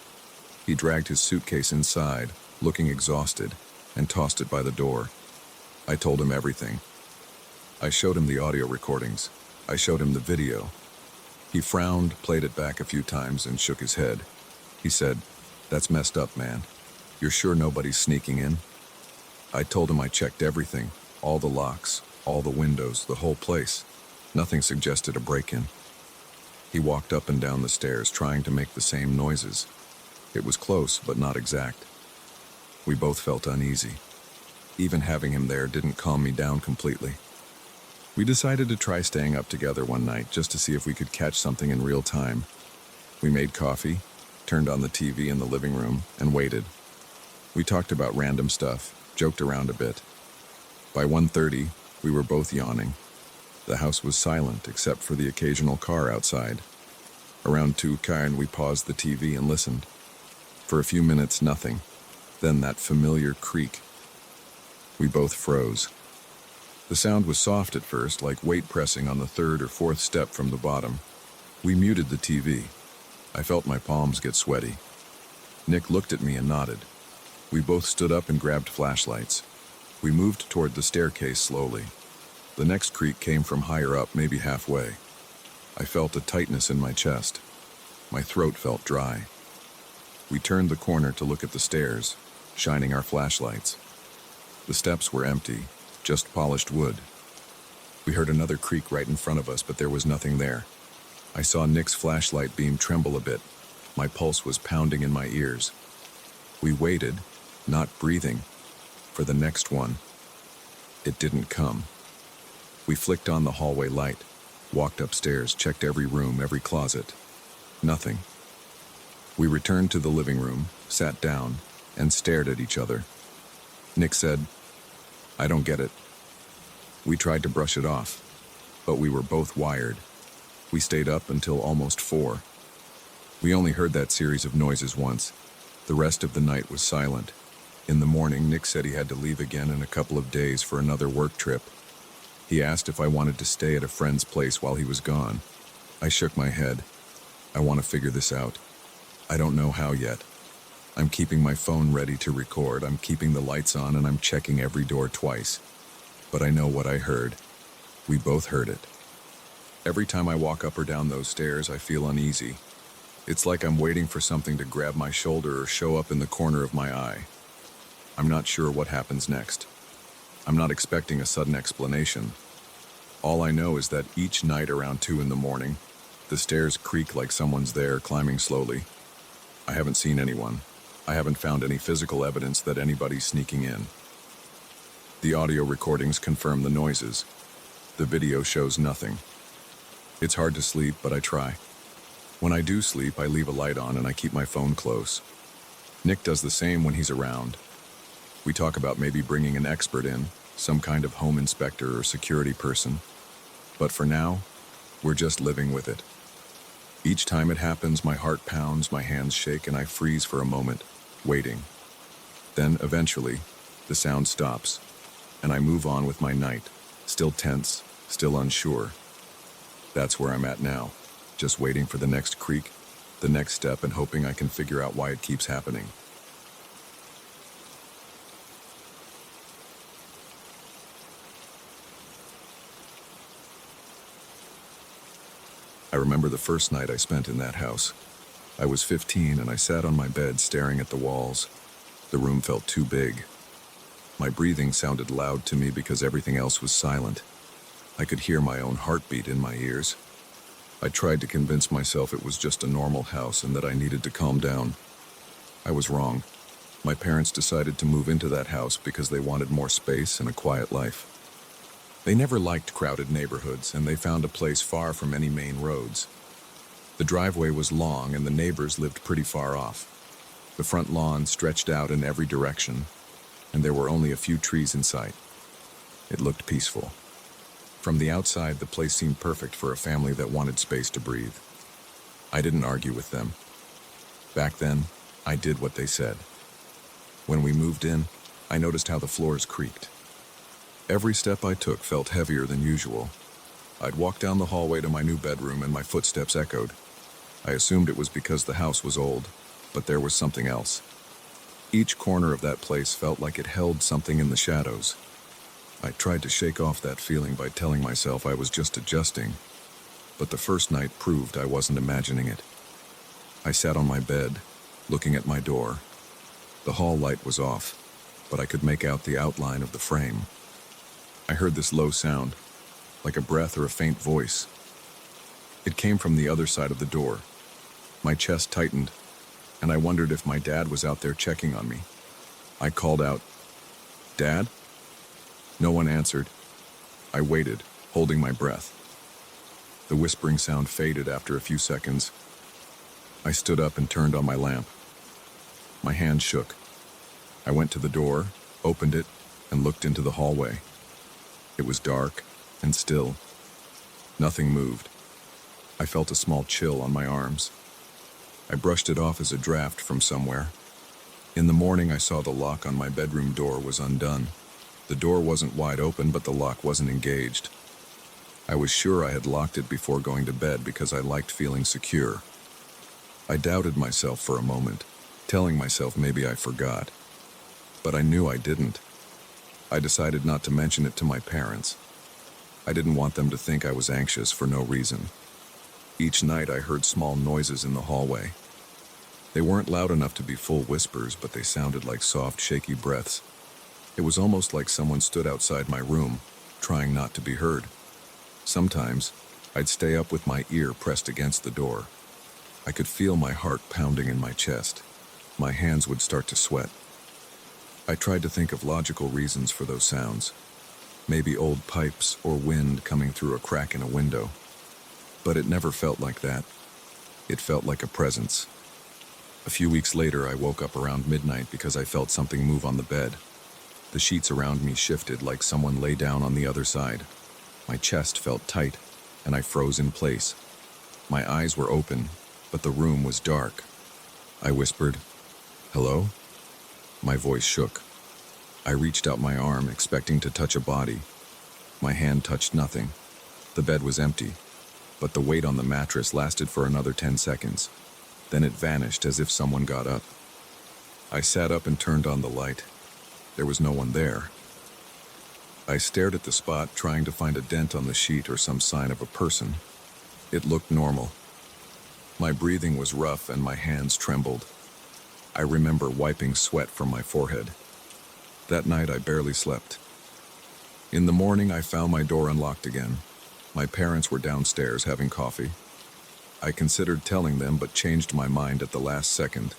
He dragged his suitcase inside, looking exhausted, and tossed it by the door. I told him everything. I showed him the audio recordings. I showed him the video. He frowned, played it back a few times, and shook his head. He said, "That's messed up, man. You're sure nobody's sneaking in?" I told him I checked everything, all the locks, all the windows, the whole place. Nothing suggested a break-in. He walked up and down the stairs, trying to make the same noises. It was close, but not exact. We both felt uneasy. Even having him there didn't calm me down completely. We decided to try staying up together one night just to see if we could catch something in real time. We made coffee, turned on the TV in the living room, and waited. We talked about random stuff, joked around a bit. By 1:30, we were both yawning. The house was silent except for the occasional car outside. Around 2:00, we paused the TV and listened. For a few minutes, nothing. Then that familiar creak. We both froze. The sound was soft at first, like weight pressing on the 3rd or 4th step from the bottom. We muted the TV. I felt my palms get sweaty. Nick looked at me and nodded. We both stood up and grabbed flashlights. We moved toward the staircase slowly. The next creak came from higher up, maybe halfway. I felt a tightness in my chest. My throat felt dry. We turned the corner to look at the stairs, shining our flashlights. The steps were empty, just polished wood. We heard another creak right in front of us, but there was nothing there. I saw Nick's flashlight beam tremble a bit. My pulse was pounding in my ears. We waited, not breathing, for the next one. It didn't come. We flicked on the hallway light, walked upstairs, checked every room, every closet. Nothing. We returned to the living room, sat down, and stared at each other. Nick said, "I don't get it." We tried to brush it off, but we were both wired. We stayed up until almost 4. We only heard that series of noises once. The rest of the night was silent. In the morning, Nick said he had to leave again in a couple of days for another work trip. He asked if I wanted to stay at a friend's place while he was gone. I shook my head. I want to figure this out. I don't know how yet. I'm keeping my phone ready to record. I'm keeping the lights on, and I'm checking every door twice. But I know what I heard. We both heard it. Every time I walk up or down those stairs, I feel uneasy. It's like I'm waiting for something to grab my shoulder or show up in the corner of my eye. I'm not sure what happens next. I'm not expecting a sudden explanation. All I know is that each night around 2 in the morning, the stairs creak like someone's there, climbing slowly. I haven't seen anyone. I haven't found any physical evidence that anybody's sneaking in. The audio recordings confirm the noises. The video shows nothing. It's hard to sleep, but I try. When I do sleep, I leave a light on and I keep my phone close. Nick does the same when he's around. We talk about maybe bringing an expert in, some kind of home inspector or security person. But for now, we're just living with it. Each time it happens, my heart pounds, my hands shake, and I freeze for a moment, waiting. Then, eventually, the sound stops, and I move on with my night, still tense, still unsure. That's where I'm at now, just waiting for the next creak, the next step, and hoping I can figure out why it keeps happening. I remember the first night I spent in that house. I was 15 and I sat on my bed staring at the walls. The room felt too big. My breathing sounded loud to me because everything else was silent. I could hear my own heartbeat in my ears. I tried to convince myself it was just a normal house and that I needed to calm down. I was wrong. My parents decided to move into that house because they wanted more space and a quiet life. They never liked crowded neighborhoods, and they found a place far from any main roads. The driveway was long, and the neighbors lived pretty far off. The front lawn stretched out in every direction, and there were only a few trees in sight. It looked peaceful. From the outside, the place seemed perfect for a family that wanted space to breathe. I didn't argue with them. Back then, I did what they said. When we moved in, I noticed how the floors creaked. Every step I took felt heavier than usual. I'd walk down the hallway to my new bedroom and my footsteps echoed. I assumed it was because the house was old, but there was something else. Each corner of that place felt like it held something in the shadows. I tried to shake off that feeling by telling myself I was just adjusting, but the first night proved I wasn't imagining it. I sat on my bed, looking at my door. The hall light was off, but I could make out the outline of the frame. I heard this low sound, like a breath or a faint voice. It came from the other side of the door. My chest tightened, and I wondered if my dad was out there checking on me. I called out, "Dad?" No one answered. I waited, holding my breath. The whispering sound faded after a few seconds. I stood up and turned on my lamp. My hand shook. I went to the door, opened it, and looked into the hallway. It was dark and still. Nothing moved. I felt a small chill on my arms. I brushed it off as a draft from somewhere. In the morning, I saw the lock on my bedroom door was undone. The door wasn't wide open, but the lock wasn't engaged. I was sure I had locked it before going to bed because I liked feeling secure. I doubted myself for a moment, telling myself maybe I forgot. But I knew I didn't. I decided not to mention it to my parents. I didn't want them to think I was anxious for no reason. Each night I heard small noises in the hallway. They weren't loud enough to be full whispers, but they sounded like soft, shaky breaths. It was almost like someone stood outside my room, trying not to be heard. Sometimes, I'd stay up with my ear pressed against the door. I could feel my heart pounding in my chest. My hands would start to sweat. I tried to think of logical reasons for those sounds. Maybe old pipes or wind coming through a crack in a window. But it never felt like that. It felt like a presence. A few weeks later, I woke up around midnight because I felt something move on the bed. The sheets around me shifted like someone lay down on the other side. My chest felt tight, and I froze in place. My eyes were open, but the room was dark. I whispered, "Hello?" My voice shook. I reached out my arm, expecting to touch a body. My hand touched nothing. The bed was empty, but the weight on the mattress lasted for another 10 seconds. Then it vanished as if someone got up. I sat up and turned on the light. There was no one there. I stared at the spot, trying to find a dent on the sheet or some sign of a person. It looked normal. My breathing was rough and my hands trembled. I remember wiping sweat from my forehead. That night I barely slept. In the morning I found my door unlocked again. My parents were downstairs having coffee. I considered telling them but changed my mind at the last second.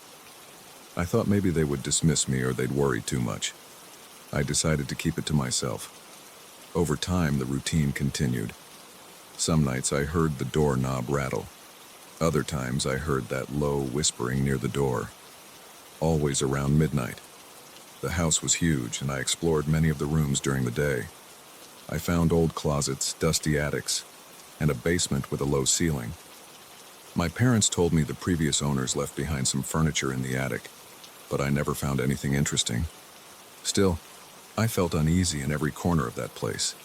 I thought maybe they would dismiss me or they'd worry too much. I decided to keep it to myself. Over time, the routine continued. Some nights I heard the doorknob rattle. Other times I heard that low whispering near the door. Always around midnight. The house was huge, and I explored many of the rooms during the day. I found old closets, dusty attics, and a basement with a low ceiling. My parents told me the previous owners left behind some furniture in the attic, but I never found anything interesting. Still, I felt uneasy in every corner of that place.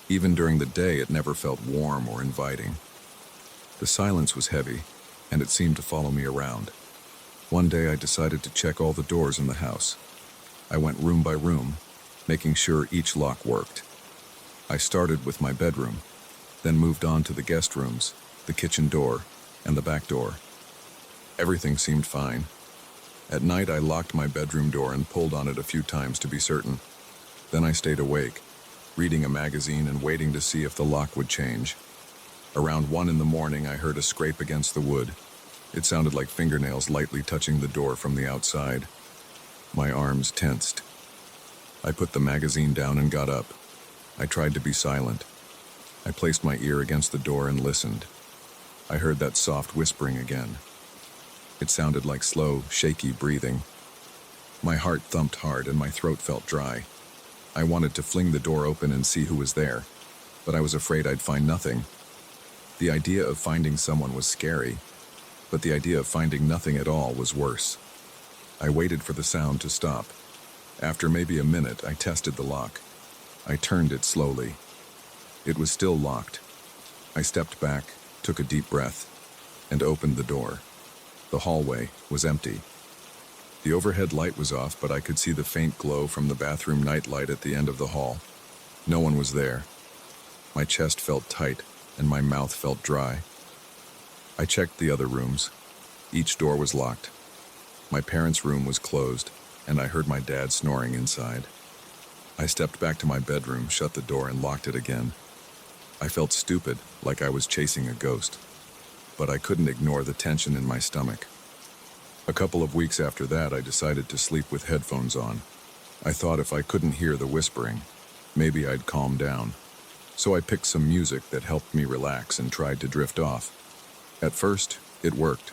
Even during the day, it never felt warm or inviting. The silence was heavy, and it seemed to follow me around. One day I decided to check all the doors in the house. I went room by room, making sure each lock worked. I started with my bedroom, then moved on to the guest rooms, the kitchen door, and the back door. Everything seemed fine. At night, I locked my bedroom door and pulled on it a few times to be certain. Then I stayed awake, reading a magazine and waiting to see if the lock would change. Around 1 in the morning, I heard a scrape against the wood. It sounded like fingernails lightly touching the door from the outside. My arms tensed. I put the magazine down and got up. I tried to be silent. I placed my ear against the door and listened. I heard that soft whispering again. It sounded like slow, shaky breathing. My heart thumped hard and my throat felt dry. I wanted to fling the door open and see who was there, but I was afraid I'd find nothing. The idea of finding someone was scary, but the idea of finding nothing at all was worse. I waited for the sound to stop. After maybe a minute, I tested the lock. I turned it slowly. It was still locked. I stepped back, took a deep breath, and opened the door. The hallway was empty. The overhead light was off, but I could see the faint glow from the bathroom nightlight at the end of the hall. No one was there. My chest felt tight, and my mouth felt dry. I checked the other rooms. Each door was locked. My parents' room was closed, and I heard my dad snoring inside. I stepped back to my bedroom, shut the door, and locked it again. I felt stupid, like I was chasing a ghost, but I couldn't ignore the tension in my stomach. A couple of weeks after that, I decided to sleep with headphones on. I thought if I couldn't hear the whispering, maybe I'd calm down. So I picked some music that helped me relax and tried to drift off. At first, it worked.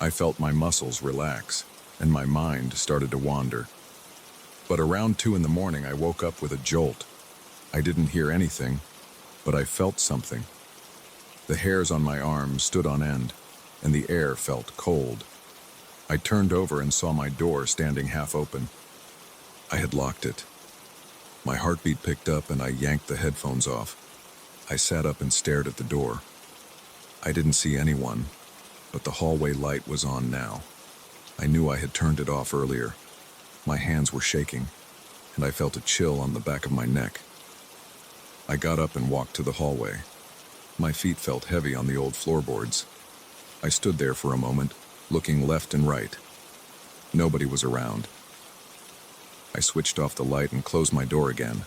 I felt my muscles relax, and my mind started to wander. But around 2 in the morning, I woke up with a jolt. I didn't hear anything, but I felt something. The hairs on my arms stood on end, and the air felt cold. I turned over and saw my door standing half open. I had locked it. My heartbeat picked up and I yanked the headphones off. I sat up and stared at the door. I didn't see anyone, but the hallway light was on now. I knew I had turned it off earlier. My hands were shaking, and I felt a chill on the back of my neck. I got up and walked to the hallway. My feet felt heavy on the old floorboards. I stood there for a moment, looking left and right. Nobody was around. I switched off the light and closed my door again.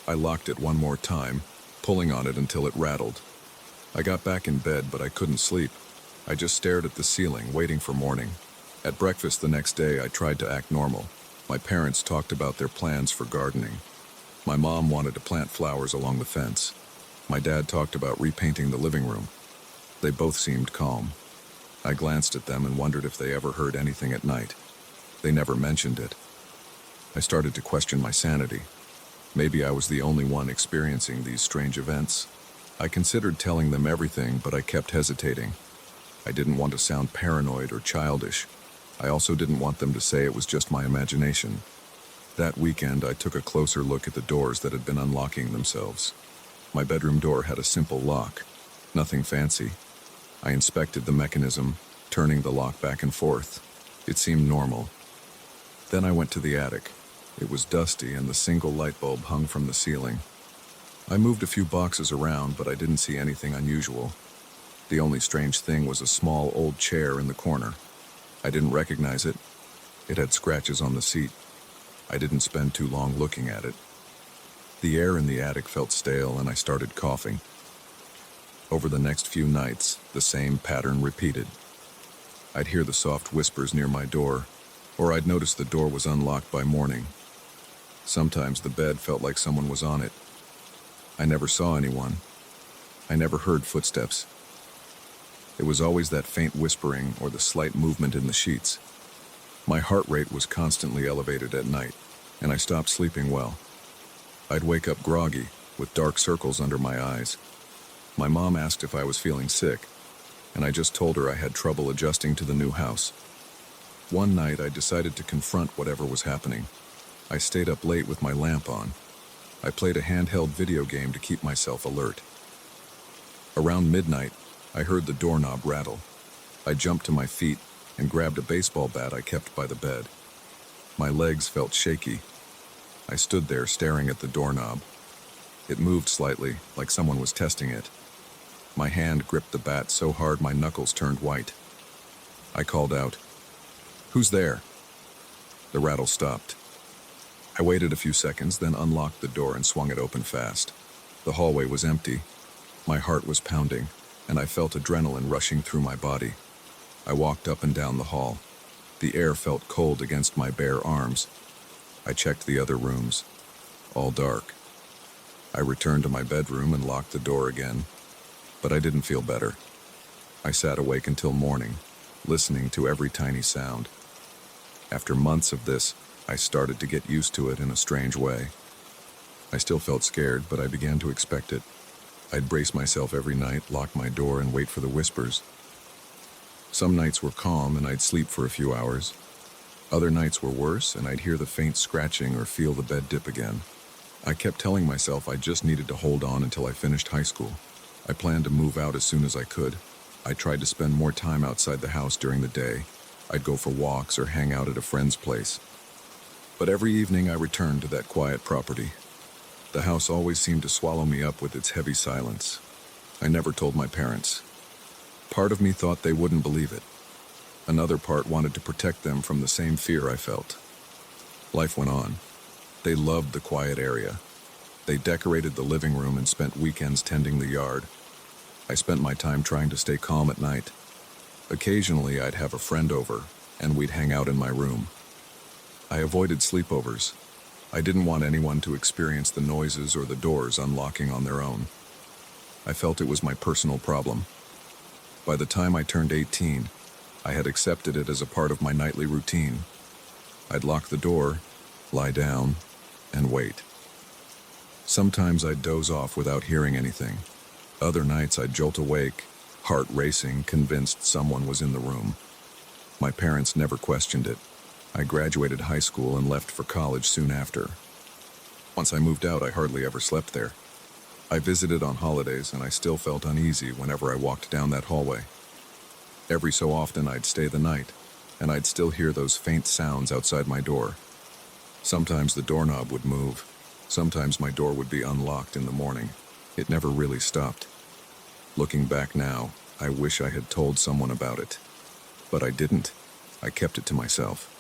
I locked it one more time, pulling on it until it rattled. I got back in bed, but I couldn't sleep. I just stared at the ceiling, waiting for morning. At breakfast the next day, I tried to act normal. My parents talked about their plans for gardening. My mom wanted to plant flowers along the fence. My dad talked about repainting the living room. They both seemed calm. I glanced at them and wondered if they ever heard anything at night. They never mentioned it. I started to question my sanity. Maybe I was the only one experiencing these strange events. I considered telling them everything, but I kept hesitating. I didn't want to sound paranoid or childish. I also didn't want them to say it was just my imagination. That weekend, I took a closer look at the doors that had been unlocking themselves. My bedroom door had a simple lock, nothing fancy. I inspected the mechanism, turning the lock back and forth. It seemed normal. Then I went to the attic. It was dusty and the single light bulb hung from the ceiling. I moved a few boxes around, but I didn't see anything unusual. The only strange thing was a small old chair in the corner. I didn't recognize it. It had scratches on the seat. I didn't spend too long looking at it. The air in the attic felt stale and I started coughing. Over the next few nights, the same pattern repeated. I'd hear the soft whispers near my door, or I'd notice the door was unlocked by morning. Sometimes the bed felt like someone was on it. I never saw anyone. I never heard footsteps. It was always that faint whispering or the slight movement in the sheets. My heart rate was constantly elevated at night, and I stopped sleeping well. I'd wake up groggy, with dark circles under my eyes. My mom asked if I was feeling sick, and I just told her I had trouble adjusting to the new house. One night, I decided to confront whatever was happening. I stayed up late with my lamp on. I played a handheld video game to keep myself alert. Around midnight, I heard the doorknob rattle. I jumped to my feet and grabbed a baseball bat I kept by the bed. My legs felt shaky. I stood there staring at the doorknob. It moved slightly, like someone was testing it. My hand gripped the bat so hard my knuckles turned white. I called out, "Who's there?" The rattle stopped. I waited a few seconds, then unlocked the door and swung it open fast. The hallway was empty. My heart was pounding, and I felt adrenaline rushing through my body. I walked up and down the hall. The air felt cold against my bare arms. I checked the other rooms. All dark. I returned to my bedroom and locked the door again, but I didn't feel better. I sat awake until morning, listening to every tiny sound. After months of this, I started to get used to it in a strange way. I still felt scared, but I began to expect it. I'd brace myself every night, lock my door, and wait for the whispers. Some nights were calm and I'd sleep for a few hours. Other nights were worse and I'd hear the faint scratching or feel the bed dip again. I kept telling myself I just needed to hold on until I finished high school. I planned to move out as soon as I could. I tried to spend more time outside the house during the day. I'd go for walks or hang out at a friend's place. But every evening I returned to that quiet property. The house always seemed to swallow me up with its heavy silence. I never told my parents. Part of me thought they wouldn't believe it. Another part wanted to protect them from the same fear I felt. Life went on. They loved the quiet area. They decorated the living room and spent weekends tending the yard. I spent my time trying to stay calm at night. Occasionally I'd have a friend over, and we'd hang out in my room. I avoided sleepovers. I didn't want anyone to experience the noises or the doors unlocking on their own. I felt it was my personal problem. By the time I turned 18, I had accepted it as a part of my nightly routine. I'd lock the door, lie down, and wait. Sometimes I'd doze off without hearing anything. Other nights I'd jolt awake, heart racing, convinced someone was in the room. My parents never questioned it. I graduated high school and left for college soon after. Once I moved out, I hardly ever slept there. I visited on holidays, and I still felt uneasy whenever I walked down that hallway. Every so often I'd stay the night, and I'd still hear those faint sounds outside my door. Sometimes the doorknob would move. Sometimes my door would be unlocked in the morning. It never really stopped. Looking back now, I wish I had told someone about it. But I didn't. I kept it to myself.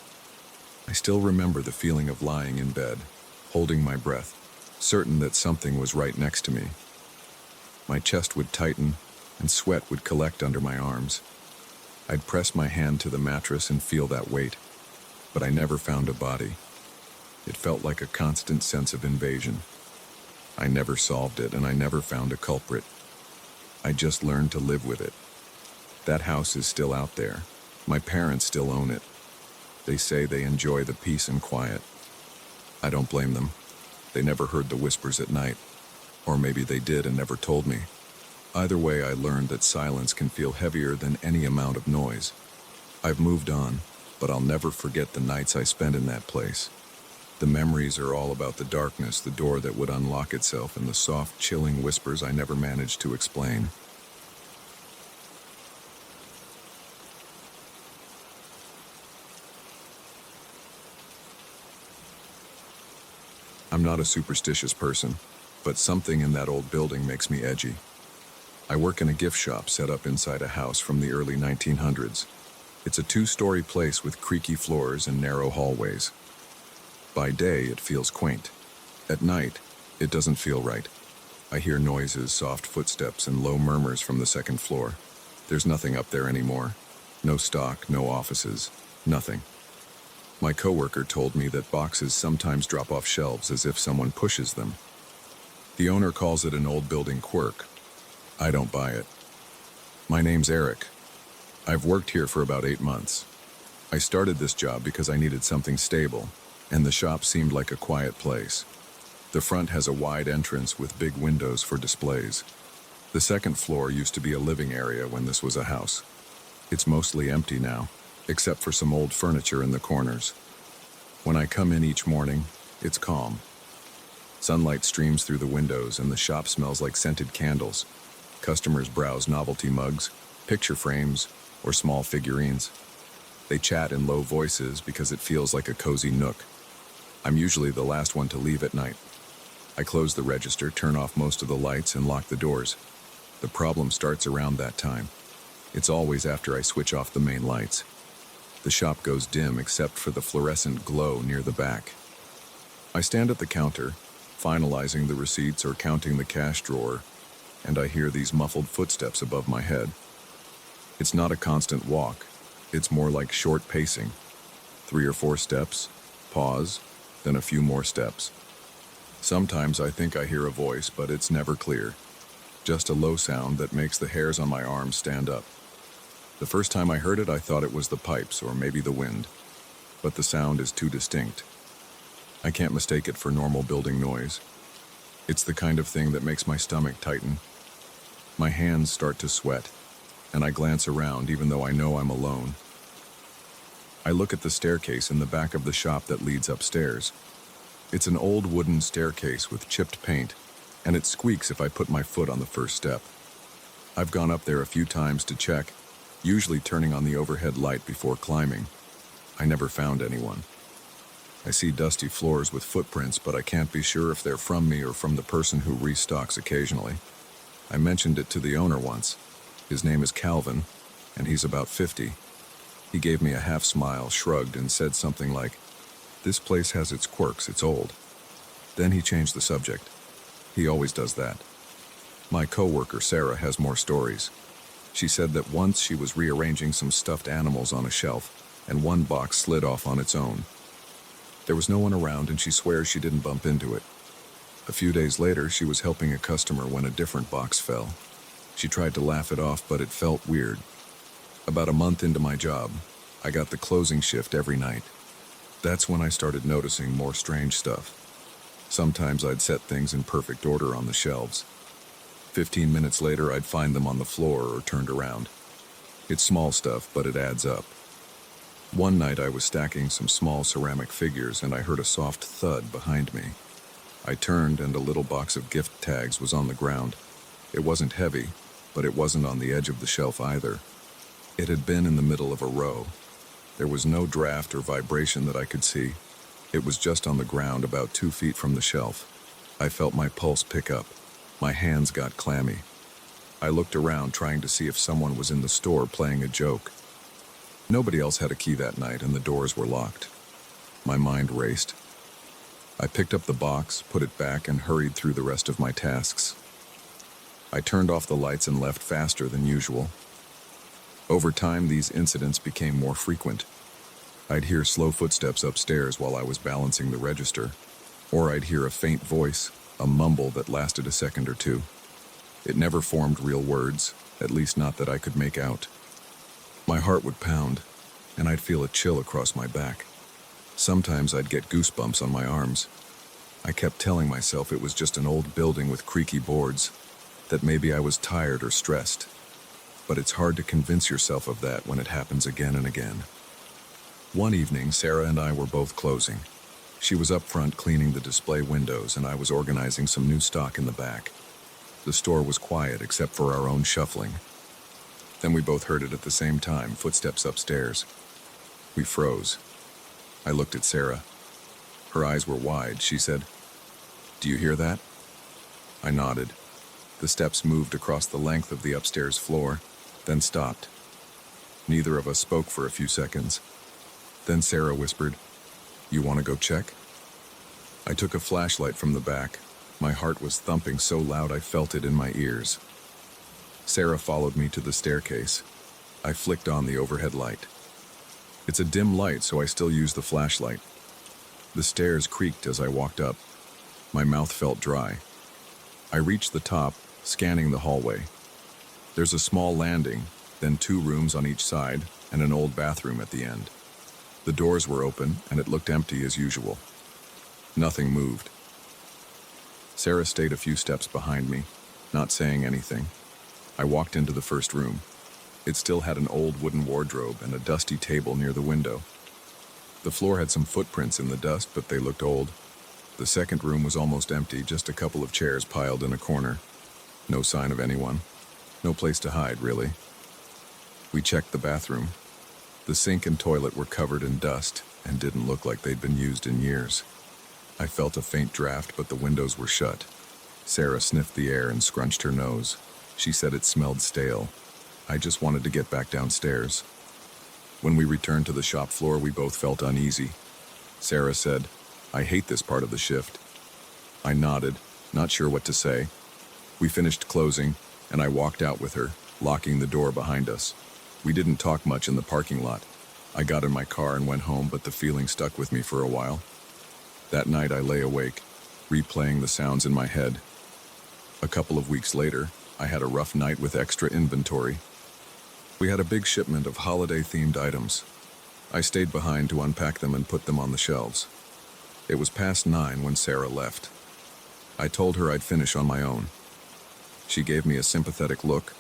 I still remember the feeling of lying in bed, holding my breath, certain that something was right next to me. My chest would tighten, and sweat would collect under my arms. I'd press my hand to the mattress and feel that weight, but I never found a body. It felt like a constant sense of invasion. I never solved it, and I never found a culprit. I just learned to live with it. That house is still out there. My parents still own it. They say they enjoy the peace and quiet. I don't blame them. They never heard the whispers at night. Or maybe they did and never told me. Either way, I learned that silence can feel heavier than any amount of noise. I've moved on, but I'll never forget the nights I spent in that place. The memories are all about the darkness, the door that would unlock itself, and the soft, chilling whispers I never managed to explain. I'm not a superstitious person, but something in that old building makes me edgy. I work in a gift shop set up inside a house from the early 1900s. It's a 2-story place with creaky floors and narrow hallways. By day, it feels quaint. At night, it doesn't feel right. I hear noises, soft footsteps, and low murmurs from the second floor. There's nothing up there anymore. No stock, no offices, nothing. My coworker told me that boxes sometimes drop off shelves as if someone pushes them. The owner calls it an old building quirk. I don't buy it. My name's Eric. I've worked here for about 8 months. I started this job because I needed something stable, and the shop seemed like a quiet place. The front has a wide entrance with big windows for displays. The second floor used to be a living area when this was a house. It's mostly empty now, except for some old furniture in the corners. When I come in each morning, it's calm. Sunlight streams through the windows and the shop smells like scented candles. Customers browse novelty mugs, picture frames, or small figurines. They chat in low voices because it feels like a cozy nook. I'm usually the last one to leave at night. I close the register, turn off most of the lights, and lock the doors. The problem starts around that time. It's always after I switch off the main lights. The shop goes dim except for the fluorescent glow near the back. I stand at the counter, finalizing the receipts or counting the cash drawer, and I hear these muffled footsteps above my head. It's not a constant walk. It's more like short pacing. 3 or 4 steps, pause, then a few more steps. Sometimes I think I hear a voice, but it's never clear. Just a low sound that makes the hairs on my arms stand up. The first time I heard it, I thought it was the pipes or maybe the wind, but the sound is too distinct. I can't mistake it for normal building noise. It's the kind of thing that makes my stomach tighten. My hands start to sweat, and I glance around even though I know I'm alone. I look at the staircase in the back of the shop that leads upstairs. It's an old wooden staircase with chipped paint, and it squeaks if I put my foot on the first step. I've gone up there a few times to check, usually turning on the overhead light before climbing. I never found anyone. I see dusty floors with footprints, but I can't be sure if they're from me or from the person who restocks occasionally. I mentioned it to the owner once. His name is Calvin, and he's about 50. He gave me a half smile, shrugged, and said something like, "This place has its quirks, it's old." Then he changed the subject. He always does that. My coworker Sarah has more stories. She said that once she was rearranging some stuffed animals on a shelf, and one box slid off on its own. There was no one around, and she swears she didn't bump into it. A few days later, she was helping a customer when a different box fell. She tried to laugh it off, but it felt weird. About a month into my job, I got the closing shift every night. That's when I started noticing more strange stuff. Sometimes I'd set things in perfect order on the shelves. 15 minutes later, I'd find them on the floor or turned around. It's small stuff, but it adds up. One night I was stacking some small ceramic figures and I heard a soft thud behind me. I turned and a little box of gift tags was on the ground. It wasn't heavy, but it wasn't on the edge of the shelf either. It had been in the middle of a row. There was no draft or vibration that I could see. It was just on the ground about 2 feet from the shelf. I felt my pulse pick up. My hands got clammy. I looked around trying to see if someone was in the store playing a joke. Nobody else had a key that night and the doors were locked. My mind raced. I picked up the box, put it back, and hurried through the rest of my tasks. I turned off the lights and left faster than usual. Over time, these incidents became more frequent. I'd hear slow footsteps upstairs while I was balancing the register, or I'd hear a faint voice, a mumble that lasted a second or two. It never formed real words, at least not that I could make out. My heart would pound, and I'd feel a chill across my back. Sometimes I'd get goosebumps on my arms. I kept telling myself it was just an old building with creaky boards, that maybe I was tired or stressed. But it's hard to convince yourself of that when it happens again and again. One evening, Sarah and I were both closing. She was up front cleaning the display windows, and I was organizing some new stock in the back. The store was quiet except for our own shuffling. Then we both heard it at the same time, footsteps upstairs. We froze. I looked at Sarah. Her eyes were wide. She said, "Do you hear that?" I nodded. The steps moved across the length of the upstairs floor, then stopped. Neither of us spoke for a few seconds. Then Sarah whispered, "You want to go check?" I took a flashlight from the back. My heart was thumping so loud I felt it in my ears. Sarah followed me to the staircase. I flicked on the overhead light. It's a dim light, so I still use the flashlight. The stairs creaked as I walked up. My mouth felt dry. I reached the top, scanning the hallway. There's a small landing, then 2 rooms on each side, and an old bathroom at the end. The doors were open, and it looked empty as usual. Nothing moved. Sarah stayed a few steps behind me, not saying anything. I walked into the first room. It still had an old wooden wardrobe and a dusty table near the window. The floor had some footprints in the dust, but they looked old. The second room was almost empty, just a couple of chairs piled in a corner. No sign of anyone. No place to hide, really. We checked the bathroom. The sink and toilet were covered in dust and didn't look like they'd been used in years. I felt a faint draft, but the windows were shut. Sarah sniffed the air and scrunched her nose. She said it smelled stale. I just wanted to get back downstairs. When we returned to the shop floor, we both felt uneasy. Sarah said, "I hate this part of the shift." I nodded, not sure what to say. We finished closing, and I walked out with her, locking the door behind us. We didn't talk much in the parking lot. I got in my car and went home, but the feeling stuck with me for a while. That night I lay awake. replaying the sounds in my head. A couple of weeks later, I had a rough night with extra inventory. We had a big shipment of holiday-themed items. I stayed behind to unpack them and put them on the shelves. It was past 9 when Sarah left. I told her I'd finish on my own. She gave me a sympathetic look,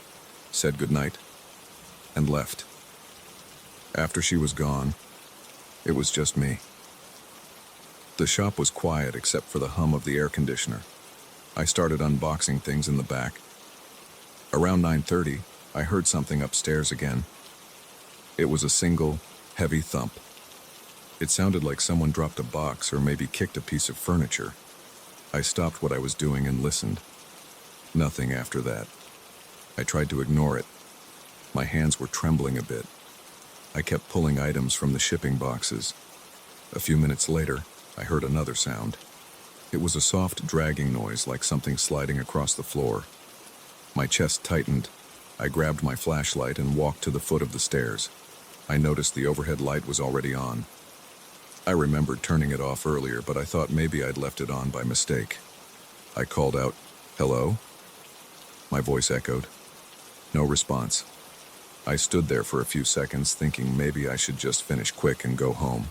said goodnight, and left. After she was gone, it was just me. The shop was quiet except for the hum of the air conditioner. I started unboxing things in the back. Around 9:30, I heard something upstairs again. It was a single, heavy thump. It sounded like someone dropped a box or maybe kicked a piece of furniture. I stopped what I was doing and listened. Nothing after that. I tried to ignore it. My hands were trembling a bit. I kept pulling items from the shipping boxes. A few minutes later, I heard another sound. It was a soft dragging noise like something sliding across the floor. My chest tightened. I grabbed my flashlight and walked to the foot of the stairs. I noticed the overhead light was already on. I remembered turning it off earlier, but I thought maybe I'd left it on by mistake. I called out, "Hello?" My voice echoed. No response. I stood there for a few seconds thinking maybe I should just finish quick and go home.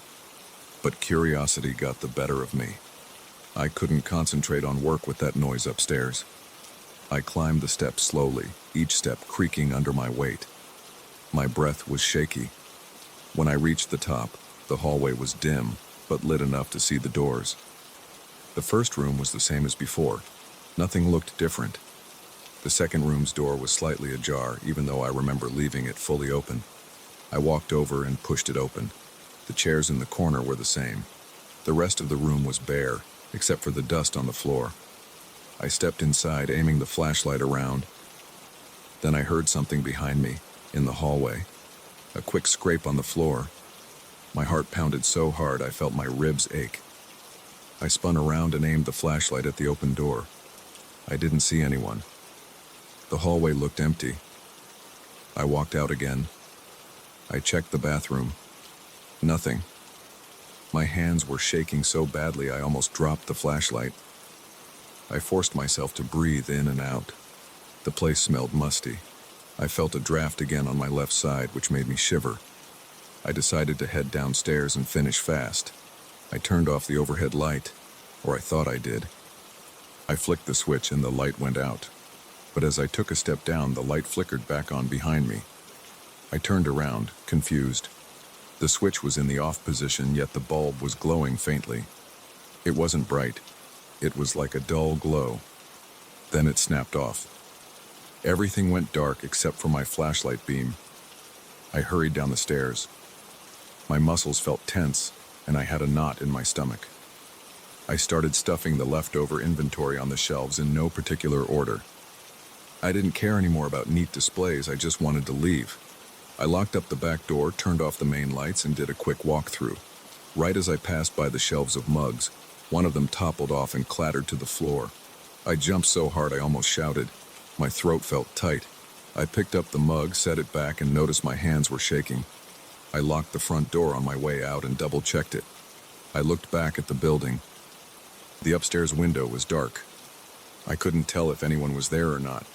But curiosity got the better of me. I couldn't concentrate on work with that noise upstairs. I climbed the steps slowly, each step creaking under my weight. My breath was shaky. When I reached the top, the hallway was dim, but lit enough to see the doors. The first room was the same as before. Nothing looked different. The second room's door was slightly ajar, even though I remember leaving it fully open. I walked over and pushed it open. The chairs in the corner were the same. The rest of the room was bare, except for the dust on the floor. I stepped inside, aiming the flashlight around. Then I heard something behind me, in the hallway. A quick scrape on the floor. My heart pounded so hard I felt my ribs ache. I spun around and aimed the flashlight at the open door. I didn't see anyone. The hallway looked empty. I walked out again. I checked the bathroom. Nothing. My hands were shaking so badly I almost dropped the flashlight. I forced myself to breathe in and out. The place smelled musty. I felt a draft again on my left side, which made me shiver. I decided to head downstairs and finish fast. I turned off the overhead light, or I thought I did. I flicked the switch and the light went out. But as I took a step down, the light flickered back on behind me. I turned around, confused. The switch was in the off position, yet the bulb was glowing faintly. It wasn't bright. It was like a dull glow. Then it snapped off. Everything went dark except for my flashlight beam. I hurried down the stairs. My muscles felt tense, and I had a knot in my stomach. I started stuffing the leftover inventory on the shelves in no particular order. I didn't care anymore about neat displays, I just wanted to leave. I locked up the back door, turned off the main lights, and did a quick walkthrough. Right as I passed by the shelves of mugs, one of them toppled off and clattered to the floor. I jumped so hard I almost shouted. My throat felt tight. I picked up the mug, set it back, and noticed my hands were shaking. I locked the front door on my way out and double-checked it. I looked back at the building. The upstairs window was dark. I couldn't tell if anyone was there or not.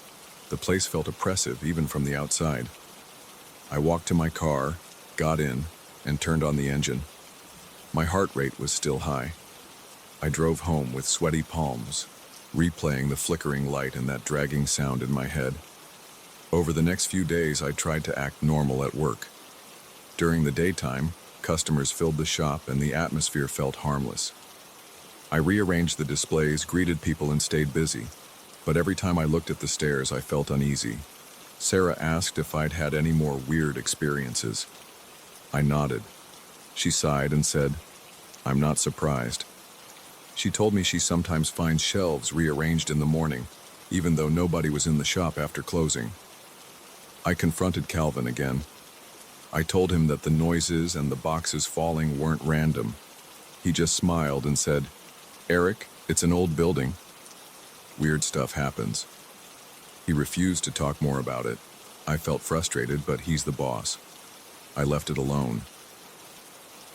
The place felt oppressive, even from the outside. I walked to my car, got in, and turned on the engine. My heart rate was still high. I drove home with sweaty palms, replaying the flickering light and that dragging sound in my head. Over the next few days, I tried to act normal at work. During the daytime, customers filled the shop and the atmosphere felt harmless. I rearranged the displays, greeted people, and stayed busy. But every time I looked at the stairs, I felt uneasy. Sarah asked if I'd had any more weird experiences. I nodded. She sighed and said, "I'm not surprised." She told me she sometimes finds shelves rearranged in the morning, even though nobody was in the shop after closing. I confronted Calvin again. I told him that the noises and the boxes falling weren't random. He just smiled and said, "Eric, it's an old building. Weird stuff happens." He refused to talk more about it. I felt frustrated, but he's the boss. I left it alone.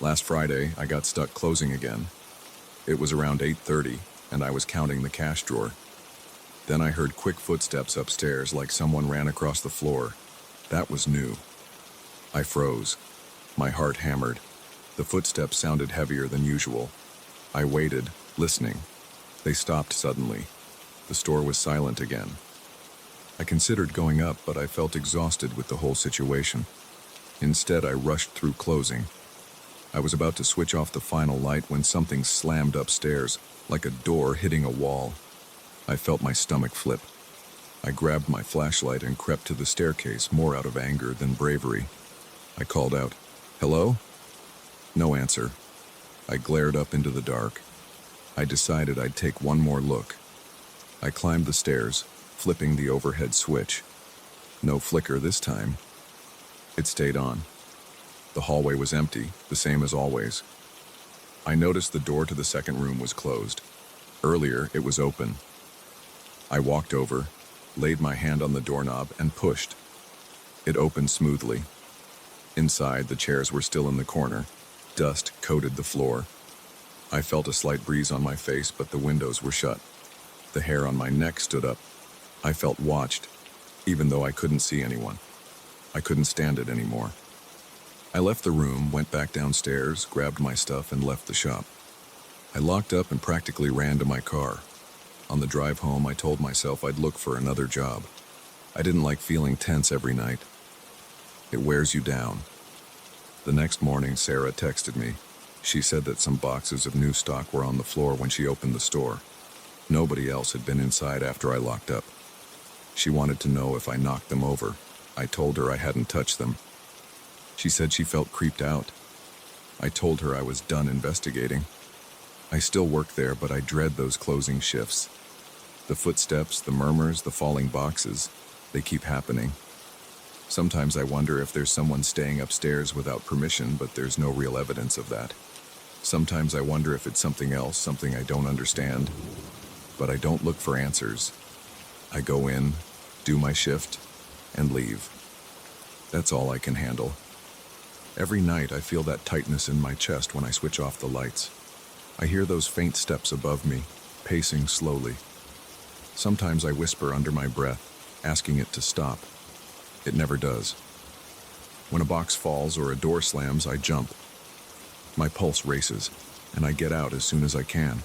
Last Friday, I got stuck closing again. It was around 8:30. and I was counting the cash drawer. Then I heard quick footsteps upstairs like someone ran across the floor. That was new. I froze. My heart hammered. The footsteps sounded heavier than usual. I waited, listening. They stopped suddenly. The store was silent again. I considered going up, but I felt exhausted with the whole situation. Instead, I rushed through closing. I was about to switch off the final light when something slammed upstairs, like a door hitting a wall. I felt my stomach flip. I grabbed my flashlight and crept to the staircase, more out of anger than bravery. I called out, "Hello?" No answer. I glared up into the dark. I decided I'd take one more look. I climbed the stairs, flipping the overhead switch. No flicker this time. It stayed on. The hallway was empty, the same as always. I noticed the door to the second room was closed. Earlier, it was open. I walked over, laid my hand on the doorknob, and pushed. It opened smoothly. Inside, the chairs were still in the corner. Dust coated the floor. I felt a slight breeze on my face, but the windows were shut. The hair on my neck stood up. I felt watched, even though I couldn't see anyone. I couldn't stand it anymore. I left the room, went back downstairs, grabbed my stuff, and left the shop. I locked up and practically ran to my car. On the drive home, I told myself I'd look for another job. I didn't like feeling tense every night. It wears you down. The next morning, Sarah texted me. She said that some boxes of new stock were on the floor when she opened the store. Nobody else had been inside after I locked up. She wanted to know if I knocked them over. I told her I hadn't touched them. She said she felt creeped out. I told her I was done investigating. I still work there, but I dread those closing shifts. The footsteps, the murmurs, the falling boxes, they keep happening. Sometimes I wonder if there's someone staying upstairs without permission, but there's no real evidence of that. Sometimes I wonder if it's something else, something I don't understand. But I don't look for answers. I go in, do my shift, and leave. That's all I can handle. Every night I feel that tightness in my chest when I switch off the lights. I hear those faint steps above me, pacing slowly. Sometimes I whisper under my breath, asking it to stop. It never does. When a box falls or a door slams, I jump. My pulse races, and I get out as soon as I can.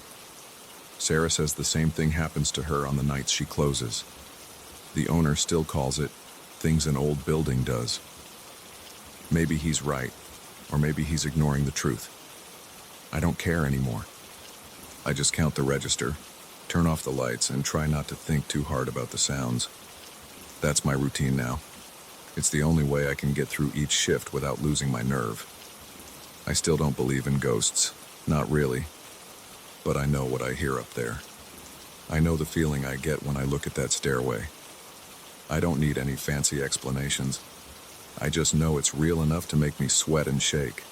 Sarah says the same thing happens to her on the nights she closes. The owner still calls it things an old building does. Maybe he's right, or maybe he's ignoring the truth. I don't care anymore. I just count the register, turn off the lights, and try not to think too hard about the sounds. That's my routine now. It's the only way I can get through each shift without losing my nerve. I still don't believe in ghosts, not really. But I know what I hear up there. I know the feeling I get when I look at that stairway. I don't need any fancy explanations. I just know it's real enough to make me sweat and shake.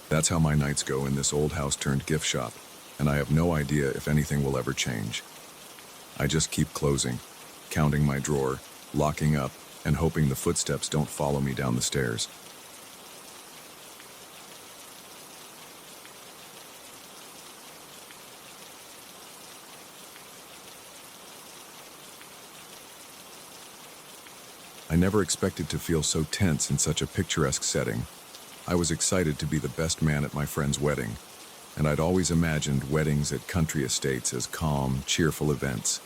That's how my nights go in this old house turned gift shop, and I have no idea if anything will ever change. I just keep closing, counting my drawer, locking up, and hoping the footsteps don't follow me down the stairs. I never expected to feel so tense in such a picturesque setting. I was excited to be the best man at my friend's wedding, and I'd always imagined weddings at country estates as calm, cheerful events.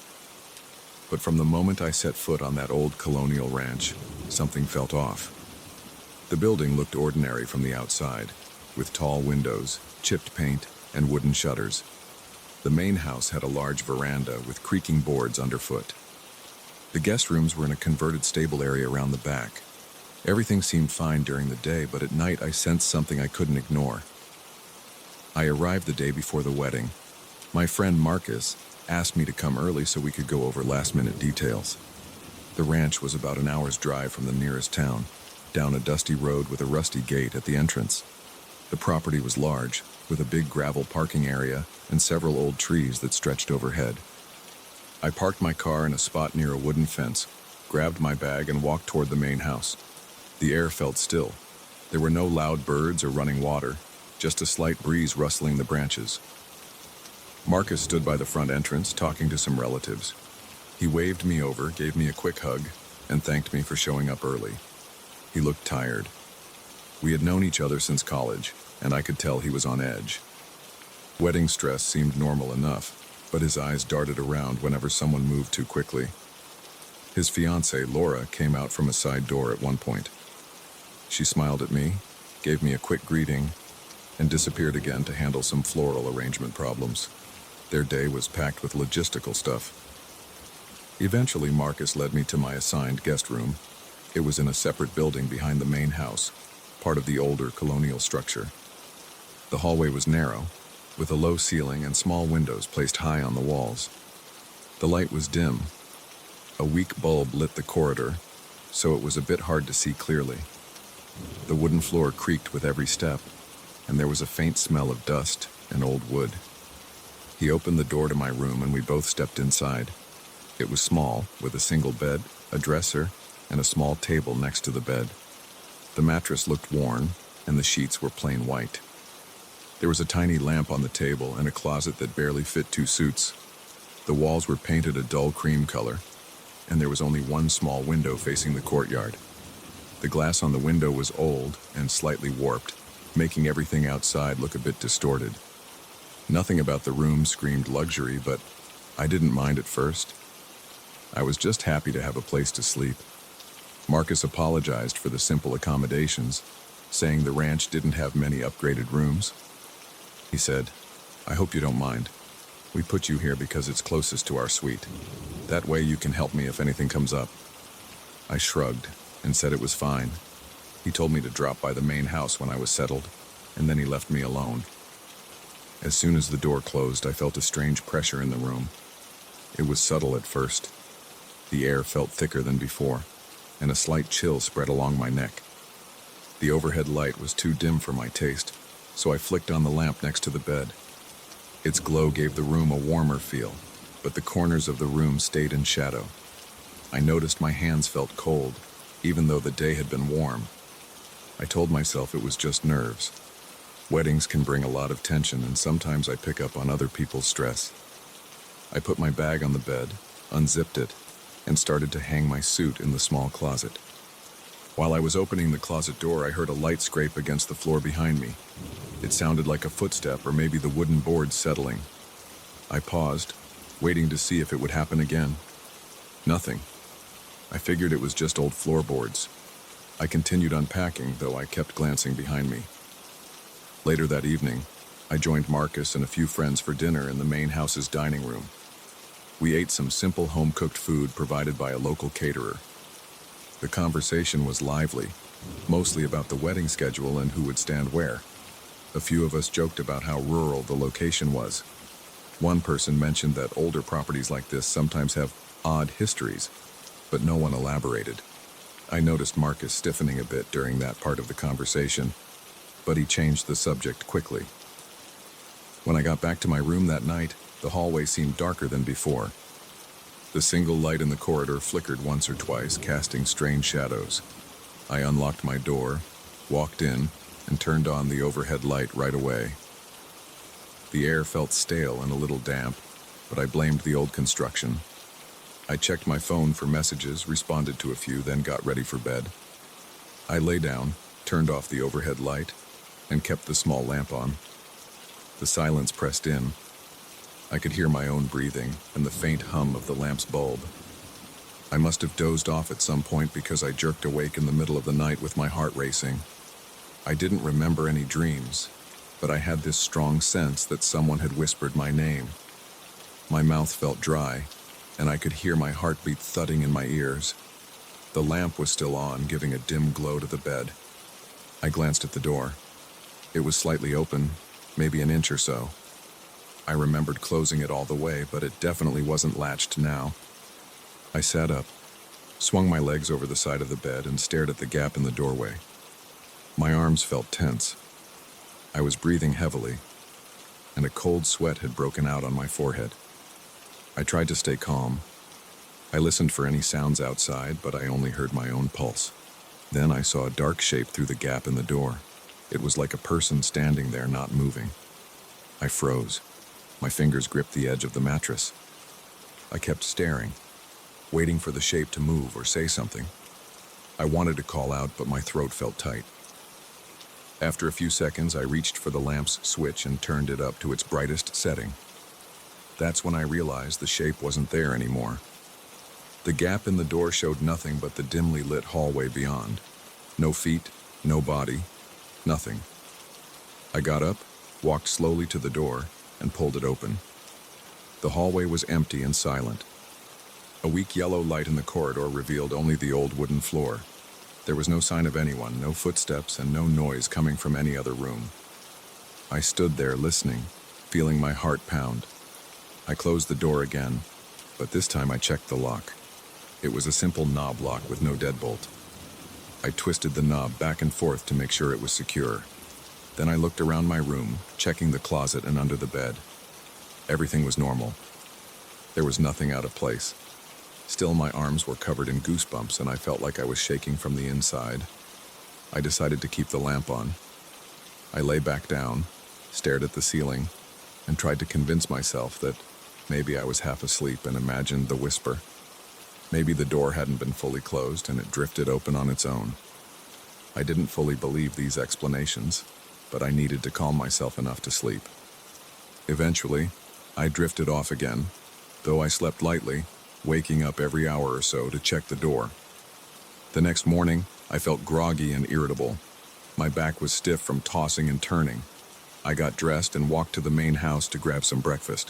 But from the moment I set foot on that old colonial ranch, something felt off. The building looked ordinary from the outside, with tall windows, chipped paint, and wooden shutters. The main house had a large veranda with creaking boards underfoot. The guest rooms were in a converted stable area around the back. Everything seemed fine during the day, but at night I sensed something I couldn't ignore. I arrived the day before the wedding. My friend Marcus asked me to come early so we could go over last-minute details. The ranch was about an hour's drive from the nearest town, down a dusty road with a rusty gate at the entrance. The property was large, with a big gravel parking area and several old trees that stretched overhead. I parked my car in a spot near a wooden fence, grabbed my bag, and walked toward the main house. The air felt still. There were no loud birds or running water, just a slight breeze rustling the branches. Marcus stood by the front entrance, talking to some relatives. He waved me over, gave me a quick hug, and thanked me for showing up early. He looked tired. We had known each other since college, and I could tell he was on edge. Wedding stress seemed normal enough, but his eyes darted around whenever someone moved too quickly. His fiancée, Laura, came out from a side door at one point. She smiled at me, gave me a quick greeting, and disappeared again to handle some floral arrangement problems. Their day was packed with logistical stuff. Eventually, Marcus led me to my assigned guest room. It was in a separate building behind the main house, part of the older colonial structure. The hallway was narrow, with a low ceiling and small windows placed high on the walls. The light was dim. A weak bulb lit the corridor, so it was a bit hard to see clearly. The wooden floor creaked with every step, and there was a faint smell of dust and old wood. He opened the door to my room and we both stepped inside. It was small, with a single bed, a dresser, and a small table next to the bed. The mattress looked worn, and the sheets were plain white. There was a tiny lamp on the table and a closet that barely fit 2 suits. The walls were painted a dull cream color, and there was only one small window facing the courtyard. The glass on the window was old and slightly warped, making everything outside look a bit distorted. Nothing about the room screamed luxury, but I didn't mind at first. I was just happy to have a place to sleep. Marcus apologized for the simple accommodations, saying the ranch didn't have many upgraded rooms. He said, "I hope you don't mind. We put you here because it's closest to our suite. That way you can help me if anything comes up." I shrugged and said it was fine. He told me to drop by the main house when I was settled, and then he left me alone. As soon as the door closed, I felt a strange pressure in the room. It was subtle at first. The air felt thicker than before, and a slight chill spread along my neck. The overhead light was too dim for my taste, so I flicked on the lamp next to the bed. Its glow gave the room a warmer feel, but the corners of the room stayed in shadow. I noticed my hands felt cold, even though the day had been warm. I told myself it was just nerves. Weddings can bring a lot of tension, and sometimes I pick up on other people's stress. I put my bag on the bed, unzipped it, and started to hang my suit in the small closet. While I was opening the closet door, I heard a light scrape against the floor behind me. It sounded like a footstep or maybe the wooden boards settling. I paused, waiting to see if it would happen again. Nothing. I figured it was just old floorboards. I continued unpacking, though I kept glancing behind me. Later that evening, I joined Marcus and a few friends for dinner in the main house's dining room. We ate some simple home-cooked food provided by a local caterer. The conversation was lively, mostly about the wedding schedule and who would stand where. A few of us joked about how rural the location was. One person mentioned that older properties like this sometimes have odd histories, but no one elaborated. I noticed Marcus stiffening a bit during that part of the conversation, but he changed the subject quickly. When I got back to my room that night, the hallway seemed darker than before. The single light in the corridor flickered once or twice, casting strange shadows. I unlocked my door, walked in, and turned on the overhead light right away. The air felt stale and a little damp, but I blamed the old construction. I checked my phone for messages, responded to a few, then got ready for bed. I lay down, turned off the overhead light, and kept the small lamp on. The silence pressed in. I could hear my own breathing and the faint hum of the lamp's bulb. I must have dozed off at some point because I jerked awake in the middle of the night with my heart racing. I didn't remember any dreams, but I had this strong sense that someone had whispered my name. My mouth felt dry, and I could hear my heartbeat thudding in my ears. The lamp was still on, giving a dim glow to the bed. I glanced at the door. It was slightly open, maybe an inch or so. I remembered closing it all the way, but it definitely wasn't latched now. I sat up, swung my legs over the side of the bed, and stared at the gap in the doorway. My arms felt tense. I was breathing heavily, and a cold sweat had broken out on my forehead. I tried to stay calm. I listened for any sounds outside, but I only heard my own pulse. Then I saw a dark shape through the gap in the door. It was like a person standing there, not moving. I froze. My fingers gripped the edge of the mattress. I kept staring, waiting for the shape to move or say something. I wanted to call out, but my throat felt tight. After a few seconds, I reached for the lamp's switch and turned it up to its brightest setting. That's when I realized the shape wasn't there anymore. The gap in the door showed nothing but the dimly lit hallway beyond. No feet, no body, nothing. I got up, walked slowly to the door, and pulled it open. The hallway was empty and silent. A weak yellow light in the corridor revealed only the old wooden floor. There was no sign of anyone, no footsteps, and no noise coming from any other room. I stood there listening, feeling my heart pound. I closed the door again, but this time I checked the lock. It was a simple knob lock with no deadbolt. I twisted the knob back and forth to make sure it was secure. Then I looked around my room, checking the closet and under the bed. Everything was normal. There was nothing out of place. Still, my arms were covered in goosebumps and I felt like I was shaking from the inside. I decided to keep the lamp on. I lay back down, stared at the ceiling, and tried to convince myself that maybe I was half asleep and imagined the whisper. Maybe the door hadn't been fully closed and it drifted open on its own. I didn't fully believe these explanations, but I needed to calm myself enough to sleep. Eventually, I drifted off again, though I slept lightly, waking up every hour or so to check the door. The next morning, I felt groggy and irritable. My back was stiff from tossing and turning. I got dressed and walked to the main house to grab some breakfast.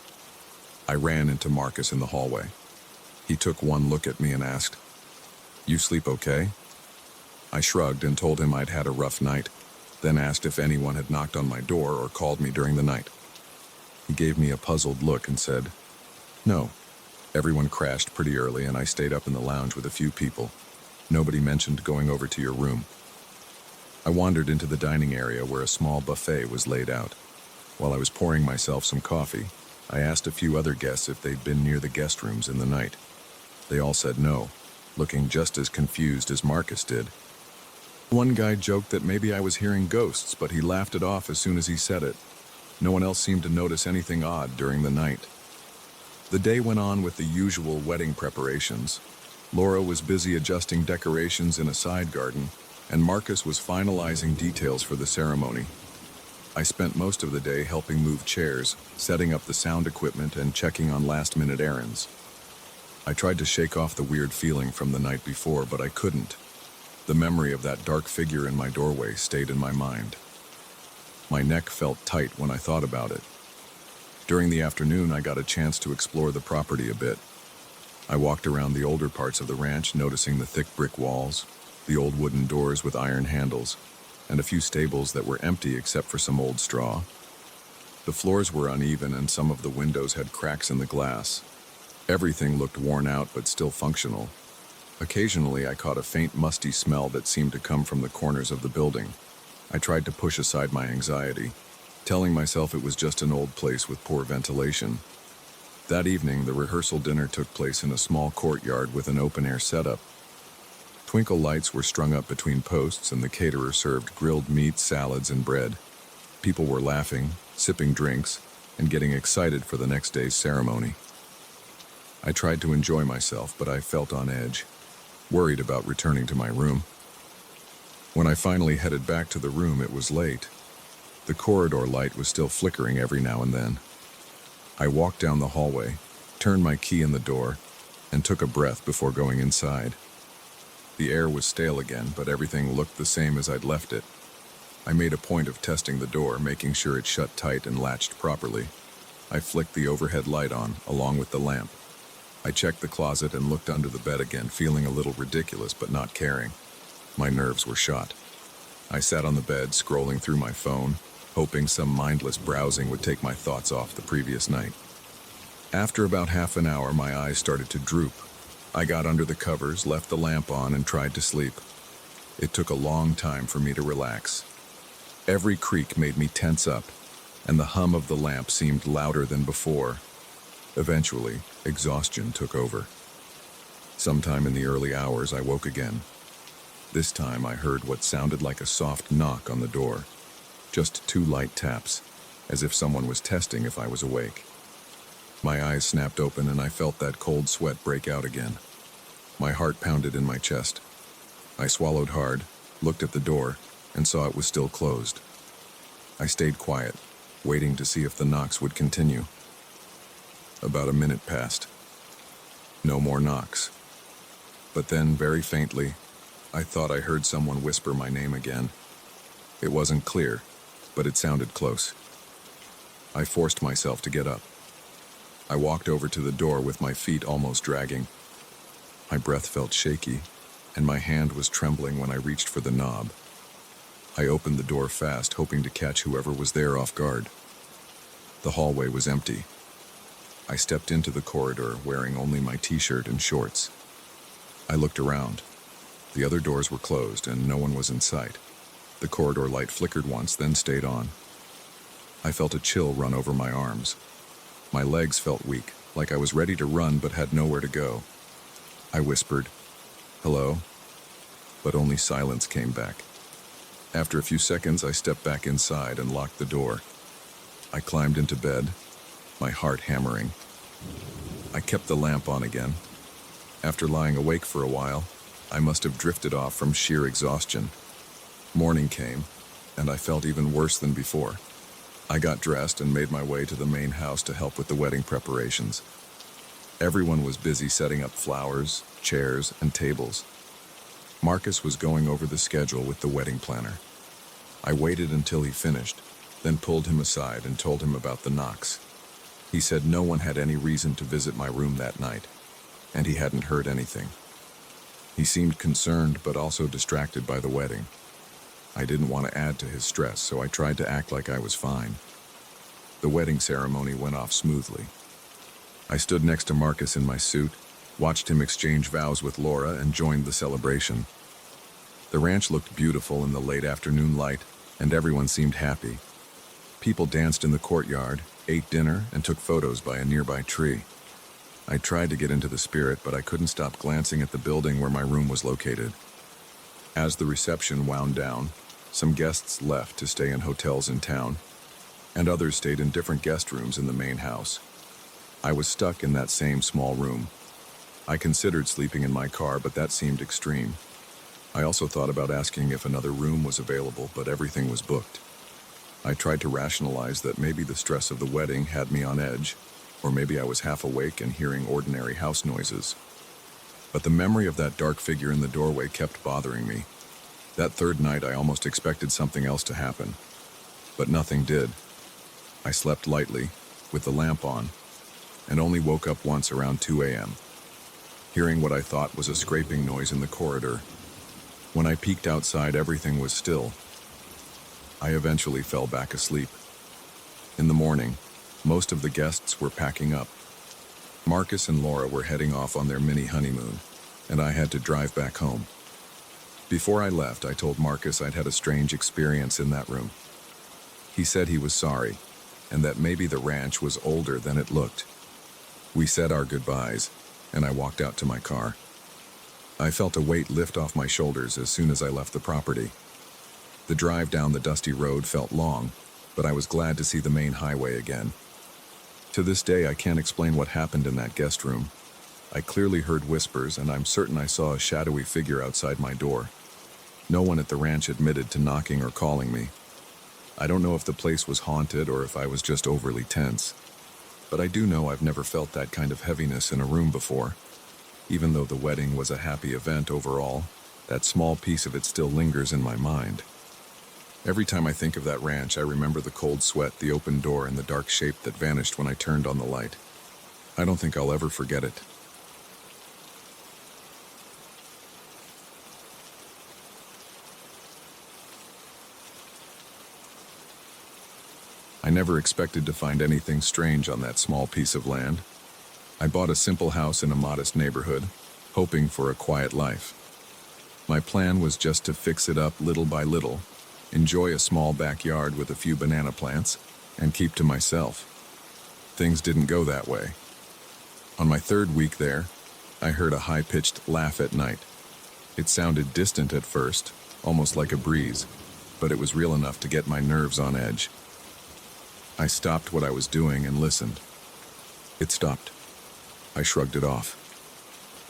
I ran into Marcus in the hallway. He took one look at me and asked, "You sleep okay?" I shrugged and told him I'd had a rough night, then asked if anyone had knocked on my door or called me during the night. He gave me a puzzled look and said, "No. Everyone crashed pretty early and I stayed up in the lounge with a few people. Nobody mentioned going over to your room." I wandered into the dining area where a small buffet was laid out. While I was pouring myself some coffee, I asked a few other guests if they'd been near the guest rooms in the night. They all said no, looking just as confused as Marcus did. One guy joked that maybe I was hearing ghosts, but he laughed it off as soon as he said it. No one else seemed to notice anything odd during the night. The day went on with the usual wedding preparations. Laura was busy adjusting decorations in a side garden, and Marcus was finalizing details for the ceremony. I spent most of the day helping move chairs, setting up the sound equipment, and checking on last-minute errands. I tried to shake off the weird feeling from the night before, but I couldn't. The memory of that dark figure in my doorway stayed in my mind. My neck felt tight when I thought about it. During the afternoon, I got a chance to explore the property a bit. I walked around the older parts of the ranch, noticing the thick brick walls, the old wooden doors with iron handles, and a few stables that were empty except for some old straw. The floors were uneven and some of the windows had cracks in the glass. Everything looked worn out but still functional. Occasionally, I caught a faint musty smell that seemed to come from the corners of the building. I tried to push aside my anxiety, telling myself it was just an old place with poor ventilation. That evening, the rehearsal dinner took place in a small courtyard with an open-air setup. Twinkle lights were strung up between posts and the caterer served grilled meat, salads, and bread. People were laughing, sipping drinks, and getting excited for the next day's ceremony. I tried to enjoy myself, but I felt on edge, worried about returning to my room. When I finally headed back to the room, it was late. The corridor light was still flickering every now and then. I walked down the hallway, turned my key in the door, and took a breath before going inside. The air was stale again, but everything looked the same as I'd left it. I made a point of testing the door, making sure it shut tight and latched properly. I flicked the overhead light on, along with the lamp. I checked the closet and looked under the bed again, feeling a little ridiculous but not caring. My nerves were shot. I sat on the bed, scrolling through my phone, hoping some mindless browsing would take my thoughts off the previous night. After about half an hour, my eyes started to droop. I got under the covers, left the lamp on, and tried to sleep. It took a long time for me to relax. Every creak made me tense up, and the hum of the lamp seemed louder than before. Eventually, exhaustion took over. Sometime in the early hours, I woke again. This time, I heard what sounded like a soft knock on the door. Just 2 light taps, as if someone was testing if I was awake. My eyes snapped open and I felt that cold sweat break out again. My heart pounded in my chest. I swallowed hard, looked at the door, and saw it was still closed. I stayed quiet, waiting to see if the knocks would continue. About a minute passed. No more knocks. But then, very faintly, I thought I heard someone whisper my name again. It wasn't clear, but it sounded close. I forced myself to get up. I walked over to the door with my feet almost dragging. My breath felt shaky, and my hand was trembling when I reached for the knob. I opened the door fast, hoping to catch whoever was there off guard. The hallway was empty. I stepped into the corridor wearing only my t-shirt and shorts. I looked around. The other doors were closed and no one was in sight. The corridor light flickered once, then stayed on. I felt a chill run over my arms. My legs felt weak, like I was ready to run but had nowhere to go. I whispered, "Hello?" But only silence came back. After a few seconds, I stepped back inside and locked the door. I climbed into bed, my heart hammering. I kept the lamp on again. After lying awake for a while, I must have drifted off from sheer exhaustion. Morning came, and I felt even worse than before. I got dressed and made my way to the main house to help with the wedding preparations. Everyone was busy setting up flowers, chairs, and tables. Marcus was going over the schedule with the wedding planner. I waited until he finished, then pulled him aside and told him about the knocks. He said no one had any reason to visit my room that night, and he hadn't heard anything. He seemed concerned but also distracted by the wedding. I didn't want to add to his stress, so I tried to act like I was fine. The wedding ceremony went off smoothly. I stood next to Marcus in my suit, watched him exchange vows with Laura, and joined the celebration. The ranch looked beautiful in the late afternoon light, and everyone seemed happy. People danced in the courtyard, ate dinner, and took photos by a nearby tree. I tried to get into the spirit, but I couldn't stop glancing at the building where my room was located. As the reception wound down, some guests left to stay in hotels in town, and others stayed in different guest rooms in the main house. I was stuck in that same small room. I considered sleeping in my car, but that seemed extreme. I also thought about asking if another room was available, but everything was booked. I tried to rationalize that maybe the stress of the wedding had me on edge, or maybe I was half awake and hearing ordinary house noises. But the memory of that dark figure in the doorway kept bothering me. That third night, I almost expected something else to happen, but nothing did. I slept lightly, with the lamp on, and only woke up once around 2 a.m., hearing what I thought was a scraping noise in the corridor. When I peeked outside, everything was still. I eventually fell back asleep. In the morning, most of the guests were packing up. Marcus and Laura were heading off on their mini honeymoon, and I had to drive back home. Before I left, I told Marcus I'd had a strange experience in that room. He said he was sorry, and that maybe the ranch was older than it looked. We said our goodbyes, and I walked out to my car. I felt a weight lift off my shoulders as soon as I left the property. The drive down the dusty road felt long, but I was glad to see the main highway again. To this day, I can't explain what happened in that guest room. I clearly heard whispers, and I'm certain I saw a shadowy figure outside my door. No one at the ranch admitted to knocking or calling me. I don't know if the place was haunted or if I was just overly tense, but I do know I've never felt that kind of heaviness in a room before. Even though the wedding was a happy event overall, that small piece of it still lingers in my mind. Every time I think of that ranch, I remember the cold sweat, the open door, and the dark shape that vanished when I turned on the light. I don't think I'll ever forget it. I never expected to find anything strange on that small piece of land. I bought a simple house in a modest neighborhood, hoping for a quiet life. My plan was just to fix it up little by little, enjoy a small backyard with a few banana plants, and keep to myself. Things didn't go that way. On my third week there, I heard a high-pitched laugh at night. It sounded distant at first, almost like a breeze, but it was real enough to get my nerves on edge. I stopped what I was doing and listened. It stopped. I shrugged it off.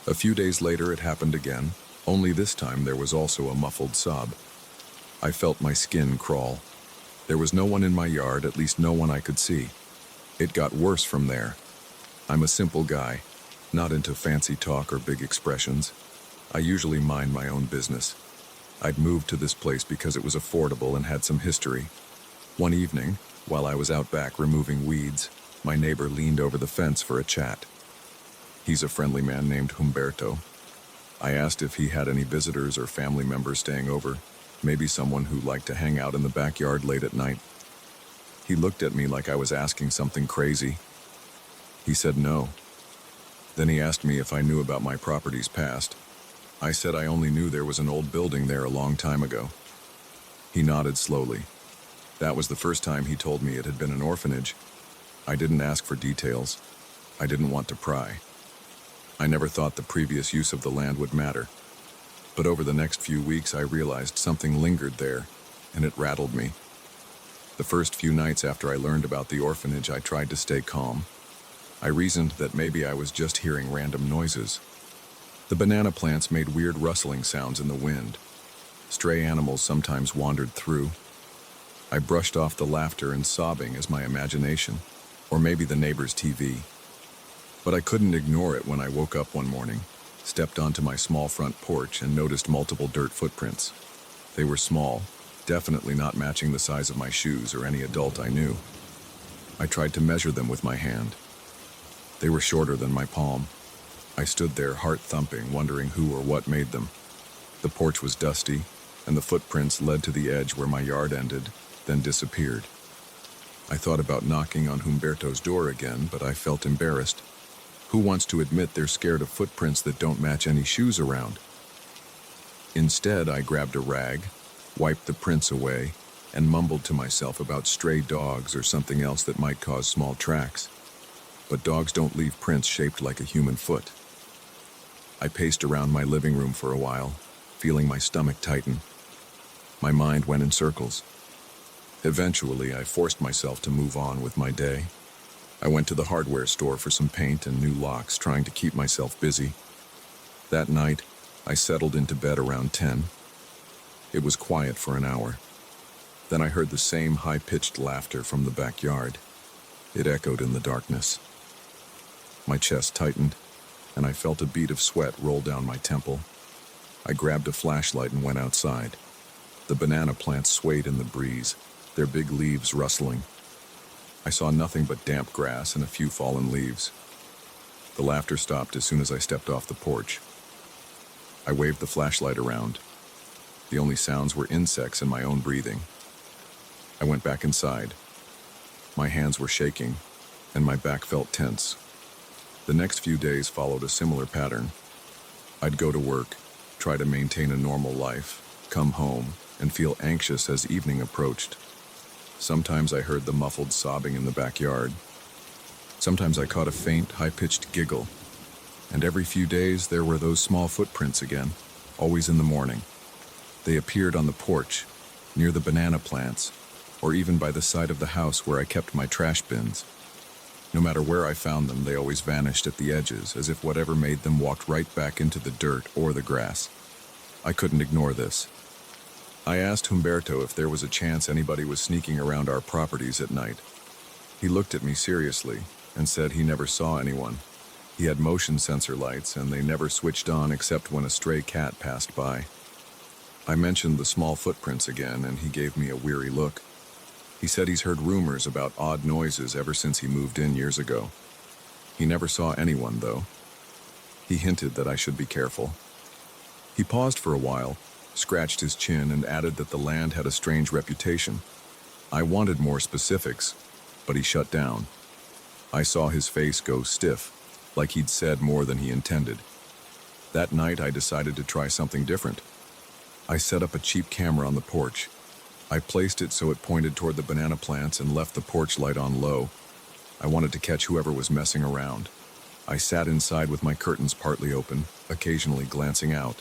A few days later it happened again, only this time there was also a muffled sob. I felt my skin crawl. There was no one in my yard, at least no one I could see. It got worse from there. I'm a simple guy, not into fancy talk or big expressions. I usually mind my own business. I'd moved to this place because it was affordable and had some history. One evening, while I was out back removing weeds, my neighbor leaned over the fence for a chat. He's a friendly man named Humberto. I asked if he had any visitors or family members staying over, maybe someone who liked to hang out in the backyard late at night. He looked at me like I was asking something crazy. He said no. Then he asked me if I knew about my property's past. I said I only knew there was an old building there a long time ago. He nodded slowly. That was the first time he told me it had been an orphanage. I didn't ask for details. I didn't want to pry. I never thought the previous use of the land would matter. But over the next few weeks I realized something lingered there, and it rattled me. The first few nights after I learned about the orphanage, I tried to stay calm. I reasoned that maybe I was just hearing random noises. The banana plants made weird rustling sounds in the wind. Stray animals sometimes wandered through. I brushed off the laughter and sobbing as my imagination, or maybe the neighbor's TV. But I couldn't ignore it when I woke up one morning, stepped onto my small front porch and noticed multiple dirt footprints. They were small, definitely not matching the size of my shoes or any adult I knew. I tried to measure them with my hand. They were shorter than my palm. I stood there, heart thumping, wondering who or what made them. The porch was dusty, and the footprints led to the edge where my yard ended, then disappeared. I thought about knocking on Humberto's door again, but I felt embarrassed. Who wants to admit they're scared of footprints that don't match any shoes around? Instead, I grabbed a rag, wiped the prints away, and mumbled to myself about stray dogs or something else that might cause small tracks. But dogs don't leave prints shaped like a human foot. I paced around my living room for a while, feeling my stomach tighten. My mind went in circles. Eventually, I forced myself to move on with my day. I went to the hardware store for some paint and new locks, trying to keep myself busy. That night, I settled into bed around 10. It was quiet for an hour. Then I heard the same high-pitched laughter from the backyard. It echoed in the darkness. My chest tightened, and I felt a bead of sweat roll down my temple. I grabbed a flashlight and went outside. The banana plants swayed in the breeze, their big leaves rustling. I saw nothing but damp grass and a few fallen leaves. The laughter stopped as soon as I stepped off the porch. I waved the flashlight around. The only sounds were insects and my own breathing. I went back inside. My hands were shaking, and my back felt tense. The next few days followed a similar pattern. I'd go to work, try to maintain a normal life, come home, and feel anxious as evening approached. Sometimes I heard the muffled sobbing in the backyard. Sometimes I caught a faint, high-pitched giggle. And every few days there were those small footprints again, always in the morning. They appeared on the porch, near the banana plants, or even by the side of the house where I kept my trash bins. No matter where I found them, they always vanished at the edges, as if whatever made them walked right back into the dirt or the grass. I couldn't ignore this. I asked Humberto if there was a chance anybody was sneaking around our properties at night. He looked at me seriously and said he never saw anyone. He had motion sensor lights, and they never switched on except when a stray cat passed by. I mentioned the small footprints again, and he gave me a weary look. He said he's heard rumors about odd noises ever since he moved in years ago. He never saw anyone, though. He hinted that I should be careful. He paused for a while, scratched his chin, and added that the land had a strange reputation. I wanted more specifics, but he shut down. I saw his face go stiff, like he'd said more than he intended. That night, I decided to try something different. I set up a cheap camera on the porch. I placed it so it pointed toward the banana plants and left the porch light on low. I wanted to catch whoever was messing around. I sat inside with my curtains partly open, occasionally glancing out.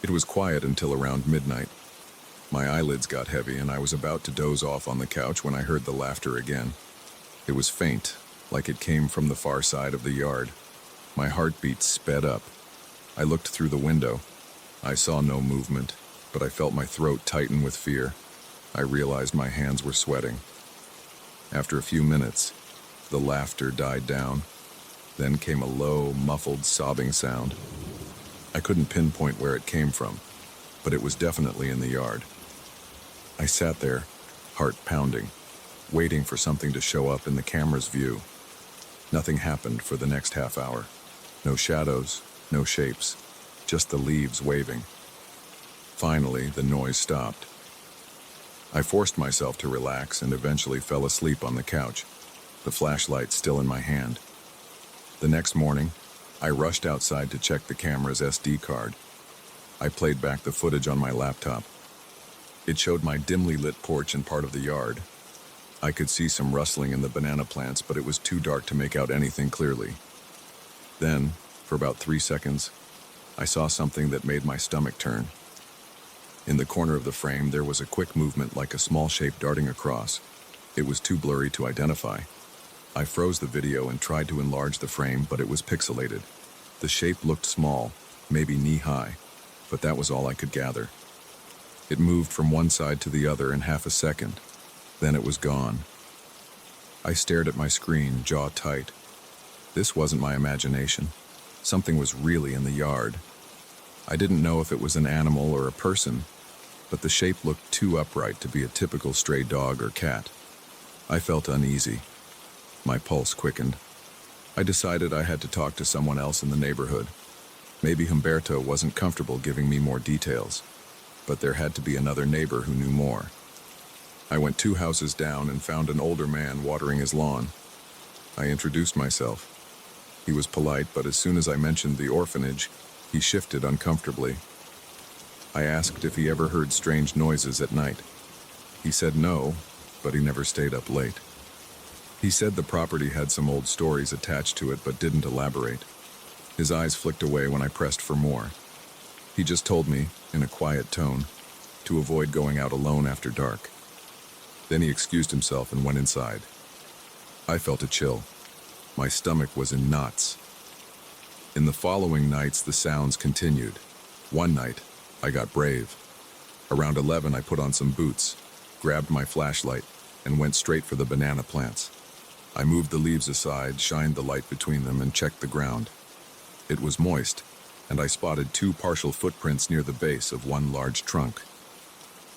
It was quiet until around midnight. My eyelids got heavy and I was about to doze off on the couch when I heard the laughter again. It was faint, like it came from the far side of the yard. My heartbeat sped up. I looked through the window. I saw no movement, but I felt my throat tighten with fear. I realized my hands were sweating. After a few minutes, the laughter died down. Then came a low, muffled sobbing sound. I couldn't pinpoint where it came from, but it was definitely in the yard. I sat there, heart pounding, waiting for something to show up in the camera's view. Nothing happened for the next half hour. No shadows, no shapes, just the leaves waving. Finally, the noise stopped. I forced myself to relax and eventually fell asleep on the couch, the flashlight still in my hand. The next morning, I rushed outside to check the camera's SD card. I played back the footage on my laptop. It showed my dimly lit porch and part of the yard. I could see some rustling in the banana plants, but it was too dark to make out anything clearly. Then, for about 3 seconds, I saw something that made my stomach turn. In the corner of the frame, there was a quick movement like a small shape darting across. It was too blurry to identify. I froze the video and tried to enlarge the frame, but it was pixelated. The shape looked small, maybe knee-high, but that was all I could gather. It moved from one side to the other in half a second. Then it was gone. I stared at my screen, jaw tight. This wasn't my imagination. Something was really in the yard. I didn't know if it was an animal or a person, but the shape looked too upright to be a typical stray dog or cat. I felt uneasy. My pulse quickened. I decided I had to talk to someone else in the neighborhood. Maybe Humberto wasn't comfortable giving me more details, but there had to be another neighbor who knew more. I went 2 houses down and found an older man watering his lawn. I introduced myself. He was polite, but as soon as I mentioned the orphanage, he shifted uncomfortably. I asked if he ever heard strange noises at night. He said no, but he never stayed up late. He said the property had some old stories attached to it, but didn't elaborate. His eyes flicked away when I pressed for more. He just told me, in a quiet tone, to avoid going out alone after dark. Then he excused himself and went inside. I felt a chill. My stomach was in knots. In the following nights, the sounds continued. One night, I got brave. Around 11, I put on some boots, grabbed my flashlight, and went straight for the banana plants. I moved the leaves aside, shined the light between them, and checked the ground. It was moist, and I spotted 2 partial footprints near the base of one large trunk.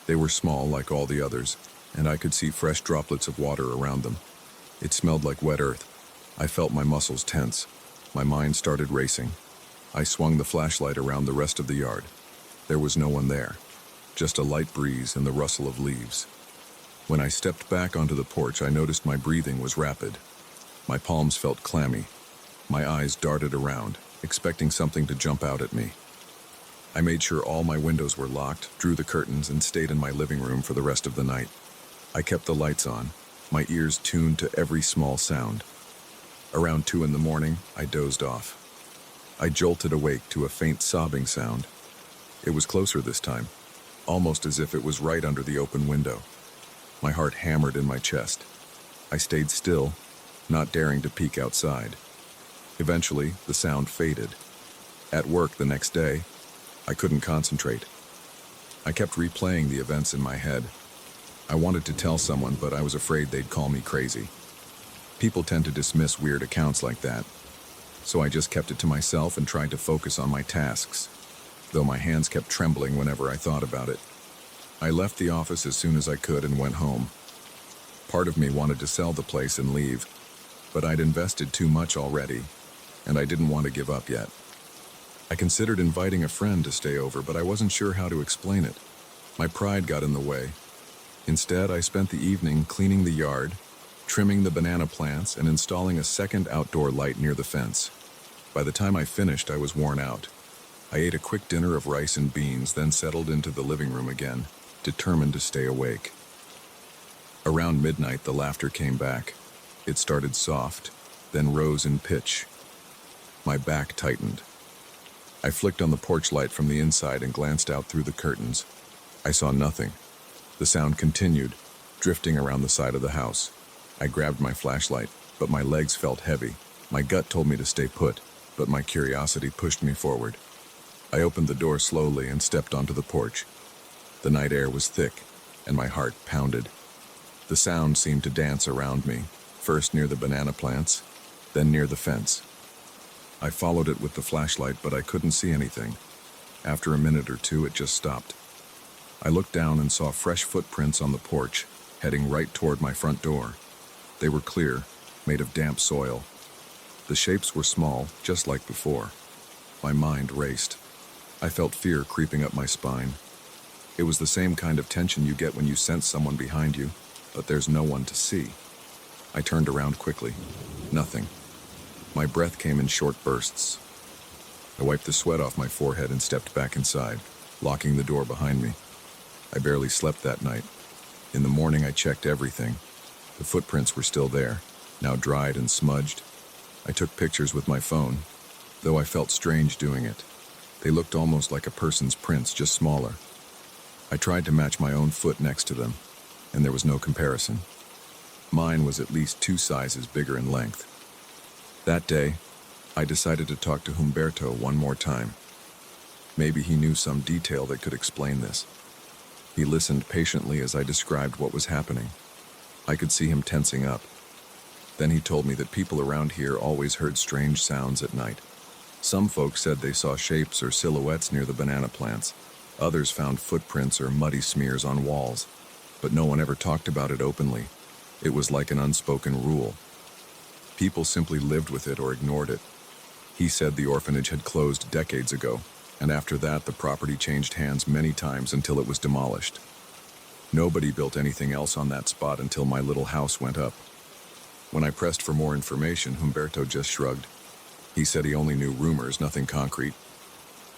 They were small, like all the others, and I could see fresh droplets of water around them. It smelled like wet earth. I felt my muscles tense. My mind started racing. I swung the flashlight around the rest of the yard. There was no one there, just a light breeze and the rustle of leaves. When I stepped back onto the porch, I noticed my breathing was rapid. My palms felt clammy. My eyes darted around, expecting something to jump out at me. I made sure all my windows were locked, drew the curtains, and stayed in my living room for the rest of the night. I kept the lights on, my ears tuned to every small sound. Around 2 in the morning, I dozed off. I jolted awake to a faint sobbing sound. It was closer this time, almost as if it was right under the open window. My heart hammered in my chest. I stayed still, not daring to peek outside. Eventually, the sound faded. At work the next day, I couldn't concentrate. I kept replaying the events in my head. I wanted to tell someone, but I was afraid they'd call me crazy. People tend to dismiss weird accounts like that, so I just kept it to myself and tried to focus on my tasks, though my hands kept trembling whenever I thought about it. I left the office as soon as I could and went home. Part of me wanted to sell the place and leave, but I'd invested too much already, and I didn't want to give up yet. I considered inviting a friend to stay over, but I wasn't sure how to explain it. My pride got in the way. Instead, I spent the evening cleaning the yard, trimming the banana plants, and installing a second outdoor light near the fence. By the time I finished, I was worn out. I ate a quick dinner of rice and beans, then settled into the living room again, determined to stay awake. Around midnight, the laughter came back. It started soft, then rose in pitch. My back tightened. I flicked on the porch light from the inside and glanced out through the curtains. I saw nothing. The sound continued, drifting around the side of the house. I grabbed my flashlight. but my legs felt heavy. My gut told me to stay put, but my curiosity pushed me forward. I opened the door slowly and stepped onto the porch. The night air was thick, and my heart pounded. The sound seemed to dance around me, first near the banana plants, then near the fence. I followed it with the flashlight, but I couldn't see anything. After a minute or two, it just stopped. I looked down and saw fresh footprints on the porch, heading right toward my front door. They were clear, made of damp soil. The shapes were small, just like before. My mind raced. I felt fear creeping up my spine. It was the same kind of tension you get when you sense someone behind you, but there's no one to see. I turned around quickly. Nothing. My breath came in short bursts. I wiped the sweat off my forehead and stepped back inside, locking the door behind me. I barely slept that night. In the morning, I checked everything. The footprints were still there, now dried and smudged. I took pictures with my phone, though I felt strange doing it. They looked almost like a person's prints, just smaller. I tried to match my own foot next to them, and there was no comparison. Mine was at least 2 sizes bigger in length. That day, I decided to talk to Humberto one more time. Maybe he knew some detail that could explain this. He listened patiently as I described what was happening. I could see him tensing up. Then he told me that people around here always heard strange sounds at night. Some folks said they saw shapes or silhouettes near the banana plants. Others found footprints or muddy smears on walls, but no one ever talked about it openly. It was like an unspoken rule. People simply lived with it or ignored it. He said the orphanage had closed decades ago, and after that the property changed hands many times until it was demolished. Nobody built anything else on that spot until my little house went up. When I pressed for more information, Humberto just shrugged. He said he only knew rumors, nothing concrete.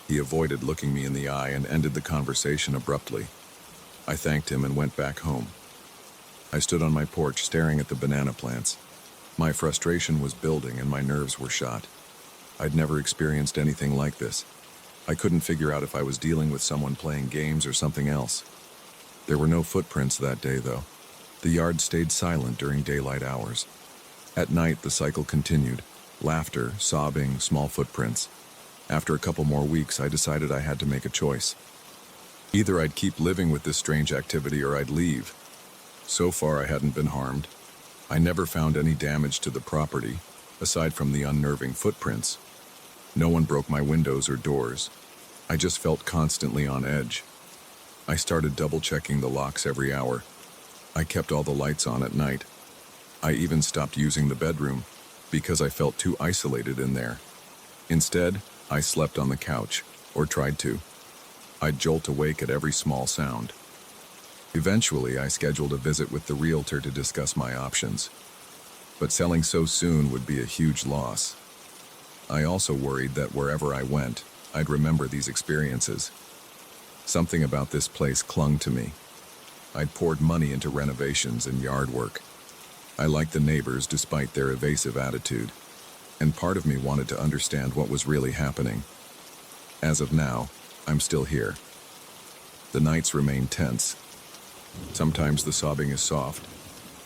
He avoided looking me in the eye and ended the conversation abruptly. I thanked him and went back home. I stood on my porch staring at the banana plants. My frustration was building and my nerves were shot. I'd never experienced anything like this. I couldn't figure out if I was dealing with someone playing games or something else. There were no footprints that day, though. The yard stayed silent during daylight hours. At night, the cycle continued. Laughter, sobbing, small footprints. After a couple more weeks, I decided I had to make a choice. Either I'd keep living with this strange activity or I'd leave. So far, I hadn't been harmed. I never found any damage to the property, aside from the unnerving footprints. No one broke my windows or doors. I just felt constantly on edge. I started double-checking the locks every hour. I kept all the lights on at night. I even stopped using the bedroom because I felt too isolated in there. Instead, I slept on the couch, or tried to. I'd jolt awake at every small sound. Eventually, I scheduled a visit with the realtor to discuss my options. But selling so soon would be a huge loss. I also worried that wherever I went, I'd remember these experiences. Something about this place clung to me. I'd poured money into renovations and yard work. I liked the neighbors despite their evasive attitude, and part of me wanted to understand what was really happening. As of now, I'm still here. The nights remain tense. Sometimes the sobbing is soft.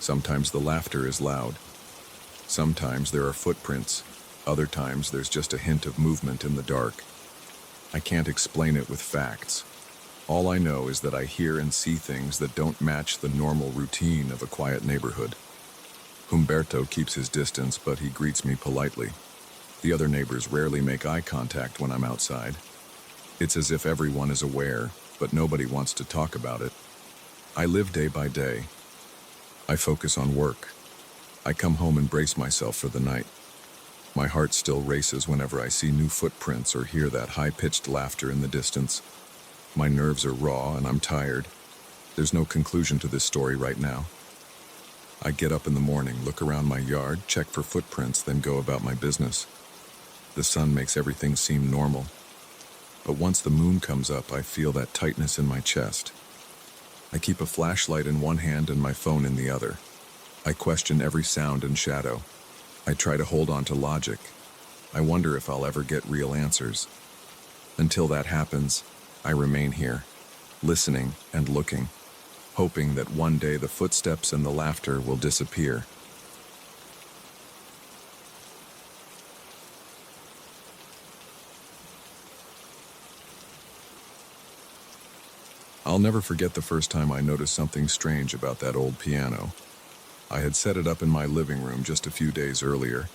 Sometimes the laughter is loud. Sometimes there are footprints. Other times there's just a hint of movement in the dark. I can't explain it with facts. All I know is that I hear and see things that don't match the normal routine of a quiet neighborhood. Humberto keeps his distance, but he greets me politely. The other neighbors rarely make eye contact when I'm outside. It's as if everyone is aware, but nobody wants to talk about it. I live day by day. I focus on work. I come home and brace myself for the night. My heart still races whenever I see new footprints or hear that high-pitched laughter in the distance. My nerves are raw and I'm tired. There's no conclusion to this story right now. I get up in the morning, look around my yard, check for footprints, then go about my business. The sun makes everything seem normal. But once the moon comes up, I feel that tightness in my chest. I keep a flashlight in one hand and my phone in the other. I question every sound and shadow. I try to hold on to logic. I wonder if I'll ever get real answers. Until that happens, I remain here, listening and looking, hoping that one day the footsteps and the laughter will disappear. I'll never forget the first time I noticed something strange about that old piano. I had set it up in my living room just a few days earlier,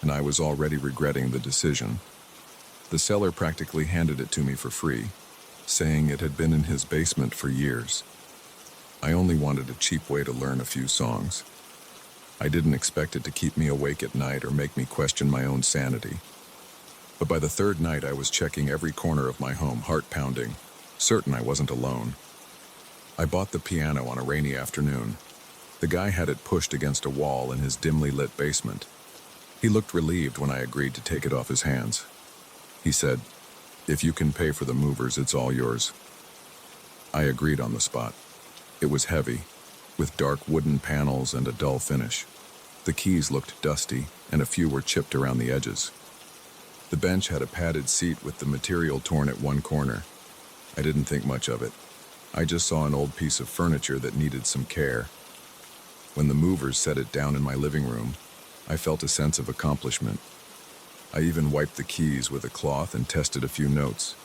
and I was already regretting the decision. The seller practically handed it to me for free, saying it had been in his basement for years. I only wanted a cheap way to learn a few songs. I didn't expect it to keep me awake at night or make me question my own sanity. But by the third night, I was checking every corner of my home, heart pounding, certain I wasn't alone. I bought the piano on a rainy afternoon. The guy had it pushed against a wall in his dimly lit basement. He looked relieved when I agreed to take it off his hands. He said, "If you can pay for the movers, it's all yours." I agreed on the spot. It was heavy, with dark wooden panels and a dull finish. The keys looked dusty, and a few were chipped around the edges. The bench had a padded seat with the material torn at one corner. I didn't think much of it. I just saw an old piece of furniture that needed some care. When the movers set it down in my living room, I felt a sense of accomplishment. I even wiped the keys with a cloth and tested a few notes.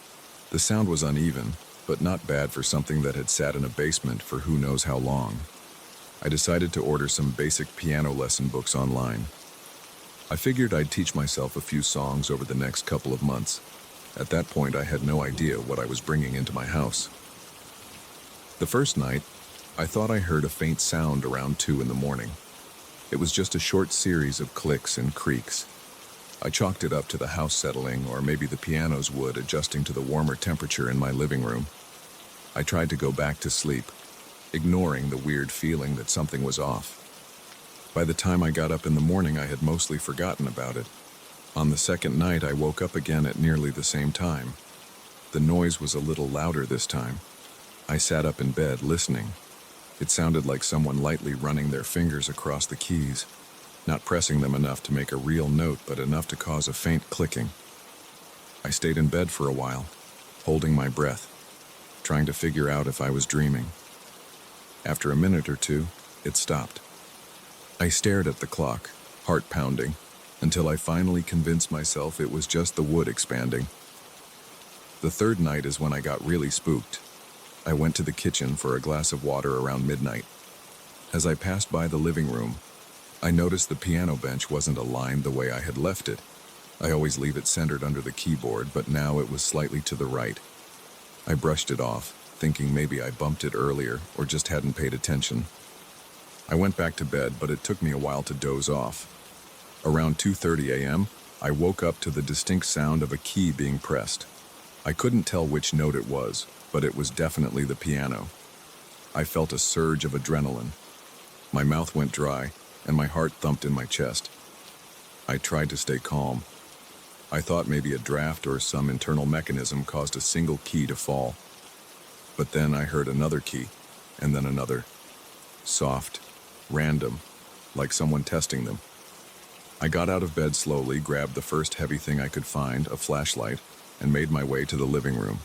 The sound was uneven, but not bad for something that had sat in a basement for who knows how long. I decided to order some basic piano lesson books online. I figured I'd teach myself a few songs over the next couple of months. At that point, I had no idea what I was bringing into my house. The first night, I thought I heard a faint sound around 2 in the morning. It was just a short series of clicks and creaks. I chalked it up to the house settling, or maybe the piano's wood adjusting to the warmer temperature in my living room. I tried to go back to sleep, ignoring the weird feeling that something was off. By the time I got up in the morning, I had mostly forgotten about it. On the second night, I woke up again at nearly the same time. The noise was a little louder this time. I sat up in bed, listening. It sounded like someone lightly running their fingers across the keys, not pressing them enough to make a real note, but enough to cause a faint clicking. I stayed in bed for a while, holding my breath, trying to figure out if I was dreaming. After a minute or two, it stopped. I stared at the clock, heart pounding, until I finally convinced myself it was just the wood expanding. The third night is when I got really spooked. I went to the kitchen for a glass of water around midnight. As I passed by the living room, I noticed the piano bench wasn't aligned the way I had left it. I always leave it centered under the keyboard, but now it was slightly to the right. I brushed it off, thinking maybe I bumped it earlier or just hadn't paid attention. I went back to bed, but it took me a while to doze off. Around 2:30 a.m., I woke up to the distinct sound of a key being pressed. I couldn't tell which note it was, but it was definitely the piano. I felt a surge of adrenaline. My mouth went dry, and my heart thumped in my chest. I tried to stay calm. I thought maybe a draft or some internal mechanism caused a single key to fall. But then I heard another key, and then another. Soft, random, like someone testing them. I got out of bed slowly, grabbed the first heavy thing I could find, a flashlight, and made my way to the living room.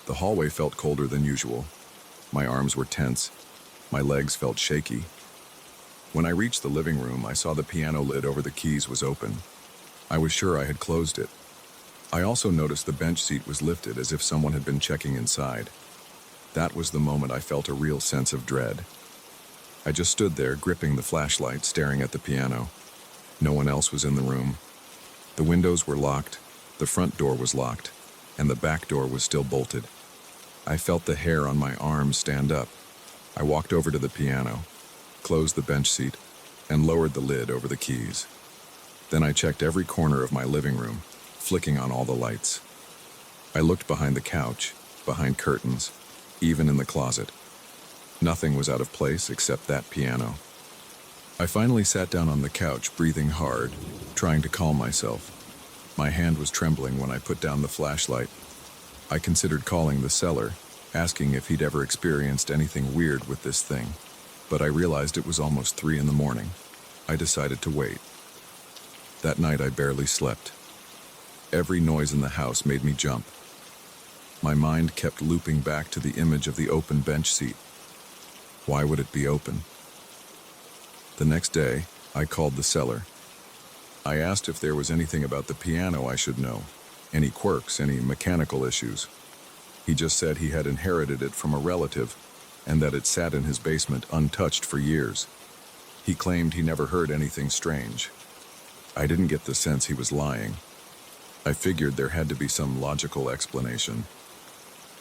The hallway felt colder than usual. My arms were tense. My legs felt shaky. When I reached the living room, I saw the piano lid over the keys was open. I was sure I had closed it. I also noticed the bench seat was lifted as if someone had been checking inside. That was the moment I felt a real sense of dread. I just stood there, gripping the flashlight, staring at the piano. No one else was in the room. The windows were locked, the front door was locked, and the back door was still bolted. I felt the hair on my arms stand up. I walked over to the piano, closed the bench seat, and lowered the lid over the keys. Then I checked every corner of my living room, flicking on all the lights. I looked behind the couch, behind curtains, even in the closet. Nothing was out of place except that piano. I finally sat down on the couch, breathing hard, trying to calm myself. My hand was trembling when I put down the flashlight. I considered calling the seller, asking if he'd ever experienced anything weird with this thing, but I realized it was almost 3 in the morning. I decided to wait. That night I barely slept. Every noise in the house made me jump. My mind kept looping back to the image of the open bench seat. Why would it be open? The next day, I called the seller. I asked if there was anything about the piano I should know, any quirks, any mechanical issues. He just said he had inherited it from a relative and that it sat in his basement untouched for years. He claimed he never heard anything strange. I didn't get the sense he was lying. I figured there had to be some logical explanation.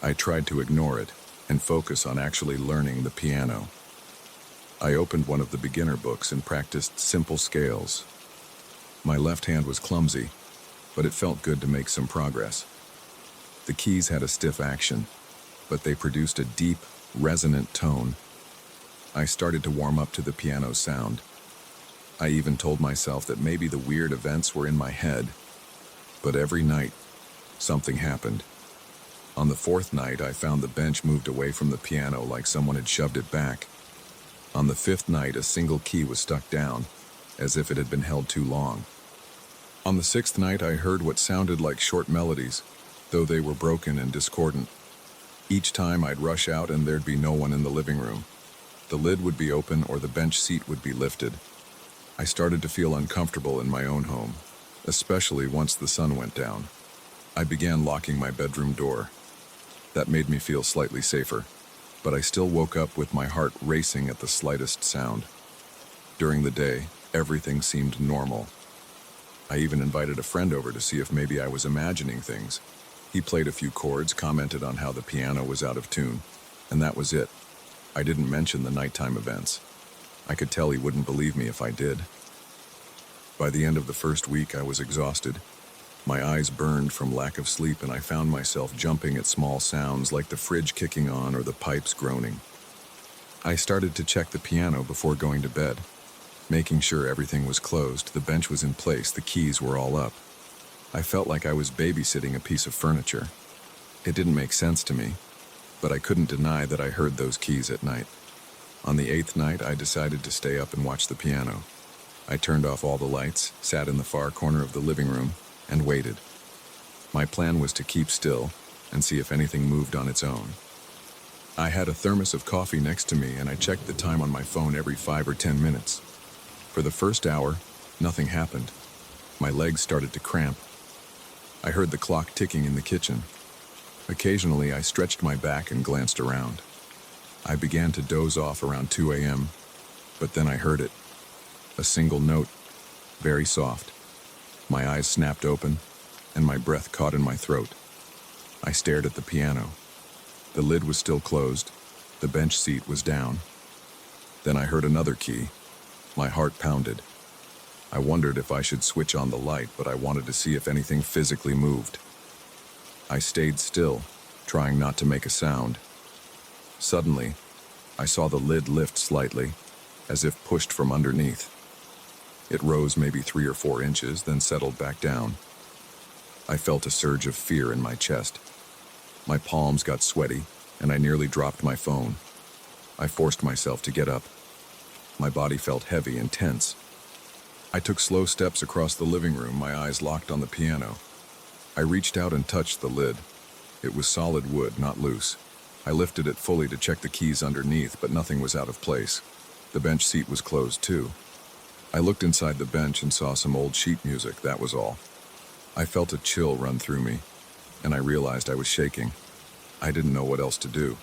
I tried to ignore it and focus on actually learning the piano. I opened one of the beginner books and practiced simple scales. My left hand was clumsy, but it felt good to make some progress. The keys had a stiff action, but they produced a deep, resonant tone. I started to warm up to the piano's sound. I even told myself that maybe the weird events were in my head. But every night, something happened. On the fourth night, I found the bench moved away from the piano like someone had shoved it back. On the fifth night, a single key was stuck down, as if it had been held too long. On the sixth night, I heard what sounded like short melodies, though they were broken and discordant. Each time I'd rush out and there'd be no one in the living room. The lid would be open or the bench seat would be lifted. I started to feel uncomfortable in my own home, especially once the sun went down. I began locking my bedroom door. That made me feel slightly safer, but I still woke up with my heart racing at the slightest sound. During the day, everything seemed normal. I even invited a friend over to see if maybe I was imagining things. He played a few chords, commented on how the piano was out of tune, and that was it. I didn't mention the nighttime events. I could tell he wouldn't believe me if I did. By the end of the first week, I was exhausted. My eyes burned from lack of sleep, and I found myself jumping at small sounds like the fridge kicking on or the pipes groaning. I started to check the piano before going to bed, making sure everything was closed, the bench was in place, the keys were all up. I felt like I was babysitting a piece of furniture. It didn't make sense to me, but I couldn't deny that I heard those keys at night. On the eighth night, I decided to stay up and watch the piano. I turned off all the lights, sat in the far corner of the living room, and waited. My plan was to keep still and see if anything moved on its own. I had a thermos of coffee next to me, and I checked the time on my phone every 5 or 10 minutes. For the first hour, nothing happened. My legs started to cramp. I heard the clock ticking in the kitchen. Occasionally, I stretched my back and glanced around. I began to doze off around 2 a.m., but then I heard it. A single note, very soft. My eyes snapped open, and my breath caught in my throat. I stared at the piano. The lid was still closed. The bench seat was down. Then I heard another key. My heart pounded. I wondered if I should switch on the light, but I wanted to see if anything physically moved. I stayed still, trying not to make a sound. Suddenly, I saw the lid lift slightly, as if pushed from underneath. It rose maybe 3 or 4 inches, then settled back down. I felt a surge of fear in my chest. My palms got sweaty, and I nearly dropped my phone. I forced myself to get up. My body felt heavy and tense. I took slow steps across the living room, my eyes locked on the piano. I reached out and touched the lid. It was solid wood, not loose. I lifted it fully to check the keys underneath, but nothing was out of place. The bench seat was closed too. I looked inside the bench and saw some old sheet music, that was all. I felt a chill run through me, and I realized I was shaking. I didn't know what else to do.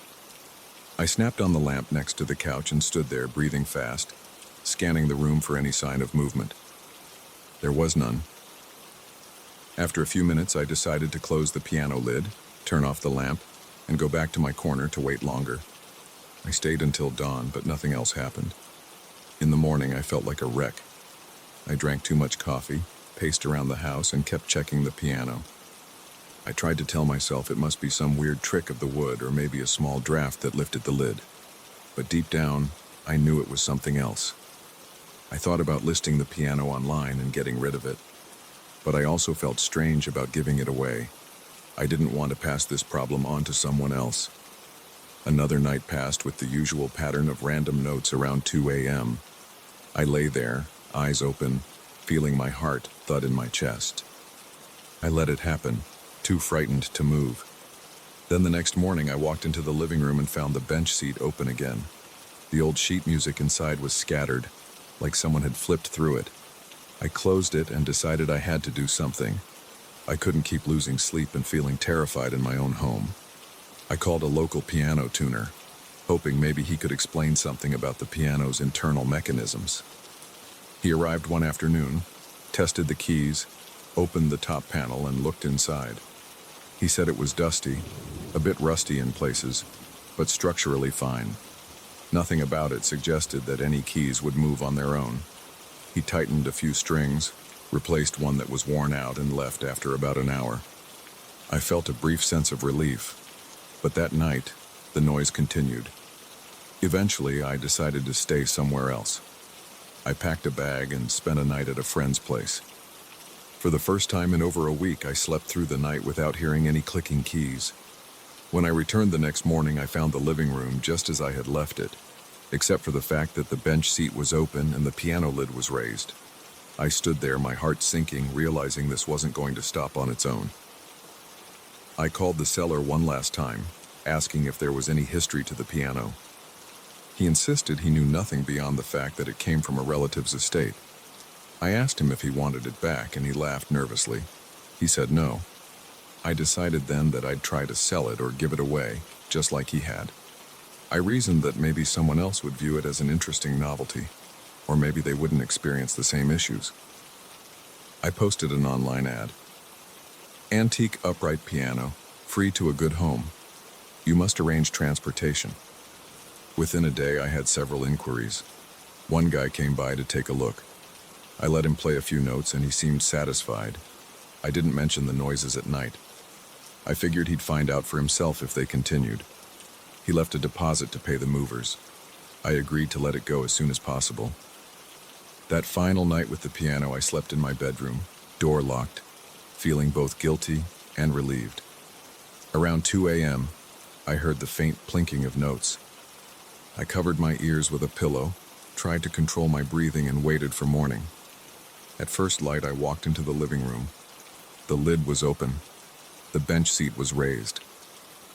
I snapped on the lamp next to the couch and stood there, breathing fast, scanning the room for any sign of movement. There was none. After a few minutes, I decided to close the piano lid, turn off the lamp, and go back to my corner to wait longer. I stayed until dawn, but nothing else happened. In the morning, I felt like a wreck. I drank too much coffee, paced around the house, and kept checking the piano. I tried to tell myself it must be some weird trick of the wood or maybe a small draft that lifted the lid. But deep down, I knew it was something else. I thought about listing the piano online and getting rid of it. But I also felt strange about giving it away. I didn't want to pass this problem on to someone else. Another night passed with the usual pattern of random notes around 2 a.m. I lay there, eyes open, feeling my heart thud in my chest. I let it happen, too frightened to move. Then the next morning I walked into the living room and found the bench seat open again. The old sheet music inside was scattered, like someone had flipped through it. I closed it and decided I had to do something. I couldn't keep losing sleep and feeling terrified in my own home. I called a local piano tuner, hoping maybe he could explain something about the piano's internal mechanisms. He arrived one afternoon, tested the keys, opened the top panel, and looked inside. He said it was dusty, a bit rusty in places, but structurally fine. Nothing about it suggested that any keys would move on their own. He tightened a few strings, replaced one that was worn out, and left after about an hour. I felt a brief sense of relief, but that night, the noise continued. Eventually, I decided to stay somewhere else. I packed a bag and spent a night at a friend's place. For the first time in over a week, I slept through the night without hearing any clicking keys. When I returned the next morning, I found the living room just as I had left it, except for the fact that the bench seat was open and the piano lid was raised. I stood there, my heart sinking, realizing this wasn't going to stop on its own. I called the seller one last time, asking if there was any history to the piano. He insisted he knew nothing beyond the fact that it came from a relative's estate. I asked him if he wanted it back, and he laughed nervously. He said no. I decided then that I'd try to sell it or give it away, just like he had. I reasoned that maybe someone else would view it as an interesting novelty, or maybe they wouldn't experience the same issues. I posted an online ad. Antique upright piano, free to a good home. You must arrange transportation. Within a day, I had several inquiries. One guy came by to take a look. I let him play a few notes and he seemed satisfied. I didn't mention the noises at night. I figured he'd find out for himself if they continued. He left a deposit to pay the movers. I agreed to let it go as soon as possible. That final night with the piano, I slept in my bedroom, door locked, feeling both guilty and relieved. Around 2 a.m., I heard the faint plinking of notes. I covered my ears with a pillow, tried to control my breathing, and waited for morning. At first light, I walked into the living room. The lid was open. The bench seat was raised.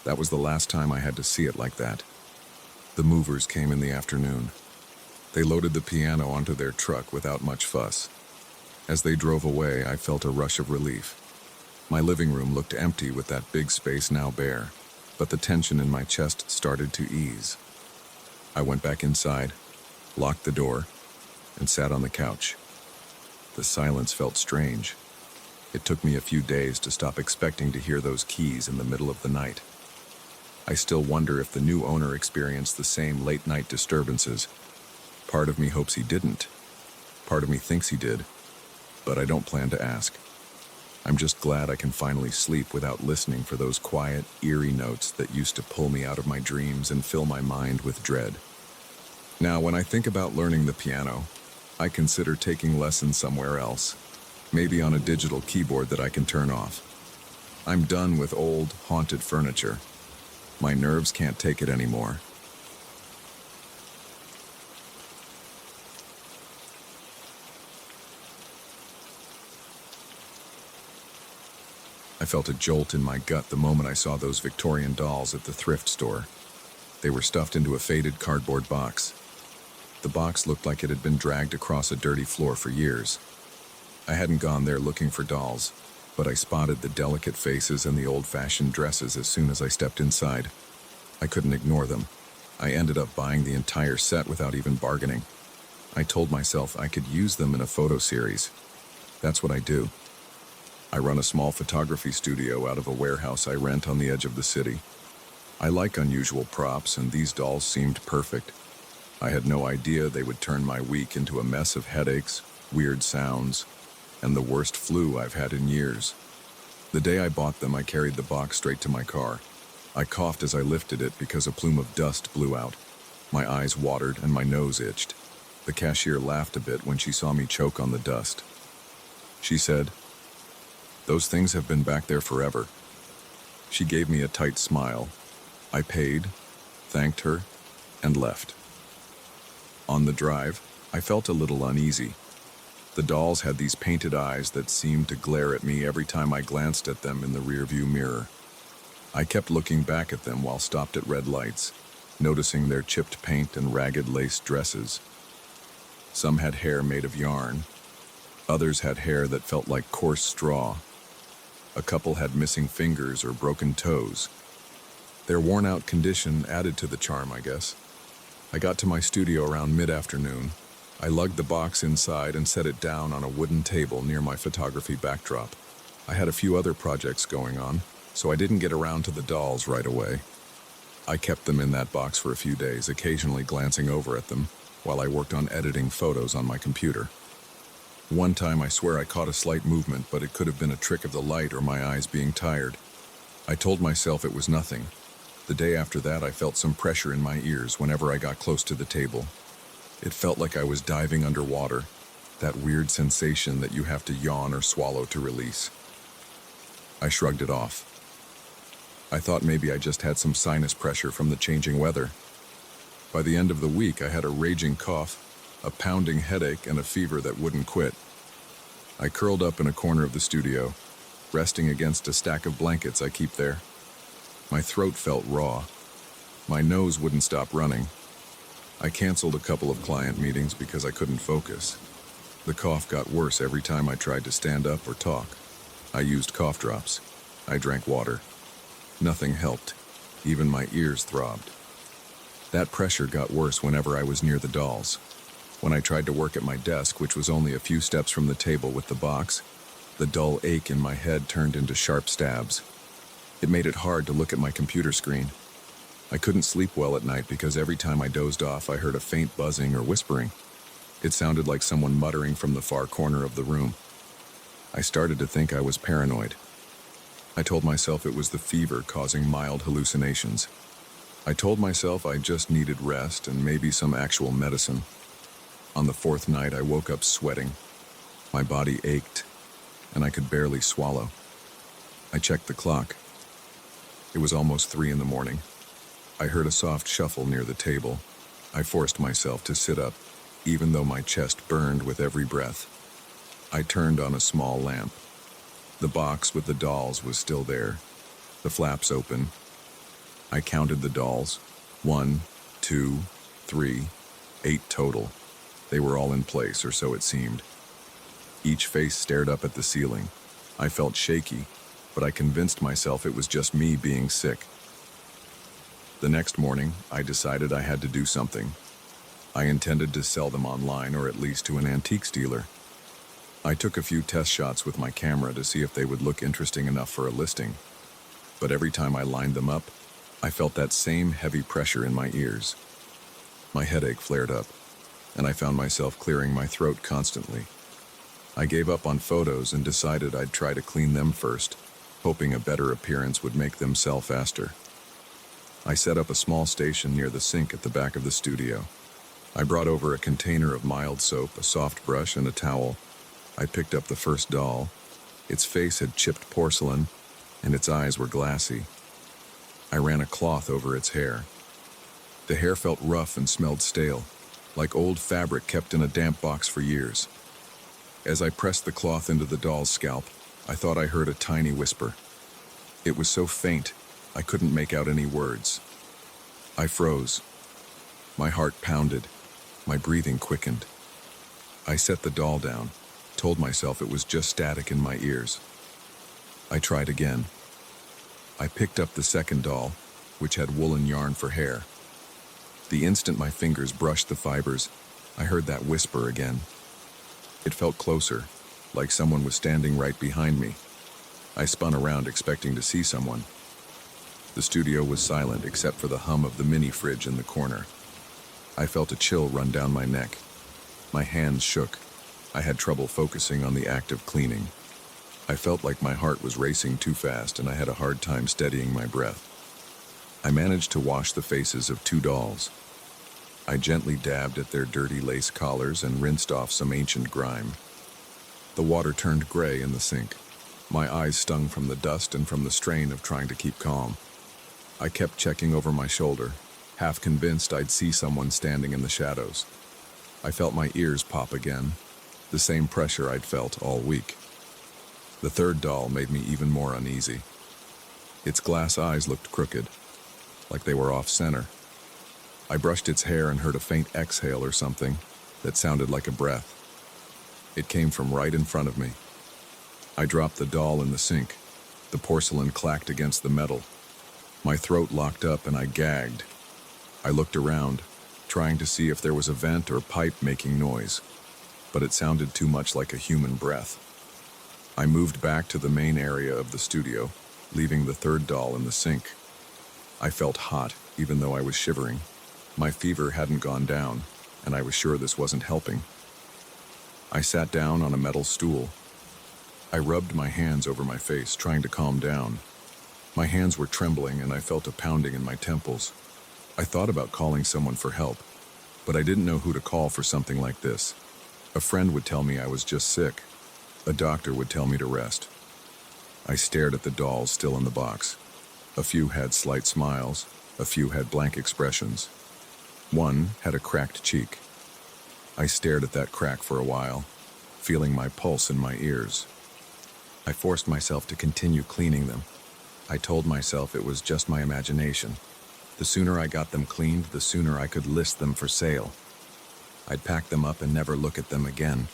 That was the last time I had to see it like that. The movers came in the afternoon. They loaded the piano onto their truck without much fuss. As they drove away, I felt a rush of relief. My living room looked empty with that big space now bare, but the tension in my chest started to ease. I went back inside, locked the door, and sat on the couch. The silence felt strange. It took me a few days to stop expecting to hear those keys in the middle of the night. I still wonder if the new owner experienced the same late-night disturbances. Part of me hopes he didn't. Part of me thinks he did, but I don't plan to ask. I'm just glad I can finally sleep without listening for those quiet, eerie notes that used to pull me out of my dreams and fill my mind with dread. Now, when I think about learning the piano, I consider taking lessons somewhere else, maybe on a digital keyboard that I can turn off. I'm done with old, haunted furniture. My nerves can't take it anymore. I felt a jolt in my gut the moment I saw those Victorian dolls at the thrift store. They were stuffed into a faded cardboard box. The box looked like it had been dragged across a dirty floor for years. I hadn't gone there looking for dolls, but I spotted the delicate faces and the old-fashioned dresses as soon as I stepped inside. I couldn't ignore them. I ended up buying the entire set without even bargaining. I told myself I could use them in a photo series. That's what I do. I run a small photography studio out of a warehouse I rent on the edge of the city. I like unusual props, and these dolls seemed perfect. I had no idea they would turn my week into a mess of headaches, weird sounds, and the worst flu I've had in years. The day I bought them, I carried the box straight to my car. I coughed as I lifted it because a plume of dust blew out. My eyes watered and my nose itched. The cashier laughed a bit when she saw me choke on the dust. She said, "Those things have been back there forever." She gave me a tight smile. I paid, thanked her, and left. On the drive, I felt a little uneasy. The dolls had these painted eyes that seemed to glare at me every time I glanced at them in the rearview mirror. I kept looking back at them while stopped at red lights, noticing their chipped paint and ragged lace dresses. Some had hair made of yarn. Others had hair that felt like coarse straw. A couple had missing fingers or broken toes. Their worn-out condition added to the charm, I guess. I got to my studio around mid-afternoon. I lugged the box inside and set it down on a wooden table near my photography backdrop. I had a few other projects going on, so I didn't get around to the dolls right away. I kept them in that box for a few days, occasionally glancing over at them while I worked on editing photos on my computer. One time I swear I caught a slight movement, but it could have been a trick of the light or my eyes being tired. I told myself it was nothing. The day after that, I felt some pressure in my ears whenever I got close to the table. It felt like I was diving underwater, that weird sensation that you have to yawn or swallow to release. I shrugged it off. I thought maybe I just had some sinus pressure from the changing weather. By the end of the week, I had a raging cough, a pounding headache, and a fever that wouldn't quit. I curled up in a corner of the studio, resting against a stack of blankets I keep there. My throat felt raw. My nose wouldn't stop running. I canceled a couple of client meetings because I couldn't focus. The cough got worse every time I tried to stand up or talk. I used cough drops. I drank water. Nothing helped. Even my ears throbbed. That pressure got worse whenever I was near the dolls. When I tried to work at my desk, which was only a few steps from the table with the box, the dull ache in my head turned into sharp stabs. It made it hard to look at my computer screen. I couldn't sleep well at night because every time I dozed off, I heard a faint buzzing or whispering. It sounded like someone muttering from the far corner of the room. I started to think I was paranoid. I told myself it was the fever causing mild hallucinations. I told myself I just needed rest and maybe some actual medicine. On the fourth night, I woke up sweating. My body ached, and I could barely swallow. I checked the clock. It was almost 3 a.m. I heard a soft shuffle near the table. I forced myself to sit up, even though my chest burned with every breath. I turned on a small lamp. The box with the dolls was still there, the flaps open. I counted the dolls. 1, 2, 3, 8 total. They were all in place, or so it seemed. Each face stared up at the ceiling. I felt shaky, but I convinced myself it was just me being sick. The next morning, I decided I had to do something. I intended to sell them online, or at least to an antiques dealer. I took a few test shots with my camera to see if they would look interesting enough for a listing. But every time I lined them up, I felt that same heavy pressure in my ears. My headache flared up, and I found myself clearing my throat constantly. I gave up on photos and decided I'd try to clean them first, hoping a better appearance would make them sell faster. I set up a small station near the sink at the back of the studio. I brought over a container of mild soap, a soft brush, and a towel. I picked up the first doll. Its face had chipped porcelain, and its eyes were glassy. I ran a cloth over its hair. The hair felt rough and smelled stale, like old fabric kept in a damp box for years. As I pressed the cloth into the doll's scalp, I thought I heard a tiny whisper. It was so faint, I couldn't make out any words. I froze. My heart pounded. My breathing quickened. I set the doll down, told myself it was just static in my ears. I tried again. I picked up the second doll, which had woolen yarn for hair. The instant my fingers brushed the fibers, I heard that whisper again. It felt closer, like someone was standing right behind me. I spun around expecting to see someone. The studio was silent except for the hum of the mini fridge in the corner. I felt a chill run down my neck. My hands shook. I had trouble focusing on the act of cleaning. I felt like my heart was racing too fast and I had a hard time steadying my breath. I managed to wash the faces of 2 dolls. I gently dabbed at their dirty lace collars and rinsed off some ancient grime. The water turned gray in the sink. My eyes stung from the dust and from the strain of trying to keep calm. I kept checking over my shoulder, half convinced I'd see someone standing in the shadows. I felt my ears pop again, the same pressure I'd felt all week. The third doll made me even more uneasy. Its glass eyes looked crooked, like they were off-center. I brushed its hair and heard a faint exhale or something that sounded like a breath. It came from right in front of me. I dropped the doll in the sink. The porcelain clacked against the metal. My throat locked up and I gagged. I looked around, trying to see if there was a vent or pipe making noise, but it sounded too much like a human breath. I moved back to the main area of the studio, leaving the third doll in the sink. I felt hot, even though I was shivering. My fever hadn't gone down, and I was sure this wasn't helping. I sat down on a metal stool. I rubbed my hands over my face, trying to calm down. My hands were trembling, and I felt a pounding in my temples. I thought about calling someone for help, but I didn't know who to call for something like this. A friend would tell me I was just sick. A doctor would tell me to rest. I stared at the dolls still in the box. A few had slight smiles, a few had blank expressions. One had a cracked cheek. I stared at that crack for a while, feeling my pulse in my ears. I forced myself to continue cleaning them. I told myself it was just my imagination. The sooner I got them cleaned, the sooner I could list them for sale. I'd pack them up and never look at them again.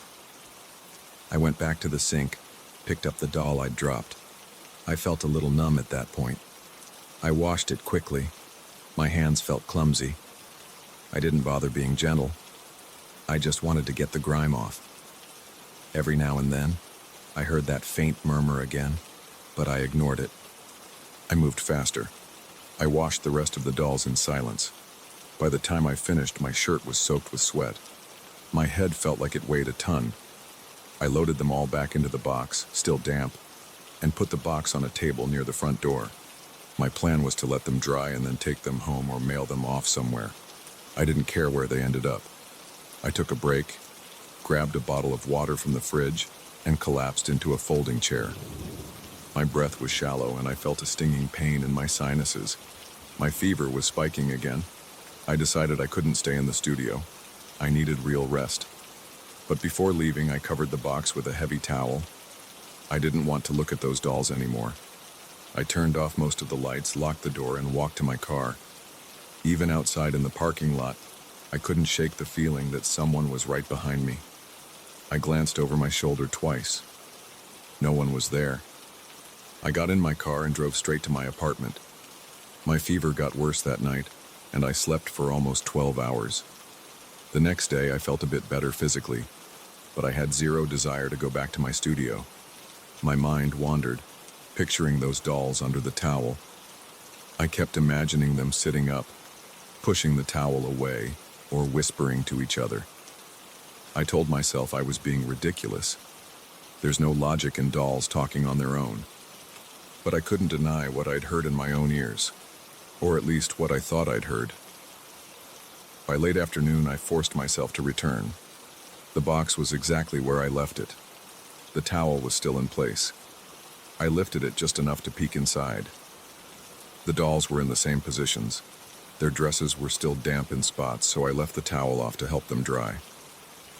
I went back to the sink, picked up the doll I'd dropped. I felt a little numb at that point. I washed it quickly. My hands felt clumsy. I didn't bother being gentle. I just wanted to get the grime off. Every now and then, I heard that faint murmur again, but I ignored it. I moved faster. I washed the rest of the dolls in silence. By the time I finished, my shirt was soaked with sweat. My head felt like it weighed a ton. I loaded them all back into the box, still damp, and put the box on a table near the front door. My plan was to let them dry and then take them home or mail them off somewhere. I didn't care where they ended up. I took a break, grabbed a bottle of water from the fridge, and collapsed into a folding chair. My breath was shallow and I felt a stinging pain in my sinuses. My fever was spiking again. I decided I couldn't stay in the studio. I needed real rest. But before leaving, I covered the box with a heavy towel. I didn't want to look at those dolls anymore. I turned off most of the lights, locked the door, and walked to my car. Even outside in the parking lot, I couldn't shake the feeling that someone was right behind me. I glanced over my shoulder twice. No one was there. I got in my car and drove straight to my apartment. My fever got worse that night, and I slept for almost 12 hours. The next day, I felt a bit better physically, but I had zero desire to go back to my studio. My mind wandered, picturing those dolls under the towel. I kept imagining them sitting up, pushing the towel away, or whispering to each other. I told myself I was being ridiculous. There's no logic in dolls talking on their own. But I couldn't deny what I'd heard in my own ears, or at least what I thought I'd heard. By late afternoon, I forced myself to return. The box was exactly where I left it. The towel was still in place. I lifted it just enough to peek inside. The dolls were in the same positions. Their dresses were still damp in spots, so I left the towel off to help them dry.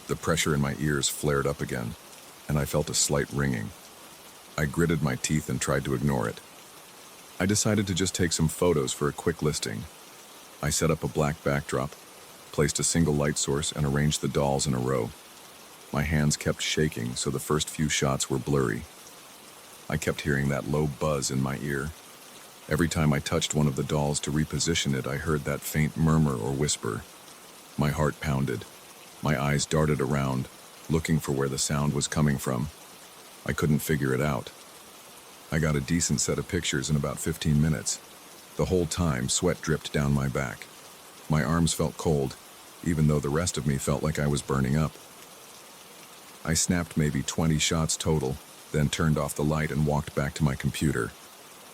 The pressure in my ears flared up again, and I felt a slight ringing. I gritted my teeth and tried to ignore it. I decided to just take some photos for a quick listing. I set up a black backdrop, placed a single light source, and arranged the dolls in a row. My hands kept shaking, so the first few shots were blurry. I kept hearing that low buzz in my ear. Every time I touched one of the dolls to reposition it, I heard that faint murmur or whisper. My heart pounded. My eyes darted around, looking for where the sound was coming from. I couldn't figure it out. I got a decent set of pictures in about 15 minutes. The whole time, sweat dripped down my back. My arms felt cold, even though the rest of me felt like I was burning up. I snapped maybe 20 shots total, then turned off the light and walked back to my computer.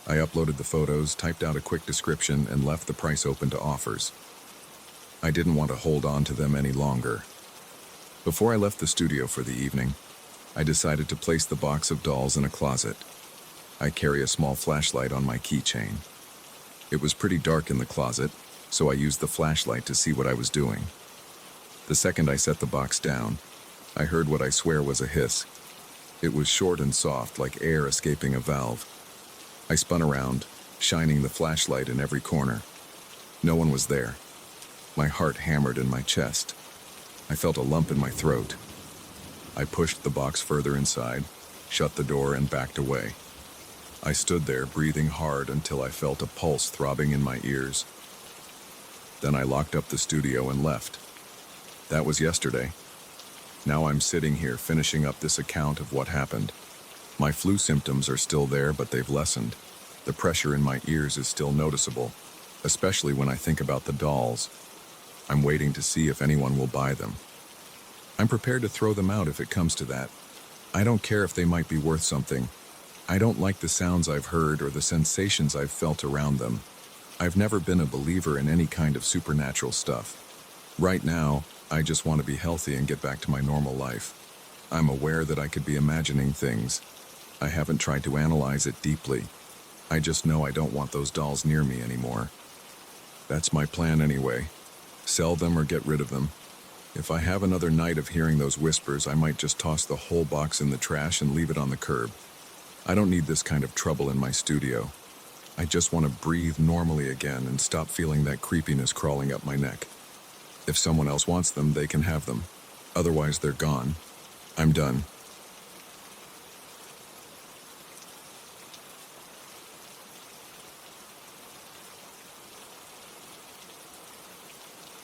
I uploaded the photos, typed out a quick description, and left the price open to offers. I didn't want to hold on to them any longer. Before I left the studio for the evening, I decided to place the box of dolls in a closet. I carry a small flashlight on my keychain. It was pretty dark in the closet, so I used the flashlight to see what I was doing. The second I set the box down, I heard what I swear was a hiss. It was short and soft, like air escaping a valve. I spun around, shining the flashlight in every corner. No one was there. My heart hammered in my chest. I felt a lump in my throat. I pushed the box further inside, shut the door, and backed away. I stood there, breathing hard until I felt a pulse throbbing in my ears. Then I locked up the studio and left. That was yesterday. Now I'm sitting here finishing up this account of what happened. My flu symptoms are still there, but they've lessened. The pressure in my ears is still noticeable, especially when I think about the dolls. I'm waiting to see if anyone will buy them. I'm prepared to throw them out if it comes to that. I don't care if they might be worth something. I don't like the sounds I've heard or the sensations I've felt around them. I've never been a believer in any kind of supernatural stuff. Right now, I just want to be healthy and get back to my normal life. I'm aware that I could be imagining things. I haven't tried to analyze it deeply. I just know I don't want those dolls near me anymore. That's my plan anyway. Sell them or get rid of them. If I have another night of hearing those whispers, I might just toss the whole box in the trash and leave it on the curb. I don't need this kind of trouble in my studio. I just want to breathe normally again and stop feeling that creepiness crawling up my neck. If someone else wants them, they can have them. Otherwise, they're gone. I'm done.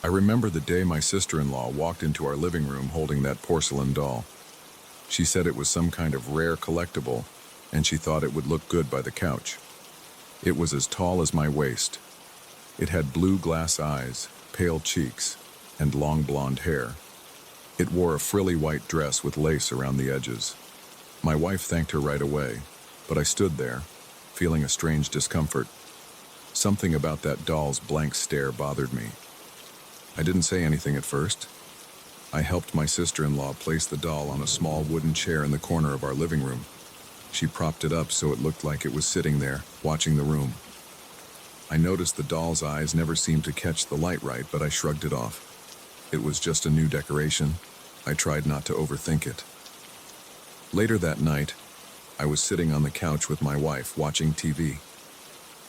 I remember the day my sister-in-law walked into our living room holding that porcelain doll. She said it was some kind of rare collectible, and she thought it would look good by the couch. It was as tall as my waist. It had blue glass eyes, pale cheeks, and long blonde hair. It wore a frilly white dress with lace around the edges. My wife thanked her right away, but I stood there, feeling a strange discomfort. Something about that doll's blank stare bothered me. I didn't say anything at first. I helped my sister-in-law place the doll on a small wooden chair in the corner of our living room. She propped it up so it looked like it was sitting there, watching the room. I noticed the doll's eyes never seemed to catch the light right, but I shrugged it off. It was just a new decoration. I tried not to overthink it. Later that night, I was sitting on the couch with my wife, watching TV.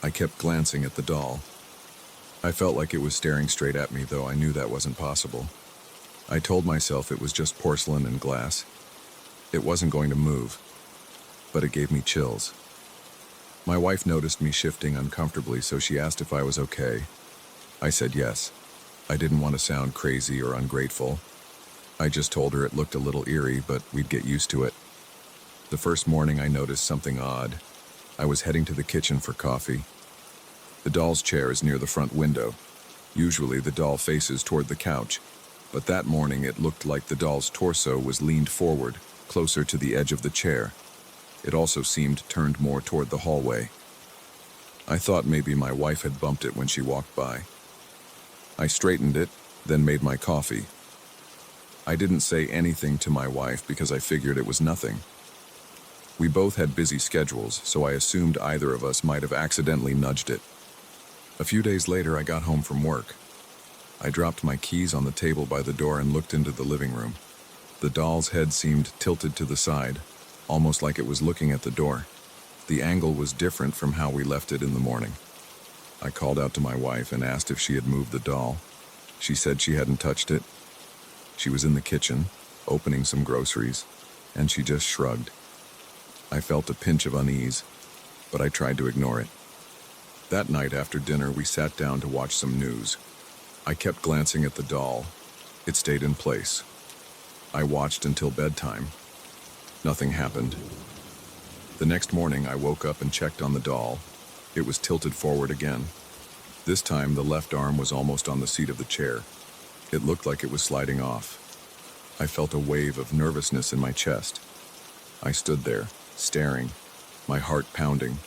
I kept glancing at the doll. I felt like it was staring straight at me, though I knew that wasn't possible. I told myself it was just porcelain and glass. It wasn't going to move, but it gave me chills. My wife noticed me shifting uncomfortably, so she asked if I was okay. I said yes. I didn't want to sound crazy or ungrateful. I just told her it looked a little eerie, but we'd get used to it. The first morning I noticed something odd. I was heading to the kitchen for coffee. The doll's chair is near the front window. Usually the doll faces toward the couch, but that morning it looked like the doll's torso was leaned forward, closer to the edge of the chair. It also seemed turned more toward the hallway. I thought maybe my wife had bumped it when she walked by. I straightened it, then made my coffee. I didn't say anything to my wife because I figured it was nothing. We both had busy schedules, so I assumed either of us might have accidentally nudged it. A few days later, I got home from work. I dropped my keys on the table by the door and looked into the living room. The doll's head seemed tilted to the side, almost like it was looking at the door. The angle was different from how we left it in the morning. I called out to my wife and asked if she had moved the doll. She said she hadn't touched it. She was in the kitchen, opening some groceries, and she just shrugged. I felt a pinch of unease, but I tried to ignore it. That night after dinner, we sat down to watch some news. I kept glancing at the doll. It stayed in place. I watched until bedtime. Nothing happened. The next morning, I woke up and checked on the doll. It was tilted forward again. This time, the left arm was almost on the seat of the chair. It looked like it was sliding off. I felt a wave of nervousness in my chest. I stood there, staring, my heart pounding.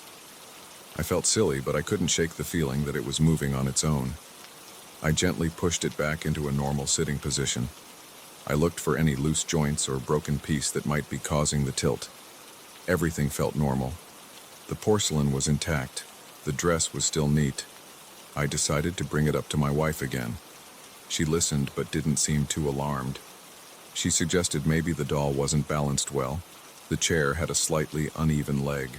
I felt silly, but I couldn't shake the feeling that it was moving on its own. I gently pushed it back into a normal sitting position. I looked for any loose joints or broken piece that might be causing the tilt. Everything felt normal. The porcelain was intact. The dress was still neat. I decided to bring it up to my wife again. She listened but didn't seem too alarmed. She suggested maybe the doll wasn't balanced well. The chair had a slightly uneven leg.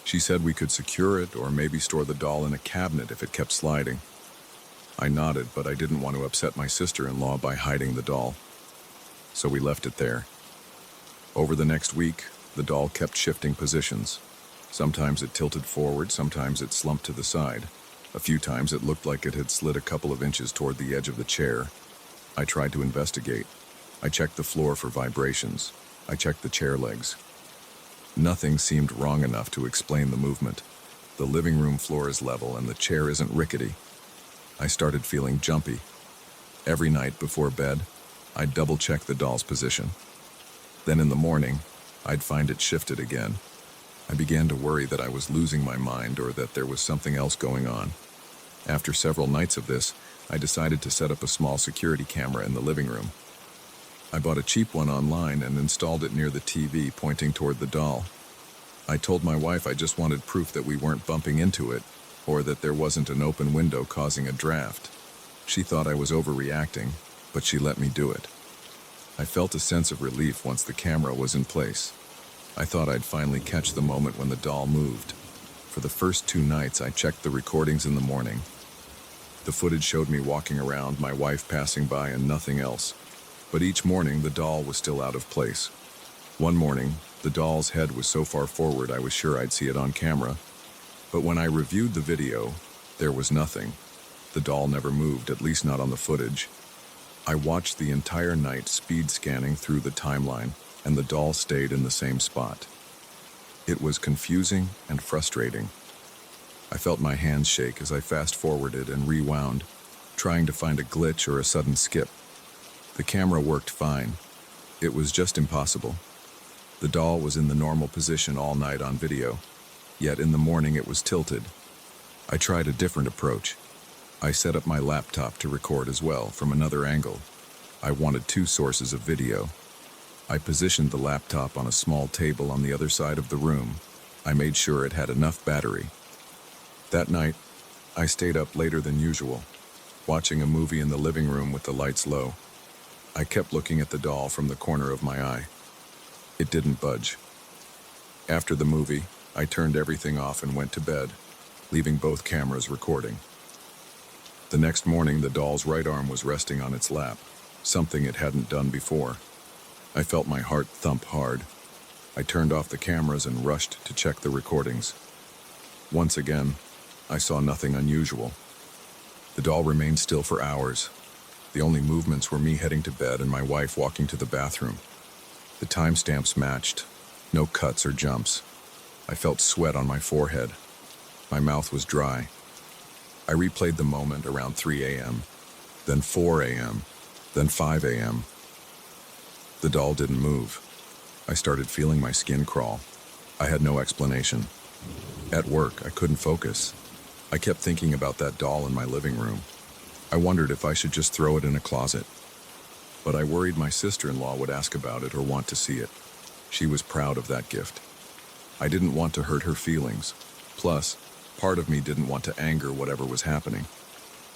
She said we could secure it or maybe store the doll in a cabinet if it kept sliding. I nodded, but I didn't want to upset my sister-in-law by hiding the doll. So we left it there. Over the next week, the doll kept shifting positions. Sometimes it tilted forward, sometimes it slumped to the side. A few times it looked like it had slid a couple of inches toward the edge of the chair. I tried to investigate. I checked the floor for vibrations. I checked the chair legs. Nothing seemed wrong enough to explain the movement. The living room floor is level and the chair isn't rickety. I started feeling jumpy. Every night before bed, I'd double-check the doll's position. Then in the morning, I'd find it shifted again. I began to worry that I was losing my mind or that there was something else going on. After several nights of this, I decided to set up a small security camera in the living room. I bought a cheap one online and installed it near the TV, pointing toward the doll. I told my wife I just wanted proof that we weren't bumping into it, or that there wasn't an open window causing a draft. She thought I was overreacting, but she let me do it. I felt a sense of relief once the camera was in place. I thought I'd finally catch the moment when the doll moved. For the first 2 nights, I checked the recordings in the morning. The footage showed me walking around, my wife passing by, and nothing else. But each morning, the doll was still out of place. One morning, the doll's head was so far forward I was sure I'd see it on camera. But when I reviewed the video, there was nothing. The doll never moved, at least not on the footage. I watched the entire night speed scanning through the timeline, and the doll stayed in the same spot. It was confusing and frustrating. I felt my hands shake as I fast-forwarded and rewound, trying to find a glitch or a sudden skip. The camera worked fine. It was just impossible. The doll was in the normal position all night on video, yet in the morning it was tilted. I tried a different approach. I set up my laptop to record as well, from another angle. I wanted 2 sources of video. I positioned the laptop on a small table on the other side of the room. I made sure it had enough battery. That night, I stayed up later than usual, watching a movie in the living room with the lights low. I kept looking at the doll from the corner of my eye. It didn't budge. After the movie, I turned everything off and went to bed, leaving both cameras recording. The next morning, the doll's right arm was resting on its lap, something it hadn't done before. I felt my heart thump hard. I turned off the cameras and rushed to check the recordings. Once again, I saw nothing unusual. The doll remained still for hours. The only movements were me heading to bed and my wife walking to the bathroom. The timestamps matched. No cuts or jumps. I felt sweat on my forehead. My mouth was dry. I replayed the moment around 3 a.m., then 4 a.m., then 5 a.m. The doll didn't move. I started feeling my skin crawl. I had no explanation. At work, I couldn't focus. I kept thinking about that doll in my living room. I wondered if I should just throw it in a closet. But I worried my sister-in-law would ask about it or want to see it. She was proud of that gift. I didn't want to hurt her feelings. Plus, part of me didn't want to anger whatever was happening.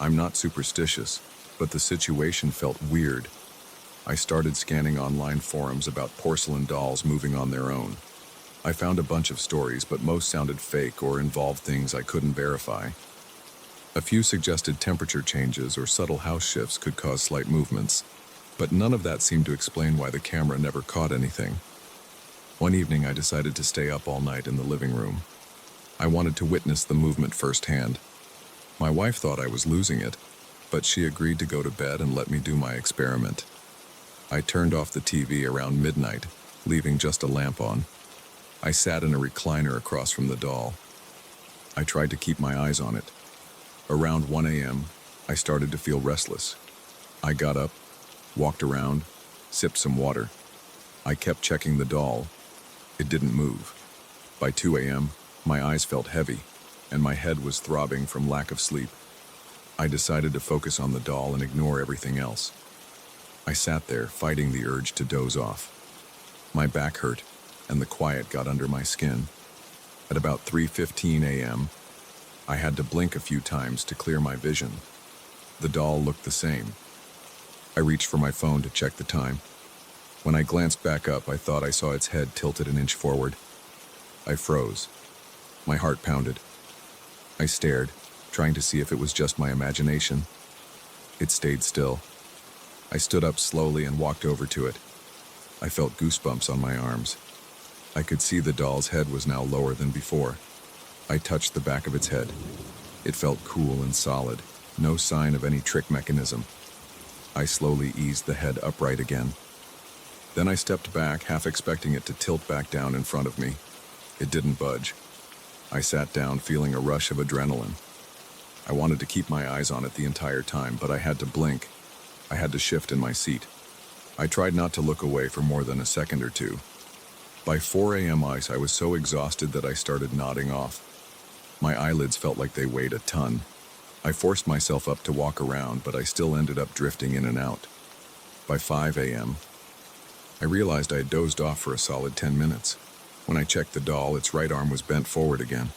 I'm not superstitious, but the situation felt weird. I started scanning online forums about porcelain dolls moving on their own. I found a bunch of stories, but most sounded fake or involved things I couldn't verify. A few suggested temperature changes or subtle house shifts could cause slight movements, but none of that seemed to explain why the camera never caught anything. One evening, I decided to stay up all night in the living room. I wanted to witness the movement firsthand. My wife thought I was losing it, but she agreed to go to bed and let me do my experiment. I turned off the TV around midnight, leaving just a lamp on. I sat in a recliner across from the doll. I tried to keep my eyes on it. Around 1 a.m., I started to feel restless. I got up, walked around, sipped some water. I kept checking the doll. It didn't move. By 2 a.m., my eyes felt heavy, and my head was throbbing from lack of sleep. I decided to focus on the doll and ignore everything else. I sat there, fighting the urge to doze off. My back hurt, and the quiet got under my skin. At about 3:15 a.m., I had to blink a few times to clear my vision. The doll looked the same. I reached for my phone to check the time. When I glanced back up, I thought I saw its head tilted an inch forward. I froze. My heart pounded. I stared, trying to see if it was just my imagination. It stayed still. I stood up slowly and walked over to it. I felt goosebumps on my arms. I could see the doll's head was now lower than before. I touched the back of its head. It felt cool and solid, no sign of any trick mechanism. I slowly eased the head upright again. Then I stepped back, half expecting it to tilt back down in front of me. It didn't budge. I sat down, feeling a rush of adrenaline. I wanted to keep my eyes on it the entire time, but I had to blink. I had to shift in my seat. I tried not to look away for more than a second or two. By 4 a.m. I was so exhausted that I started nodding off. My eyelids felt like they weighed a ton. I forced myself up to walk around, but I still ended up drifting in and out. By 5 a.m., I realized I had dozed off for a solid 10 minutes. When I checked the doll, its right arm was bent forward again.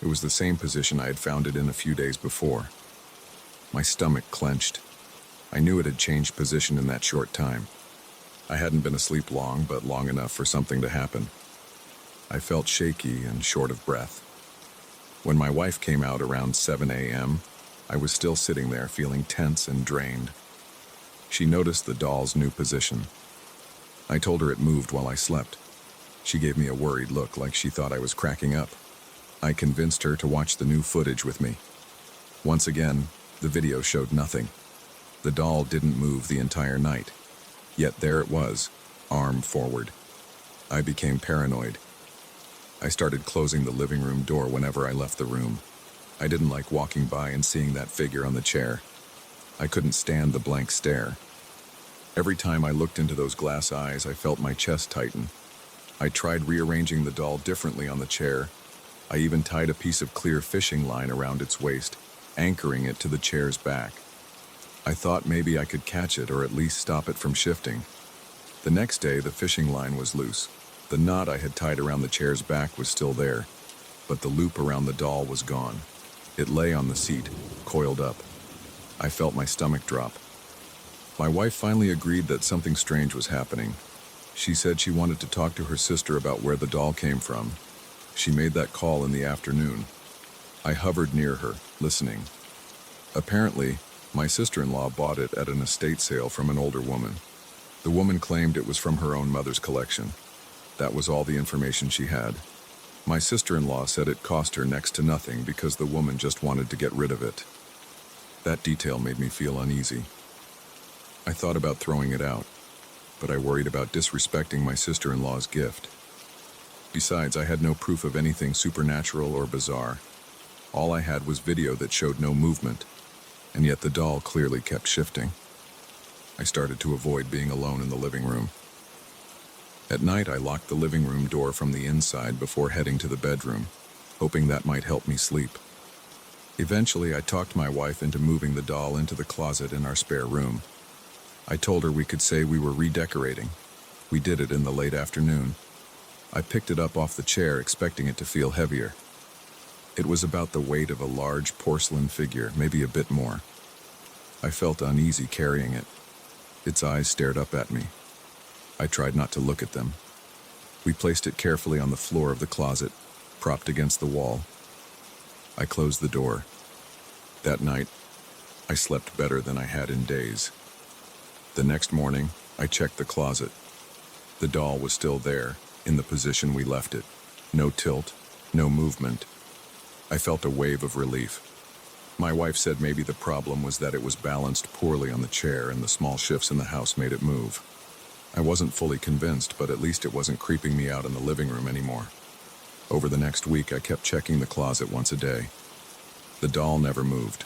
It was the same position I had found it in a few days before. My stomach clenched. I knew it had changed position in that short time. I hadn't been asleep long, but long enough for something to happen. I felt shaky and short of breath. When my wife came out around 7 a.m., I was still sitting there feeling tense and drained. She noticed the doll's new position. I told her it moved while I slept. She gave me a worried look like she thought I was cracking up. I convinced her to watch the new footage with me. Once again, the video showed nothing. The doll didn't move the entire night. Yet there it was, arm forward. I became paranoid. I started closing the living room door whenever I left the room. I didn't like walking by and seeing that figure on the chair. I couldn't stand the blank stare. Every time I looked into those glass eyes, I felt my chest tighten. I tried rearranging the doll differently on the chair. I even tied a piece of clear fishing line around its waist, anchoring it to the chair's back. I thought maybe I could catch it or at least stop it from shifting. The next day, the fishing line was loose. The knot I had tied around the chair's back was still there, but the loop around the doll was gone. It lay on the seat, coiled up. I felt my stomach drop. My wife finally agreed that something strange was happening. She said she wanted to talk to her sister about where the doll came from. She made that call in the afternoon. I hovered near her, listening. Apparently, my sister-in-law bought it at an estate sale from an older woman. The woman claimed it was from her own mother's collection. That was all the information she had. My sister-in-law said it cost her next to nothing because the woman just wanted to get rid of it. That detail made me feel uneasy. I thought about throwing it out, but I worried about disrespecting my sister-in-law's gift. Besides, I had no proof of anything supernatural or bizarre. All I had was video that showed no movement, and yet the doll clearly kept shifting. I started to avoid being alone in the living room. At night, I locked the living room door from the inside before heading to the bedroom, hoping that might help me sleep. Eventually, I talked my wife into moving the doll into the closet in our spare room. I told her we could say we were redecorating. We did it in the late afternoon. I picked it up off the chair, expecting it to feel heavier. It was about the weight of a large porcelain figure, maybe a bit more. I felt uneasy carrying it. Its eyes stared up at me. I tried not to look at them. We placed it carefully on the floor of the closet, propped against the wall. I closed the door. That night, I slept better than I had in days. The next morning, I checked the closet. The doll was still there, in the position we left it. No tilt, no movement. I felt a wave of relief. My wife said maybe the problem was that it was balanced poorly on the chair and the small shifts in the house made it move. I wasn't fully convinced, but at least it wasn't creeping me out in the living room anymore. Over the next week, I kept checking the closet once a day. The doll never moved.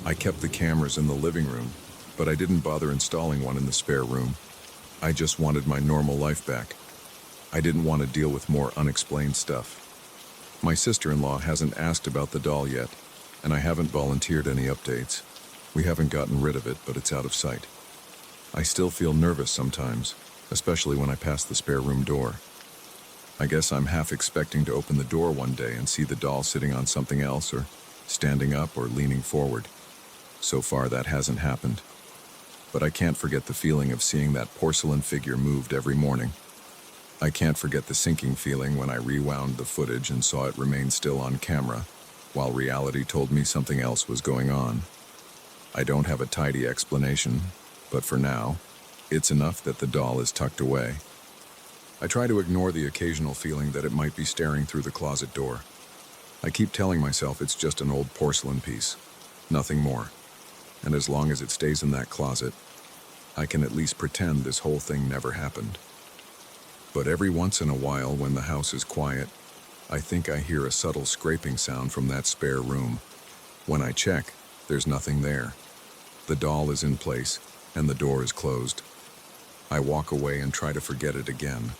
I kept the cameras in the living room, but I didn't bother installing one in the spare room. I just wanted my normal life back. I didn't want to deal with more unexplained stuff. My sister-in-law hasn't asked about the doll yet, and I haven't volunteered any updates. We haven't gotten rid of it, but it's out of sight. I still feel nervous sometimes, especially when I pass the spare room door. I guess I'm half expecting to open the door one day and see the doll sitting on something else, or standing up or leaning forward. So far, that hasn't happened. But I can't forget the feeling of seeing that porcelain figure moved every morning. I can't forget the sinking feeling when I rewound the footage and saw it remain still on camera, while reality told me something else was going on. I don't have a tidy explanation, but for now, it's enough that the doll is tucked away. I try to ignore the occasional feeling that it might be staring through the closet door. I keep telling myself it's just an old porcelain piece, nothing more. And as long as it stays in that closet, I can at least pretend this whole thing never happened. But every once in a while, when the house is quiet, I think I hear a subtle scraping sound from that spare room. When I check, there's nothing there. The doll is in place, and the door is closed. I walk away and try to forget it again.